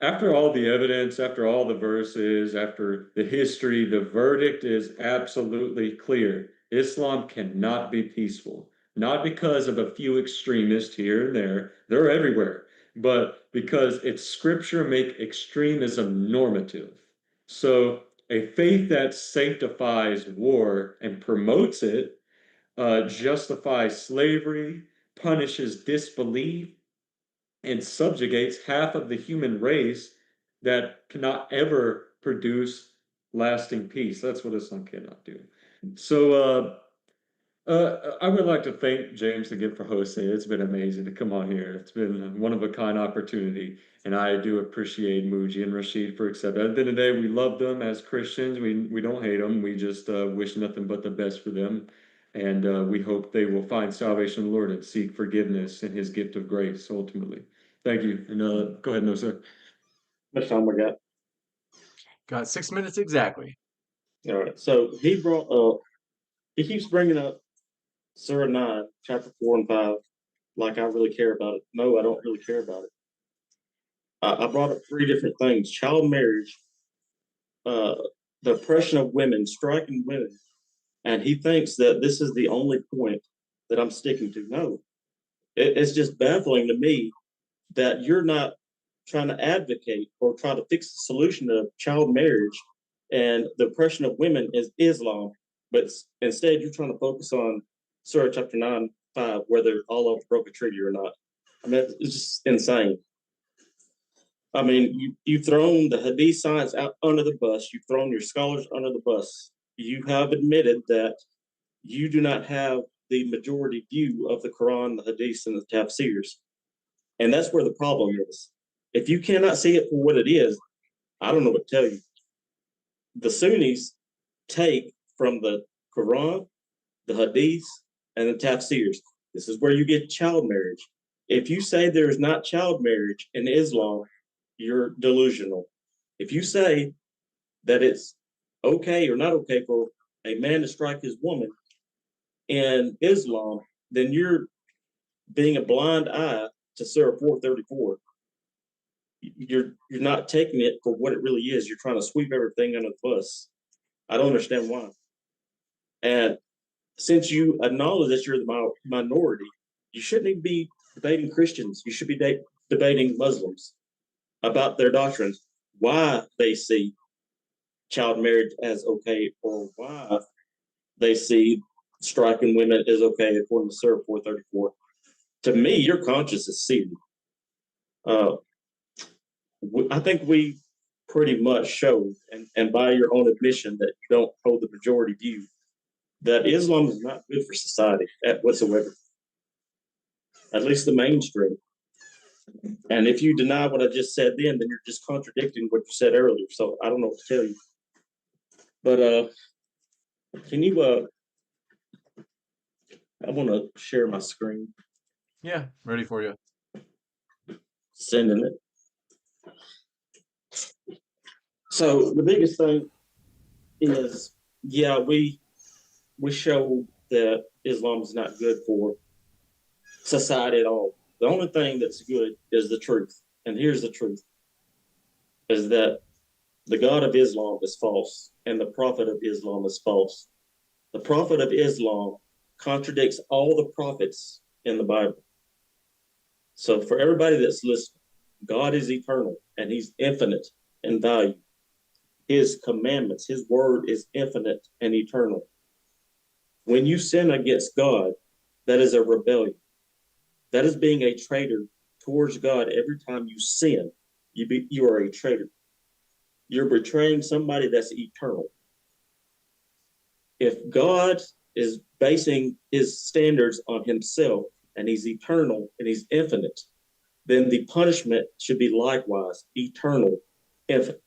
After all the evidence, after all the verses, after the history, the verdict is absolutely clear. Islam cannot be peaceful, not because of a few extremists here and there, they're everywhere, but because its scripture make extremism normative. So a faith that sanctifies war and promotes it, justifies slavery, punishes disbelief, and subjugates half of the human race that cannot ever produce lasting peace. That's what Islam cannot do. So I would like to thank James again for hosting. It's been amazing to come on here. It's been a one of a kind opportunity, and I do appreciate Muji and Rashid for accepting. At the end of the day, we love them as Christians. We don't hate them. We just wish nothing but the best for them, and we hope they will find salvation in the Lord and seek forgiveness and His gift of grace ultimately. Thank you, and go ahead, Nosce. How much time we got? Got 6 minutes exactly. All right. So he brought up, he keeps bringing up Surah 9, chapter 4 and 5, like I really care about it. No, I don't really care about it. I brought up three different things: child marriage, the oppression of women, striking women, and he thinks that this is the only point that I'm sticking to. No, it's just baffling to me that you're not trying to advocate or try to fix the solution of child marriage and the oppression of women is Islam, but instead you're trying to focus on Surah chapter 9, 5, whether Allah broke a treaty or not. I mean, it's just insane. I mean, you've thrown the Hadith science out under the bus. You've thrown your scholars under the bus. You have admitted that you do not have the majority view of the Quran, the Hadith, and the Tafsirs. And that's where the problem is. If you cannot see it for what it is, I don't know what to tell you. The Sunnis take from the Quran, the Hadith, and the Tafsirs. This is where you get child marriage. If you say there is not child marriage in Islam, you're delusional. If you say that it's okay or not okay for a man to strike his woman in Islam, then you're being a blind eye to Surah 434. You're not taking it for what it really is. You're trying to sweep everything under the bus. I don't understand why. And since you acknowledge that you're the minority, you shouldn't even be debating Christians. You should be debating Muslims about their doctrines, why they see child marriage as okay, or why they see striking women as okay according to Surah 434. To me, your conscience is seared. I think we pretty much showed, and by your own admission, that you don't hold the majority view, that Islam is not good for society whatsoever, at least the mainstream. And if you deny what I just said then you're just contradicting what you said earlier. So I don't know what to tell you. But can you, I want to share my screen. Yeah, ready for you. Sending it. So the biggest thing is, yeah, we show that Islam is not good for society at all. The only thing that's good is the truth. And here's the truth, is that the God of Islam is false and the prophet of Islam is false. The prophet of Islam contradicts all the prophets in the Bible. So for everybody that's listening, God is eternal and he's infinite in value. His commandments, his word is infinite and eternal. When you sin against God, that is a rebellion. That is being a traitor towards God. Every time you sin, you are a traitor. You're betraying somebody that's eternal. If God is basing his standards on himself and he's eternal and he's infinite, then the punishment should be likewise eternal, infinite.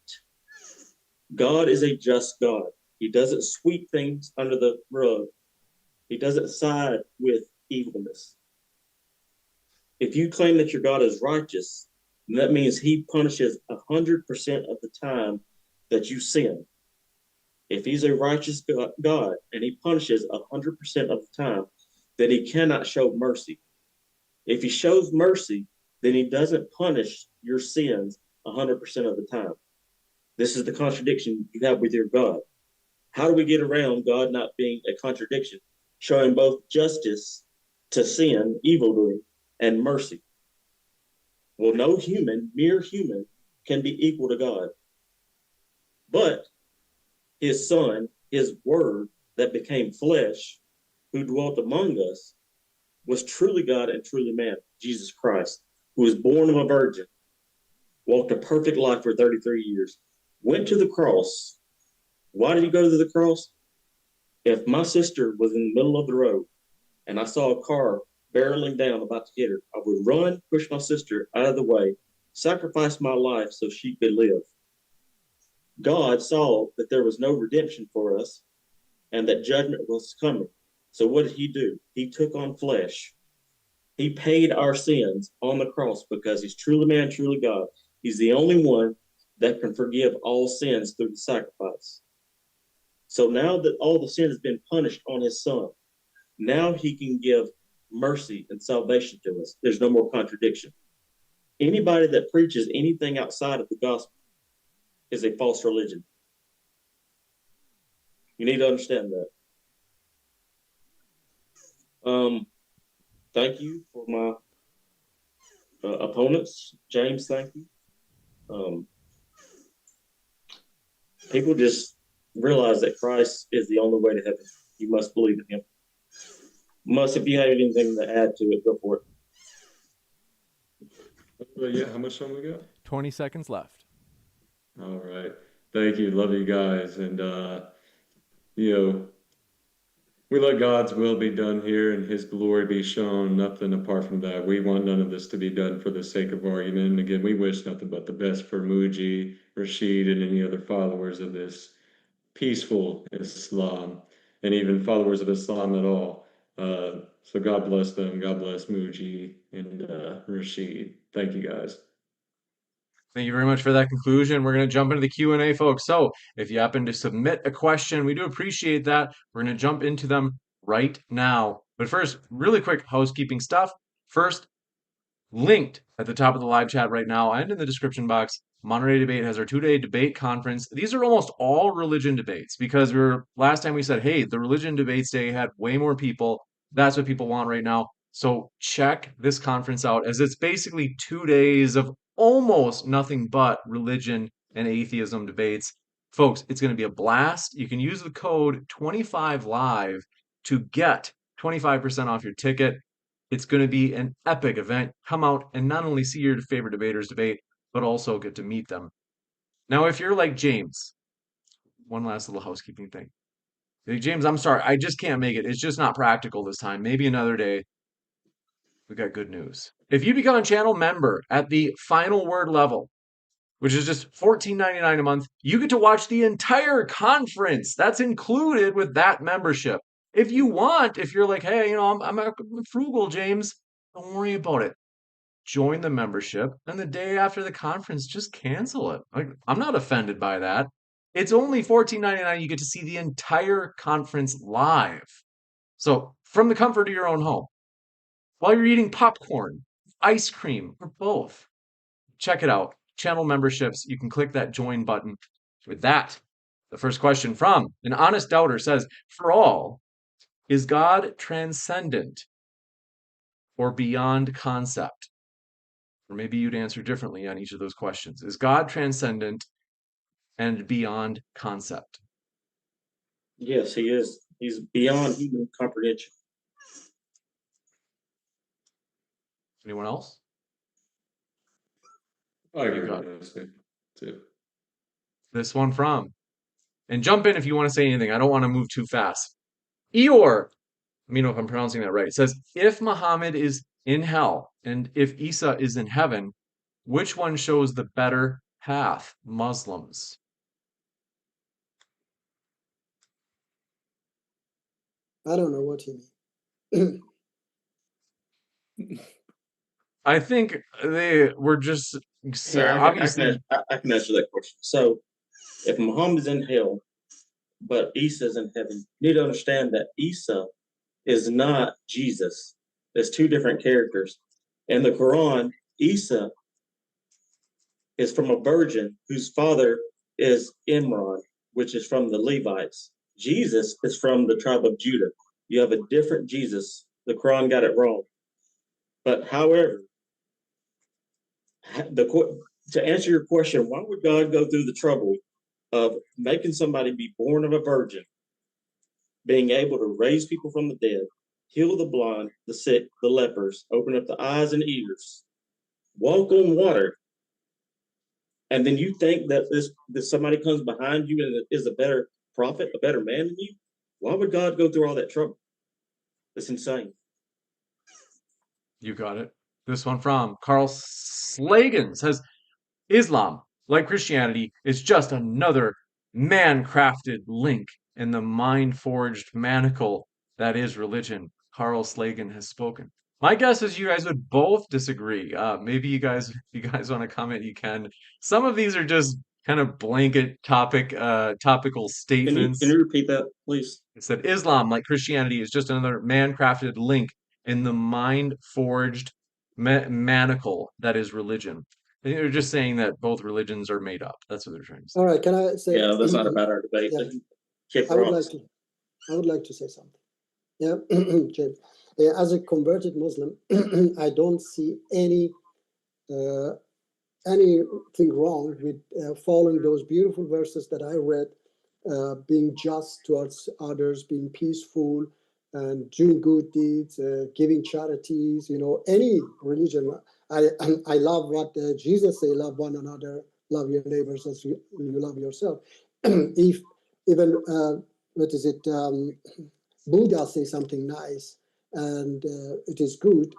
God is a just God. He doesn't sweep things under the rug. He doesn't side with evilness. If you claim that your God is righteous, then that means he punishes 100% of the time that you sin. If he's a righteous God and he punishes 100% of the time, then he cannot show mercy. If he shows mercy, then he doesn't punish your sins 100% of the time. This is the contradiction you have with your God. How do we get around God not being a contradiction, showing both justice to sin, evildoing, and mercy? Well, no human, mere human, can be equal to God. But his son, his word that became flesh, who dwelt among us, was truly God and truly man, Jesus Christ, who was born of a virgin, walked a perfect life for 33 years, went to the cross. Why did he go to the cross? If my sister was in the middle of the road and I saw a car barreling down about to hit her, I would run, push my sister out of the way, sacrifice my life so she could live. God saw that there was no redemption for us and that judgment was coming. So what did he do? He took on flesh. He paid our sins on the cross because he's truly man, truly God. He's the only one that can forgive all sins through the sacrifice. So now that all the sin has been punished on his son, now he can give mercy and salvation to us. There's no more contradiction. Anybody that preaches anything outside of the gospel is a false religion. You need to understand that. Thank you for my opponents. James, thank you. People just realize that Christ is the only way to heaven. You must believe in him. If you have anything to add to it, go for it. Yeah, how much time we got? 20 seconds left. All right. Thank you. Love you guys. And, we let God's will be done here and his glory be shown. Nothing apart from that. We want none of this to be done for the sake of argument. And again, we wish nothing but the best for Muji, Rashid, and any other followers of this peaceful Islam, and even followers of Islam at all. So God bless them. God bless Muji and Rashid. Thank you, guys. Thank you very much for that conclusion. We're going to jump into the Q&A, folks. So if you happen to submit a question, we do appreciate that. We're going to jump into them right now. But first, really quick housekeeping stuff. First, linked at the top of the live chat right now and in the description box, Monterey Debate has our 2-day debate conference. These are almost all religion debates because last time we said, hey, the religion debates day had way more people. That's what people want right now. So check this conference out as it's basically 2 days of almost nothing but religion and atheism debates. Folks, it's going to be a blast. You can use the code 25live to get 25% off your ticket. It's going to be an epic event. Come out and not only see your favorite debaters debate, but also get to meet them. Now, if you're like James, one last little housekeeping thing. Like, James, I'm sorry, I just can't make it. It's just not practical this time. Maybe another day. We got good news. If you become a channel member at the final word level, which is just $14.99 a month, you get to watch the entire conference. That's included with that membership. If you want, if you're like, hey, I'm frugal, James, don't worry about it. Join the membership, and the day after the conference, just cancel it. Like, I'm not offended by that. It's only $14.99. You get to see the entire conference live. So, from the comfort of your own home, while you're eating popcorn, ice cream, or both? Check it out. Channel memberships, you can click that join button. With that, the first question from an honest doubter says, for all, is God transcendent or beyond concept? Or maybe you'd answer differently on each of those questions. Is God transcendent and beyond concept? Yes, he is. He's beyond human comprehension. Anyone else? I agree got with this too. This one from, and jump in if you want to say anything. I don't want to move too fast. Eeyore, let me know if I'm pronouncing that right. It says, if Muhammad is in hell and if Isa is in heaven, which one shows the better path? Muslims. I don't know what you mean. I think they were just Yeah, obviously. I can answer that question. So, if Muhammad's in hell, but Isa's in heaven, you need to understand that Isa is not Jesus. There's two different characters. In the Quran, Isa is from a virgin whose father is Imran, which is from the Levites. Jesus is from the tribe of Judah. You have a different Jesus. The Quran got it wrong. But however, to answer your question, why would God go through the trouble of making somebody be born of a virgin, being able to raise people from the dead, heal the blind, the sick, the lepers, open up the eyes and ears, walk on water, and then you think that this somebody comes behind you and is a better prophet, a better man than you? Why would God go through all that trouble? It's insane. You got it. This one from Carl Slagan says, Islam, like Christianity, is just another man-crafted link in the mind-forged manacle that is religion. Carl Slagan has spoken. My guess is you guys would both disagree. Maybe if you guys want to comment, you can. Some of these are just kind of blanket topical statements. Can you repeat that, please? It said Islam, like Christianity, is just another man-crafted link in the mind-forged manacle that is religion. I think they're just saying that both religions are made up. That's what they're trying to say. All right, can I say? Yeah, that's not about our debate. Yeah. I would like to say something. Yeah, James. As a converted Muslim, I don't see anything wrong with following those beautiful verses that I read, being just towards others, being peaceful, and doing good deeds, giving charities. Any religion. I love what Jesus said: love one another, love your neighbors as you love yourself. If even Buddha says something nice and it is good,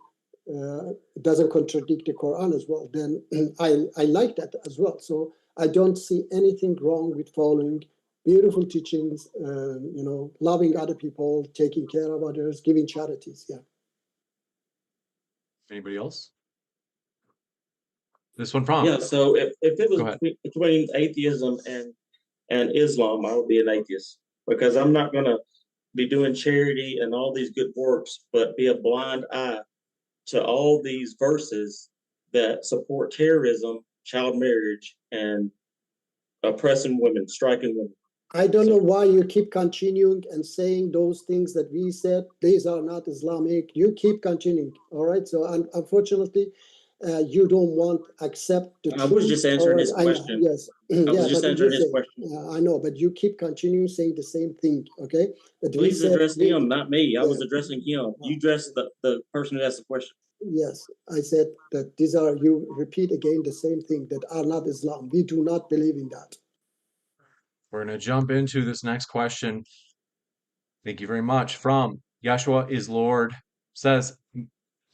it doesn't contradict the Quran as well, then I like that as well. So I don't see anything wrong with following beautiful teachings, loving other people, taking care of others, giving charities. Yeah. Anybody else? This one from? Yeah, so if it was between atheism and Islam, I would be an atheist, because I'm not going to be doing charity and all these good works, but be a blind eye to all these verses that support terrorism, child marriage, and oppressing women, striking women. I don't know why you keep continuing and saying those things that we said. These are not Islamic. You keep continuing. All right. So unfortunately, you don't want to accept the truth. I was just answering his question. Yes. I was just answering his question. I know, but you keep continuing saying the same thing. Okay. But please address him, not me. I was addressing him. You addressed the person who asked the question. Yes, I said that you repeat again the same thing, that are not Islam. We do not believe in that. We're going to jump into this next question. Thank you very much. From Yeshua is Lord, says,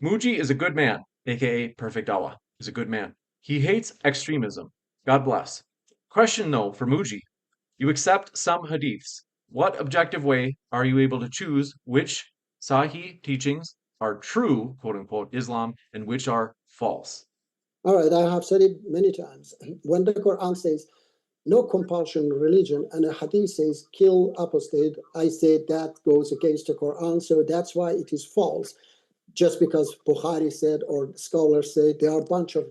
Muji is a good man, aka Perfect Allah, is a good man. He hates extremism. God bless. Question though for Muji. You accept some hadiths. What objective way are you able to choose which Sahih teachings are true, quote unquote, Islam, and which are false? All right, I have said it many times. When the Quran says no compulsion religion and a hadith says kill apostate, I say that goes against the Quran, so that's why it is false. just because Bukhari said or scholars say they are a bunch of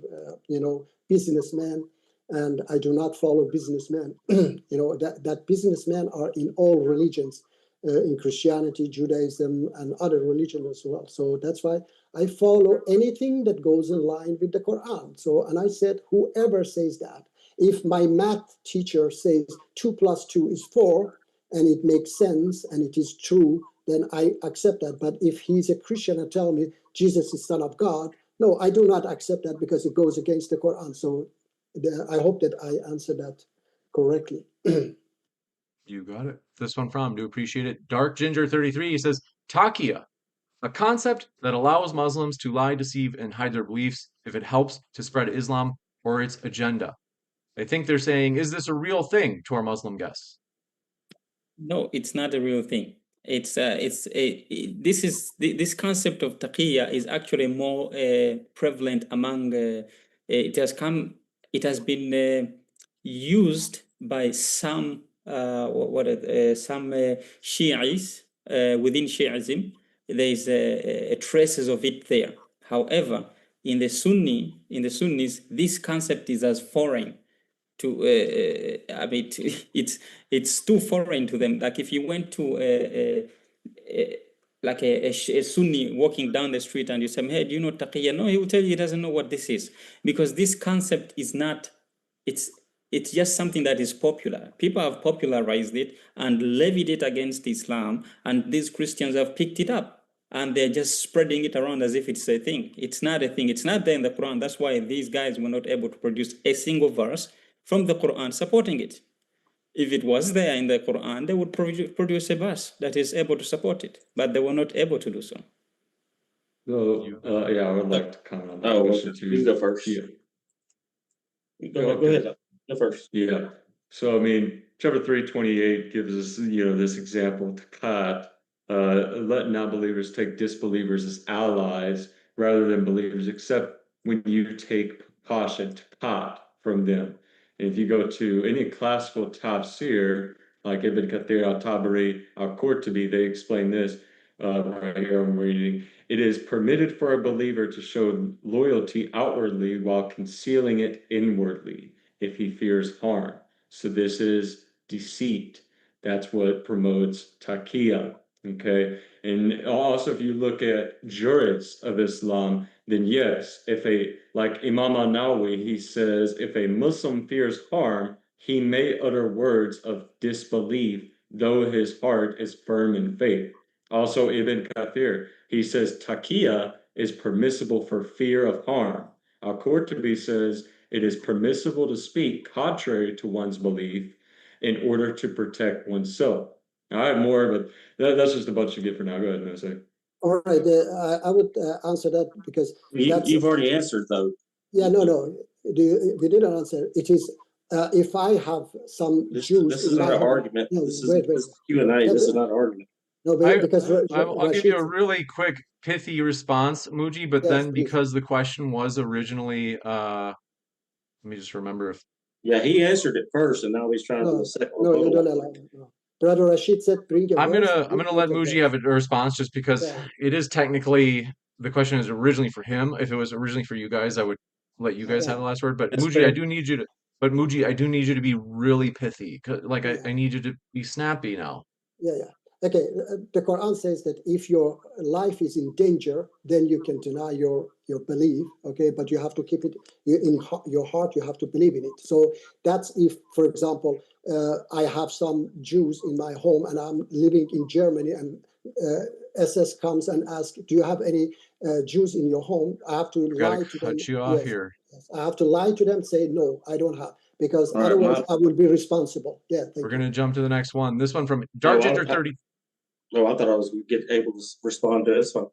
businessmen, and I do not follow businessmen. That businessmen are in all religions, in Christianity, Judaism, and other religions as well. So that's why I follow anything that goes in line with the Quran. So, and I said, whoever says that, if my math teacher says 2 + 2 is 4, and it makes sense and it is true, then I accept that. But if he's a Christian and tell me Jesus is Son of God, no, I do not accept that because it goes against the Quran. So I hope that I answered that correctly. You got it. This one from, do appreciate it. Dark Ginger 33, he says, Taqiyya, a concept that allows Muslims to lie, deceive, and hide their beliefs if it helps to spread Islam or its agenda. I think they're saying, is this a real thing to our Muslim guests? No, it's not a real thing. This concept of taqiyya is actually more prevalent among. It has been used by some Shi'is within Shi'ism. There is traces of it there. However, in the Sunnis, this concept is as foreign to it's too foreign to them. Like if you went to a Sunni walking down the street and you say, hey, do you know taqiyya? No, he will tell you he doesn't know what this is, because this concept is not, it's just something that is popular. People have popularized it and levied it against Islam, and these Christians have picked it up and they're just spreading it around as if it's a thing. It's not a thing. It's not there in the Quran. That's why these guys were not able to produce a single verse from the Quran supporting it. If it was there in the Quran, they would produce a verse that is able to support it, but they were not able to do so. So, yeah, I would like to comment on that question too. You go first. Yeah. Go ahead. Go first. Yeah. So, I mean, chapter 3:28 gives us, this example, takat, let non-believers take disbelievers as allies rather than believers, except when you take precaution, takat, from them. And if you go to any classical tafsir, like Ibn Kathir, al-Tabari, al-Qurtubi, they explain this, right here I'm reading. It is permitted for a believer to show loyalty outwardly while concealing it inwardly if he fears harm. So this is deceit. That's what promotes taqiyya. Okay. And also, if you look at jurists of Islam, then yes, like Imam al-Nawawi, he says, if a Muslim fears harm, he may utter words of disbelief, though his heart is firm in faith. Also, Ibn Kathir, he says taqiyya is permissible for fear of harm. Al-Qurtubi says it is permissible to speak contrary to one's belief in order to protect oneself. I have more, but that's just a bunch you get for now. Go ahead, Nosce. All right, I would answer that because you've already answered though. Yeah, no, we didn't answer. It is if I have some Jews. This is not an argument. No, this wait. is Q&A. This is not an argument. No, because I'll give you a really quick, pithy response, Muji. But then, because the question was originally, let me just remember if. Yeah, he answered it first, and now he's trying to do a second. No, you don't allow it. No. Brother Rashid said, "Bring your." I'm gonna let Muji have a response, just because it is technically, the question is originally for him. If it was originally for you guys, I would let you guys have the last word. But That's Muji, fair. I do need you to be really pithy. Like I need you to be snappy now. Yeah. Okay, the Quran says that if your life is in danger, then you can deny your belief, okay? But you have to keep it in your heart, you have to believe in it. So that's if, for example, I have some Jews in my home and I'm living in Germany, and SS comes and asks, do you have any Jews in your home? I have to lie to them. Cut you off here. Yes, I have to lie to them, say, no, I don't have. Because otherwise I will be responsible. Yeah, we're going to jump to the next one. This one from Dark Ginger 30. No, I thought I was able to respond to this one.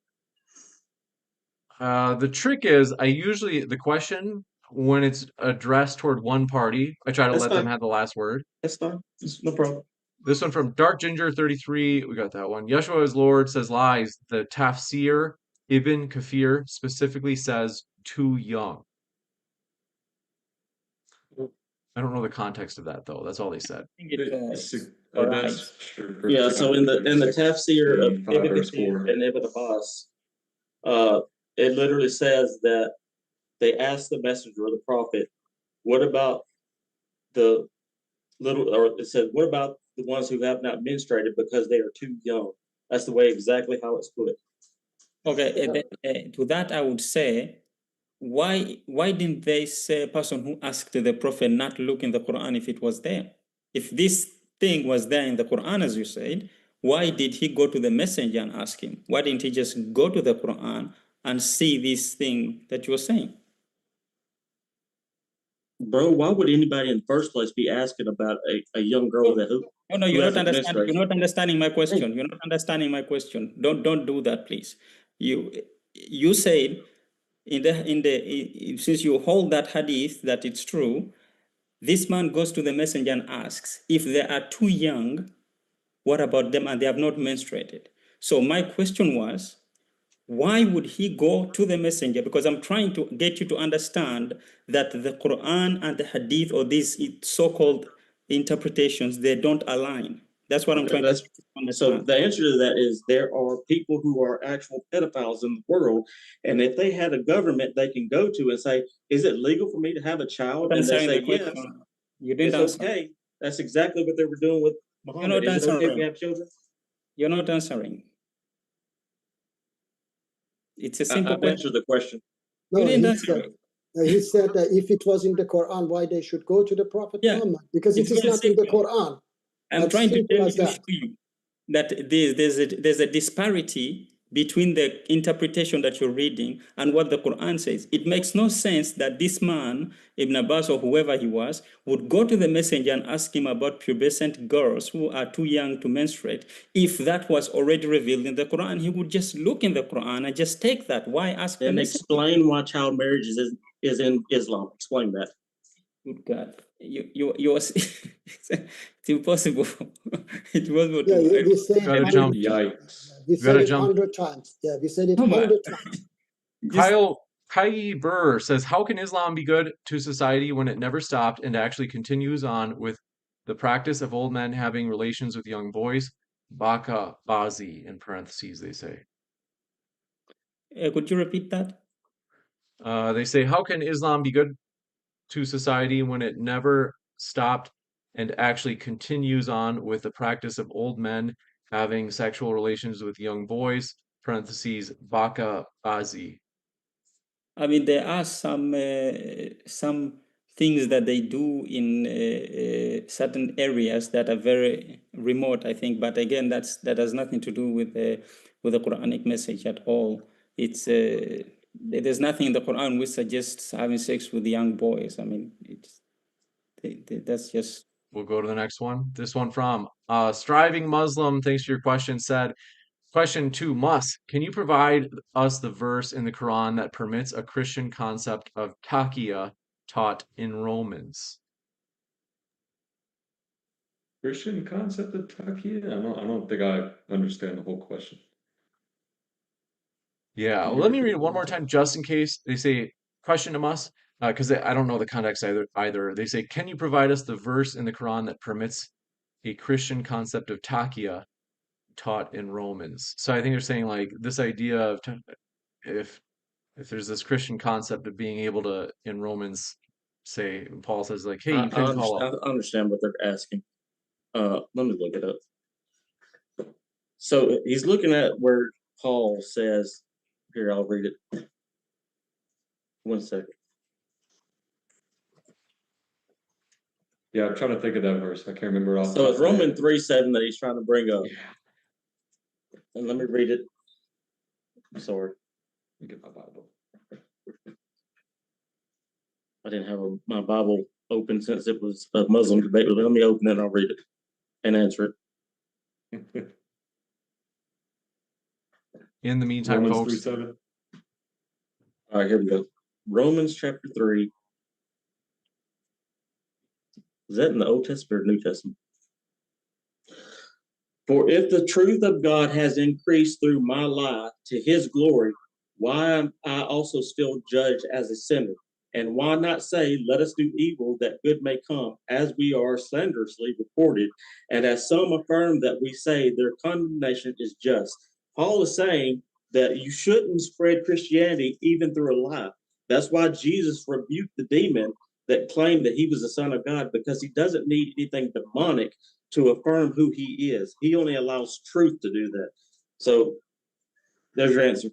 The trick is, the question, when it's addressed toward one party, I try to let them have the last word. That's fine. No problem. This one from Dark Ginger 33. We got that one. Yeshua is Lord says lies. The Tafsir Ibn Kathir specifically says too young. I don't know the context of that though. That's all they said. That's true. Yeah. So in the Tafsir of Ibn Kathir and Ibn Abbas, It literally says that they asked the messenger or the prophet, what about the or it said, what about the ones who have not menstruated because they are too young? That's the way exactly how it's put. Okay, to that I would say, why didn't they say person who asked the prophet not look in the Quran if it was there? If this thing was there in the Quran, as you said, why did he go to the messenger and ask him? Why didn't he just go to the Quran and see this thing that you were saying? Bro, why would anybody in the first place be asking about a young girl that No, who you're not hasn't understanding. menstruated? You're not understanding my question. You're not understanding my question. Don't do that, please. You said since you hold that hadith that it's true, this man goes to the messenger and asks if they are too young, what about them and they have not menstruated? So my question was, why would he go to the messenger? Because I'm trying to get you to understand that the Quran and the hadith, or these so-called interpretations, they don't align. That's what I'm trying to understand. So the answer to that is there are people who are actual pedophiles in the world, and if they had a government they can go to and say, is it legal for me to have a child? And they say, yes, You didn't it's answer. okay. That's exactly what they were doing with Muhammad. Is it okay if we have children? You're not answering. It's a simple I've answered the question. No, You didn't he answer said, it. he said that if it was in the Quran, why they should go to the Prophet Yeah, Muhammad? Because it it's is very not in the simple. Quran. I'm As trying to simple as show that. you that there's a disparity between the interpretation that you're reading and what the Quran says. It makes no sense that this man, Ibn Abbas or whoever he was, would go to the messenger and ask him about pubescent girls who are too young to menstruate. If that was already revealed in the Quran, he would just look in the Quran and just take that. Why ask the And messenger? explain why child marriage is in Islam. Explain that. Good God, you it's impossible. It's impossible Yeah, to. we said Gotta 100 jump. Yikes. We You said gotta it jump. 100 times. Yeah, we said it Come on. 100 times. Just, Kai Burr says, how can Islam be good to society when it never stopped and actually continues on with the practice of old men having relations with young boys? Baka Bazi, in parentheses, they say. could you repeat that? They say, how can Islam be good to society when it never stopped and actually continues on with the practice of old men having sexual relations with young boys? Parentheses, Baka Bazi. I mean, there are some things that they do in certain areas that are very remote, I think. But again, that has nothing to do with the Quranic message at all. It's there's nothing in the Quran which suggests having sex with young boys. I mean, that's just. We'll go to the next one. This one from Striving Muslim. Thanks for your question. Said, question 2, Mus, can you provide us the verse in the Quran that permits a Christian concept of taqiyya taught in Romans? Christian concept of taqiyya? I don't think I understand the whole question. Yeah, well, let me read it one more time just in case. They say, question to Mus, because I don't know the context either. They say, can you provide us the verse in the Quran that permits a Christian concept of taqiyya taught in Romans? So I think they're saying like this idea of if there's this Christian concept of being able to in Romans say Paul says like, hey, you can call up. I understand what they're asking. Let me look it up. So he's looking at where Paul says, here, I'll read it. 1 second. Yeah, I'm trying to think of that verse. I can't remember it off. So it's Romans 3:7 that he's trying to bring up. Yeah. And let me read it. I'm sorry. Let me get my Bible. I didn't have my Bible open since it was a Muslim debate. Let me open it and I'll read it and answer it. In the meantime, Romans folks. 3:7. All right, here we go. Romans chapter 3. Is that in the Old Testament or New Testament? For if the truth of God has increased through my life to his glory, why am I also still judged as a sinner? And why not say, let us do evil that good may come, as we are slanderously reported, and as some affirm that we say their condemnation is just. Paul is saying that you shouldn't spread Christianity even through a lie. That's why Jesus rebuked the demon that claimed that he was the Son of God, because he doesn't need anything demonic to affirm who he is. He only allows truth to do that. So there's your answer.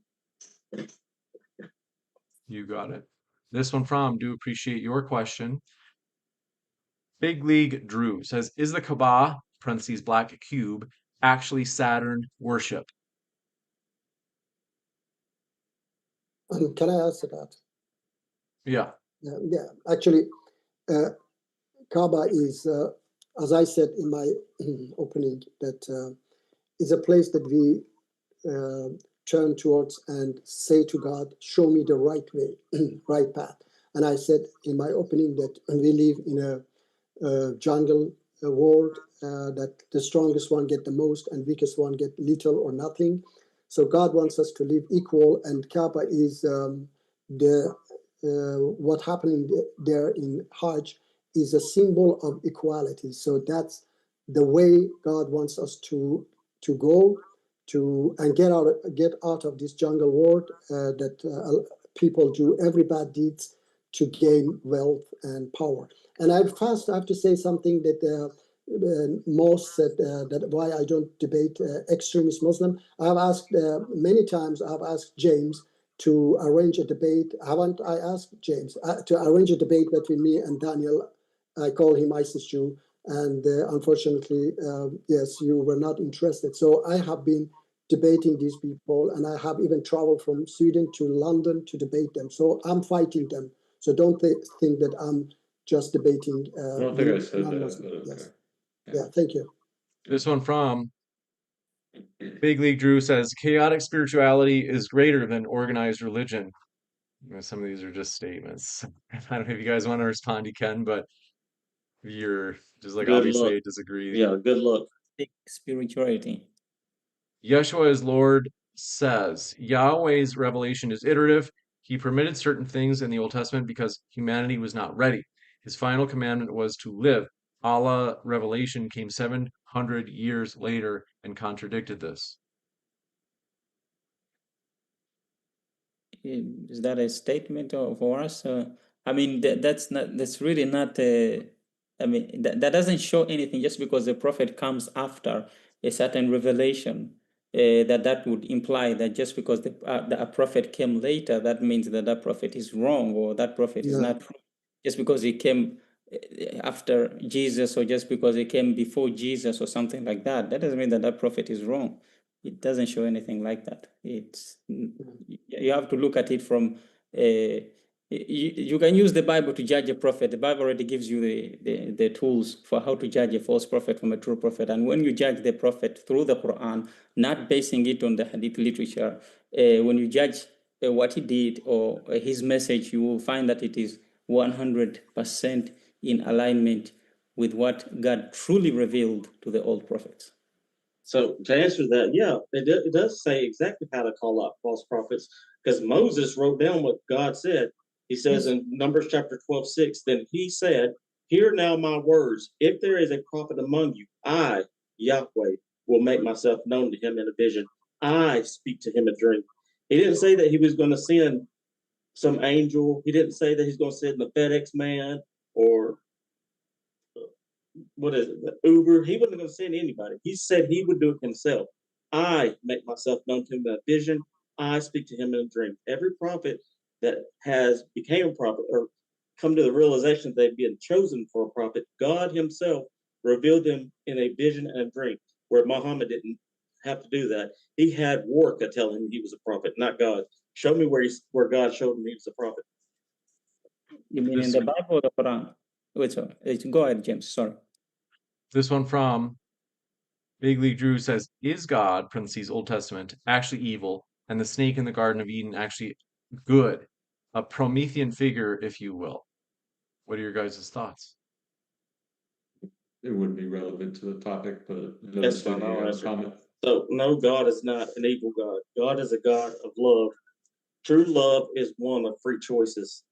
You got it. This one from Do Appreciate Your Question. Big League Drew says, is the Kaaba, parentheses black cube, actually Saturn worship? Can I answer that? Yeah. Yeah. Actually, Kaaba is, as I said in my opening, that is a place that we turn towards and say to God, show me the right way, right path. And I said in my opening that we live in a jungle world, that the strongest one get the most and weakest one get little or nothing. So God wants us to live equal, and Kaaba is the what happening there in Hajj is a symbol of equality. So that's the way God wants us to go to and get out of this jungle world that people do every bad deeds to gain wealth and power. And I have to say something that Moss said, that why I don't debate extremist Muslim. I've asked many times. I've asked James to arrange a debate. Haven't I asked James to arrange a debate between me and Daniel? I call him ISIS Jew, and unfortunately, yes, you were not interested. So I have been debating these people, and I have even traveled from Sweden to London to debate them. So I'm fighting them. So don't think that I'm just debating. I don't think I said that, but okay. Yes. Yeah, thank you. This one from Big League Drew says, chaotic spirituality is greater than organized religion. You know, some of these are just statements. I don't know if you guys want to respond, you can, but you're just like, Good obviously luck. I disagree. Yeah, good luck. Spirituality. Yeshua as Lord says, Yahweh's revelation is iterative. He permitted certain things in the Old Testament because humanity was not ready. His final commandment was to live. Allah revelation came 700 years later and contradicted this. Is that a statement for us? I mean, that's really not. I mean, that doesn't show anything. Just because the prophet comes after a certain revelation, that would imply that just because a prophet came later, that means that that prophet is wrong or that prophet is not true. Just because he came after Jesus or just because he came before Jesus or something like that, that doesn't mean that that prophet is wrong. It doesn't show anything like that. You have to look at it from you can use the Bible to judge a prophet. The Bible already gives you the tools for how to judge a false prophet from a true prophet. And when you judge the prophet through the Quran, not basing it on the Hadith literature, when you judge what he did or his message, you will find that it is 100% in alignment with what God truly revealed to the old prophets. So to answer that, yeah, it does say exactly how to call out false prophets, because Moses wrote down what God said. He says in Numbers chapter 12:6, then he said, hear now my words. If there is a prophet among you, I, Yahweh, will make myself known to him in a vision. I speak to him in a dream. He didn't say that he was going to send some angel. He didn't say that he's going to send the FedEx man or what is it, the Uber. He wasn't going to send anybody. He said he would do it himself. I make myself known to him in a vision. I speak to him in a dream. Every prophet that has became a prophet or come to the realization that they've been chosen for a prophet, God himself revealed them in a vision and a dream, where Muhammad didn't have to do that. He had Warka tell him he was a prophet, not God. Show me where God showed him he was a prophet. You mean in the Bible or the Quran? Wait, sorry. Go ahead, James. Sorry. This one from Big League Drew says, is God, parentheses Old Testament, actually evil, and the snake in the Garden of Eden actually good? A Promethean figure, if you will. What are your guys' thoughts? It wouldn't be relevant to the topic, but That's fine. I'll answer. So, no, God is not an evil God. God is a God of love. True love is one of free choices.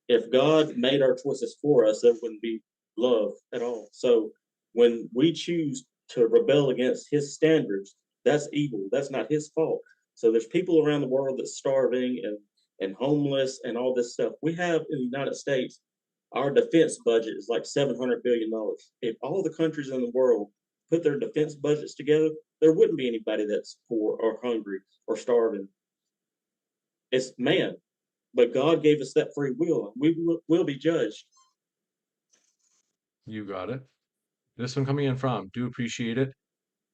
If God made our choices for us, there wouldn't be love at all. So, when we choose to rebel against his standards, that's evil. That's not his fault. So there's people around the world that's starving and homeless and all this stuff. We have in the United States, our defense budget is like $700 billion. If all the countries in the world put their defense budgets together, there wouldn't be anybody that's poor or hungry or starving. It's man, but God gave us that free will. We will be judged. You got it. This one coming in from, do appreciate it.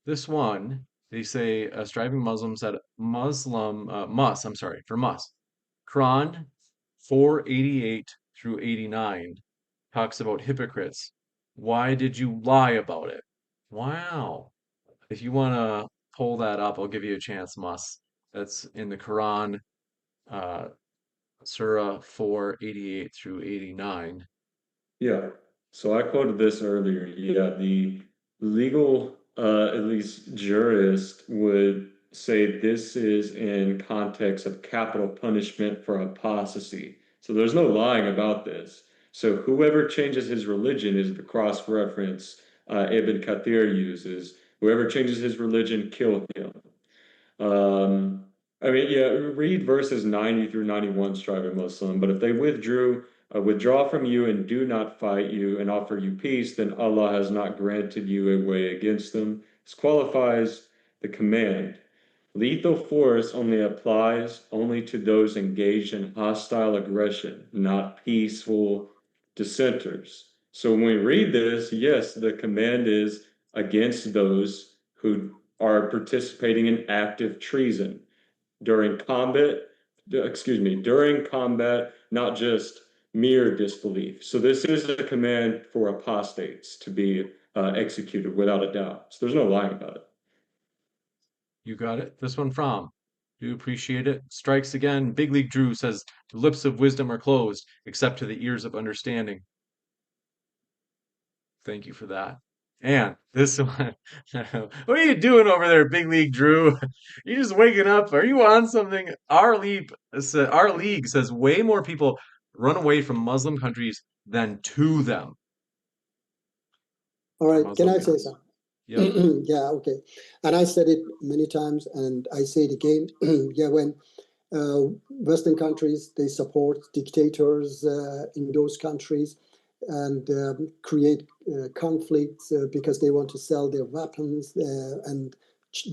This one, they say, striving Muslims at for Mus. Quran 488 through 89 talks about hypocrites. Why did you lie about it? Wow. If you want to pull that up, I'll give you a chance, Mus. That's in the Quran, uh, Surah 488 through 89. Yeah. So I quoted this earlier. Yeah, the legal, at least jurist, would say this is in context of capital punishment for apostasy. So there's no lying about this. So whoever changes his religion is the cross reference Ibn Kathir uses. Whoever changes his religion, kill him. Um, I mean, yeah, read verses 90 through 91, striving Muslim. But if they withdraw from you and do not fight you and offer you peace, then Allah has not granted you a way against them. This qualifies the command. Lethal force only applies only to those engaged in hostile aggression, not peaceful dissenters. So when we read this, yes, the command is against those who are participating in active treason during combat, not just mere disbelief. So this is a command for apostates to be executed without a doubt. So there's no lying about it. You got it. This one from, do appreciate it. Strikes again. Big League Drew says, the lips of wisdom are closed, except to the ears of understanding. Thank you for that. And this one, what are you doing over there, Big League Drew? You just waking up? Are you on something? Our league says way more people run away from Muslim countries than to them. All right, can Muslim I say countries. something? Yep. Yeah, okay. And I said it many times, and I say it again. Yeah, when Western countries, they support dictators in those countries and create conflicts because they want to sell their weapons and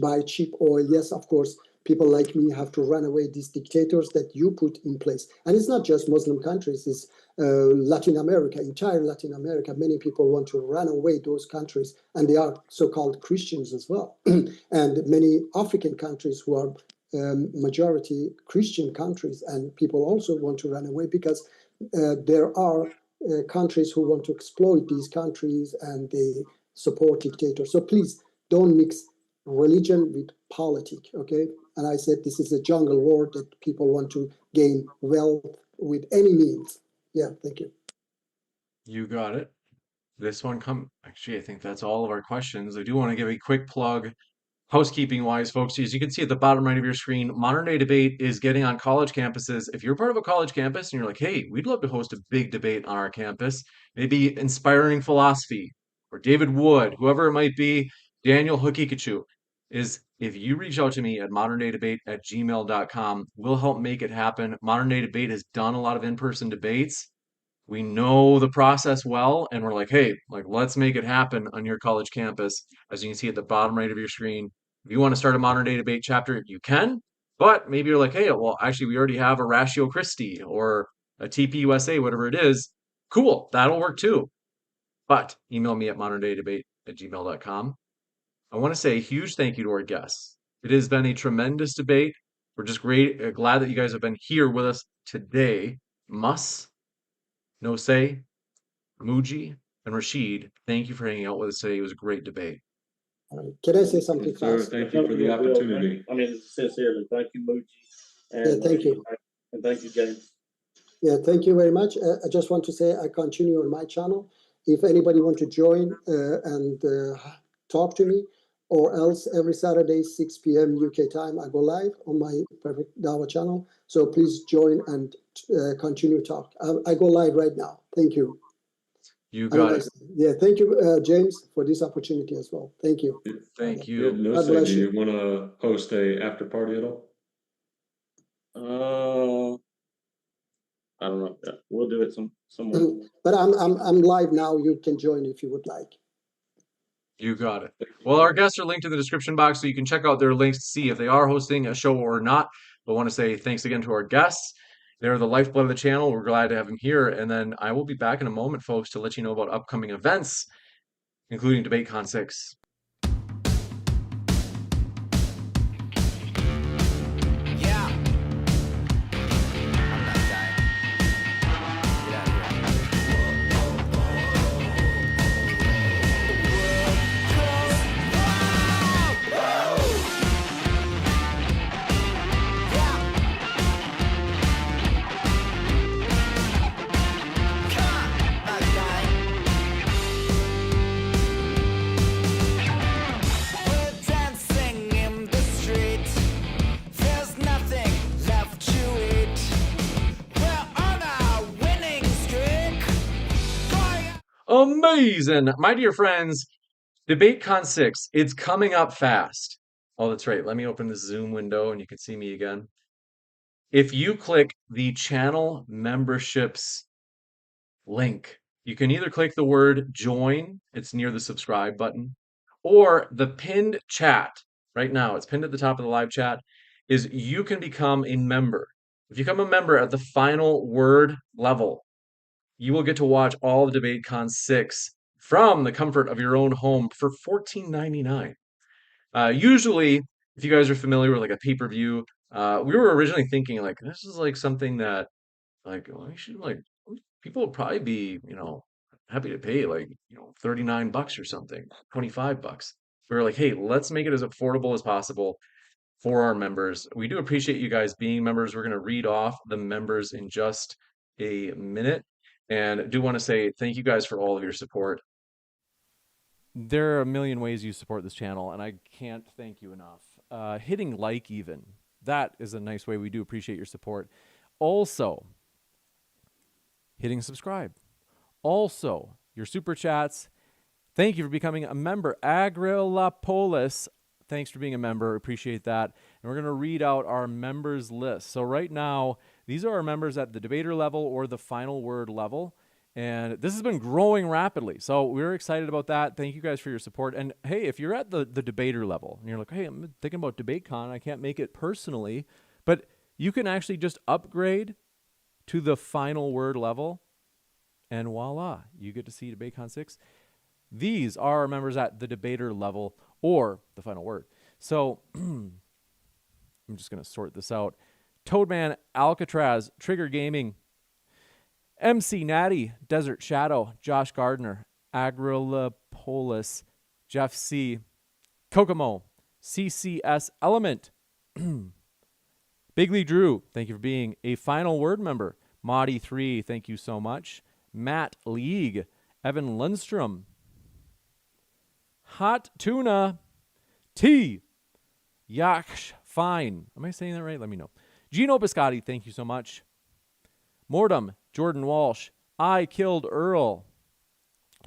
buy cheap oil. Yes, of course, people like me have to run away these dictators that you put in place. And it's not just Muslim countries, it's Latin America, entire Latin America. Many people want to run away those countries, and they are so-called Christians as well. And many African countries who are majority Christian countries, and people also want to run away because there are countries who want to exploit these countries and they support dictators. So please don't mix religion with politics, okay? And I said this is a jungle war that people want to gain wealth with any means. Yeah, thank you. You got it. This one actually, I think that's all of our questions. I do want to give a quick plug. Housekeeping wise, folks, as you can see at the bottom right of your screen, Modern Day Debate is getting on college campuses. If you're part of a college campus and you're like, hey, we'd love to host a big debate on our campus, maybe inspiring philosophy or David Wood, whoever it might be, Daniel Hukikachu, is if you reach out to me at moderndaydebate@gmail.com, we'll help make it happen. Modern Day Debate has done a lot of in-person debates. We know the process well, and we're like, hey, let's make it happen on your college campus. As you can see at the bottom right of your screen, if you want to start a Modern Day Debate chapter, you can. But maybe you're like, hey, well, actually, we already have a Ratio Christi or a TPUSA, whatever it is. Cool, that'll work too. But email me at moderndaydebate@gmail.com. I want to say a huge thank you to our guests. It has been a tremendous debate. We're just glad that you guys have been here with us today. Mus Nosce, Muji, and Rashid, thank you for hanging out with us today. It was a great debate. Can I say something Yes, sir. fast? Thank you for the opportunity. I mean, sincerely, thank you, Muji. And, thank you. And thank you, James. Yeah, thank you very much. I just want to say I continue on my channel. If anybody want to join and talk to me, or else every Saturday, 6 p.m. UK time, I go live on my Perfect Dawah channel. So please join and continue talk. I go live right now. Thank you. You got it. Yeah, thank you, James, for this opportunity as well. Thank you. Thank Yeah, you. no, God say, bless do you. you want to host a after party at all? I don't know. Yeah, we'll do it somewhere. But I'm live now. You can join if you would like. You got it. Well, our guests are linked in the description box, so you can check out their links to see if they are hosting a show or not. But I want to say thanks again to our guests. They're the lifeblood of the channel. We're glad to have them here. And then I will be back in a moment, folks, to let you know about upcoming events, including DebateCon 6. Yeah. I'm not dying. Get out of here. We're dancing in the street. There's nothing left to eat. We're on a winning streak. Amazing. My dear friends, DebateCon 6, it's coming up fast. Oh, that's right. Let me open this Zoom window and you can see me again. If you click the channel memberships link, you can either click the word join, it's near the subscribe button, or the pinned chat right now, it's pinned at the top of the live chat, is you can become a member. If you become a member at the final word level, you will get to watch all of DebateCon 6 from the comfort of your own home for $14.99. Usually, if you guys are familiar with like a pay-per-view, we were originally thinking like this is like something that like we should like people would probably be, happy to pay like, $39 or something, $25. We were like, hey, let's make it as affordable as possible for our members. We do appreciate you guys being members. We're going to read off the members in just a minute. And do want to say thank you guys for all of your support. There are a million ways you support this channel, and I can't thank you enough. Hitting like even, that is a nice way. We do appreciate your support. Also, hitting subscribe. Also, your super chats. Thank you for becoming a member. Agrilapolis, thanks for being a member. Appreciate that. And we're going to read out our members list. So right now, these are our members at the debater level or the final word level. And this has been growing rapidly. So we're excited about that. Thank you guys for your support. And hey, if you're at the debater level and you're like, hey, I'm thinking about DebateCon, I can't make it personally, but you can actually just upgrade to the final word level. And voila, you get to see DebateCon 6. These are our members at the debater level or the final word. So I'm just going to sort this out. Toadman, Alcatraz, Trigger Gaming, MC Natty, Desert Shadow, Josh Gardner, Agrilapolis, Jeff C, Kokomo, CCS Element, Bigly Drew, thank you for being a final word member. Madi 3, thank you so much. Matt League, Evan Lundstrom, Hot Tuna, T, Yaksh Fine. Am I saying that right? Let me know. Gino Biscotti, thank you so much. Mortem, Jordan Walsh, I Killed Earl,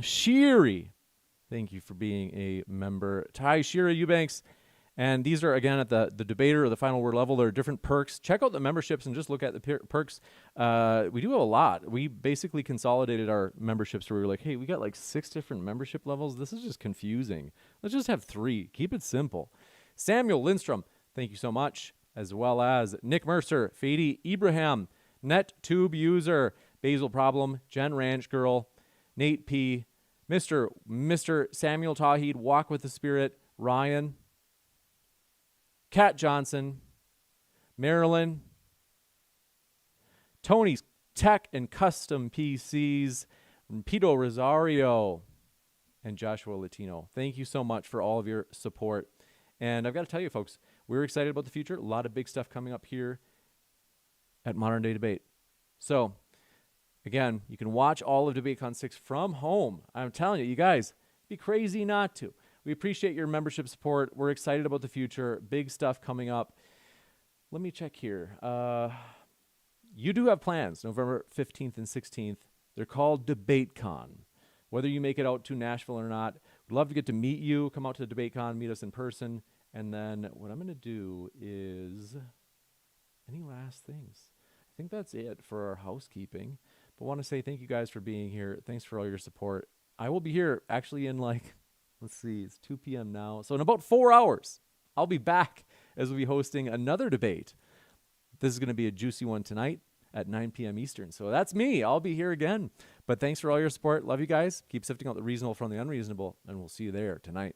Sheery, thank you for being a member. Ty Shira Eubanks, and these are again at the debater or the final word level. There are different perks. Check out the memberships and just look at the perks. We do have a lot. We basically consolidated our memberships where we were like, hey, we got like 6 different membership levels. This is just confusing. Let's just have 3. Keep it simple. Samuel Lindstrom, thank you so much, as well as Nick Mercer, Fady Ibrahim, NetTube User, Basil Problem, Jen Ranch Girl, Nate P, Mr. Samuel Tawhid, Walk with the Spirit, Ryan, Kat Johnson, Marilyn, Tony's Tech and Custom PCs, Pito Rosario, and Joshua Latino. Thank you so much for all of your support. And I've got to tell you, folks, we're excited about the future. A lot of big stuff coming up here at Modern Day Debate. So, again, you can watch all of DebateCon 6 from home. I'm telling you, you guys, it'd be crazy not to. We appreciate your membership support. We're excited about the future. Big stuff coming up. Let me check here. You do have plans, November 15th and 16th. They're called DebateCon. Whether you make it out to Nashville or not, we'd love to get to meet you. Come out to DebateCon, meet us in person. And then what I'm going to do is Any last things? I think that's it for our housekeeping. But want to say thank you guys for being here. Thanks for all your support. I will be here actually in let's see, it's 2 p.m. now. So in about 4 hours, I'll be back as we'll be hosting another debate. This is going to be a juicy one tonight at 9 p.m. Eastern. So that's me. I'll be here again. But thanks for all your support. Love you guys. Keep sifting out the reasonable from the unreasonable, and we'll see you there tonight.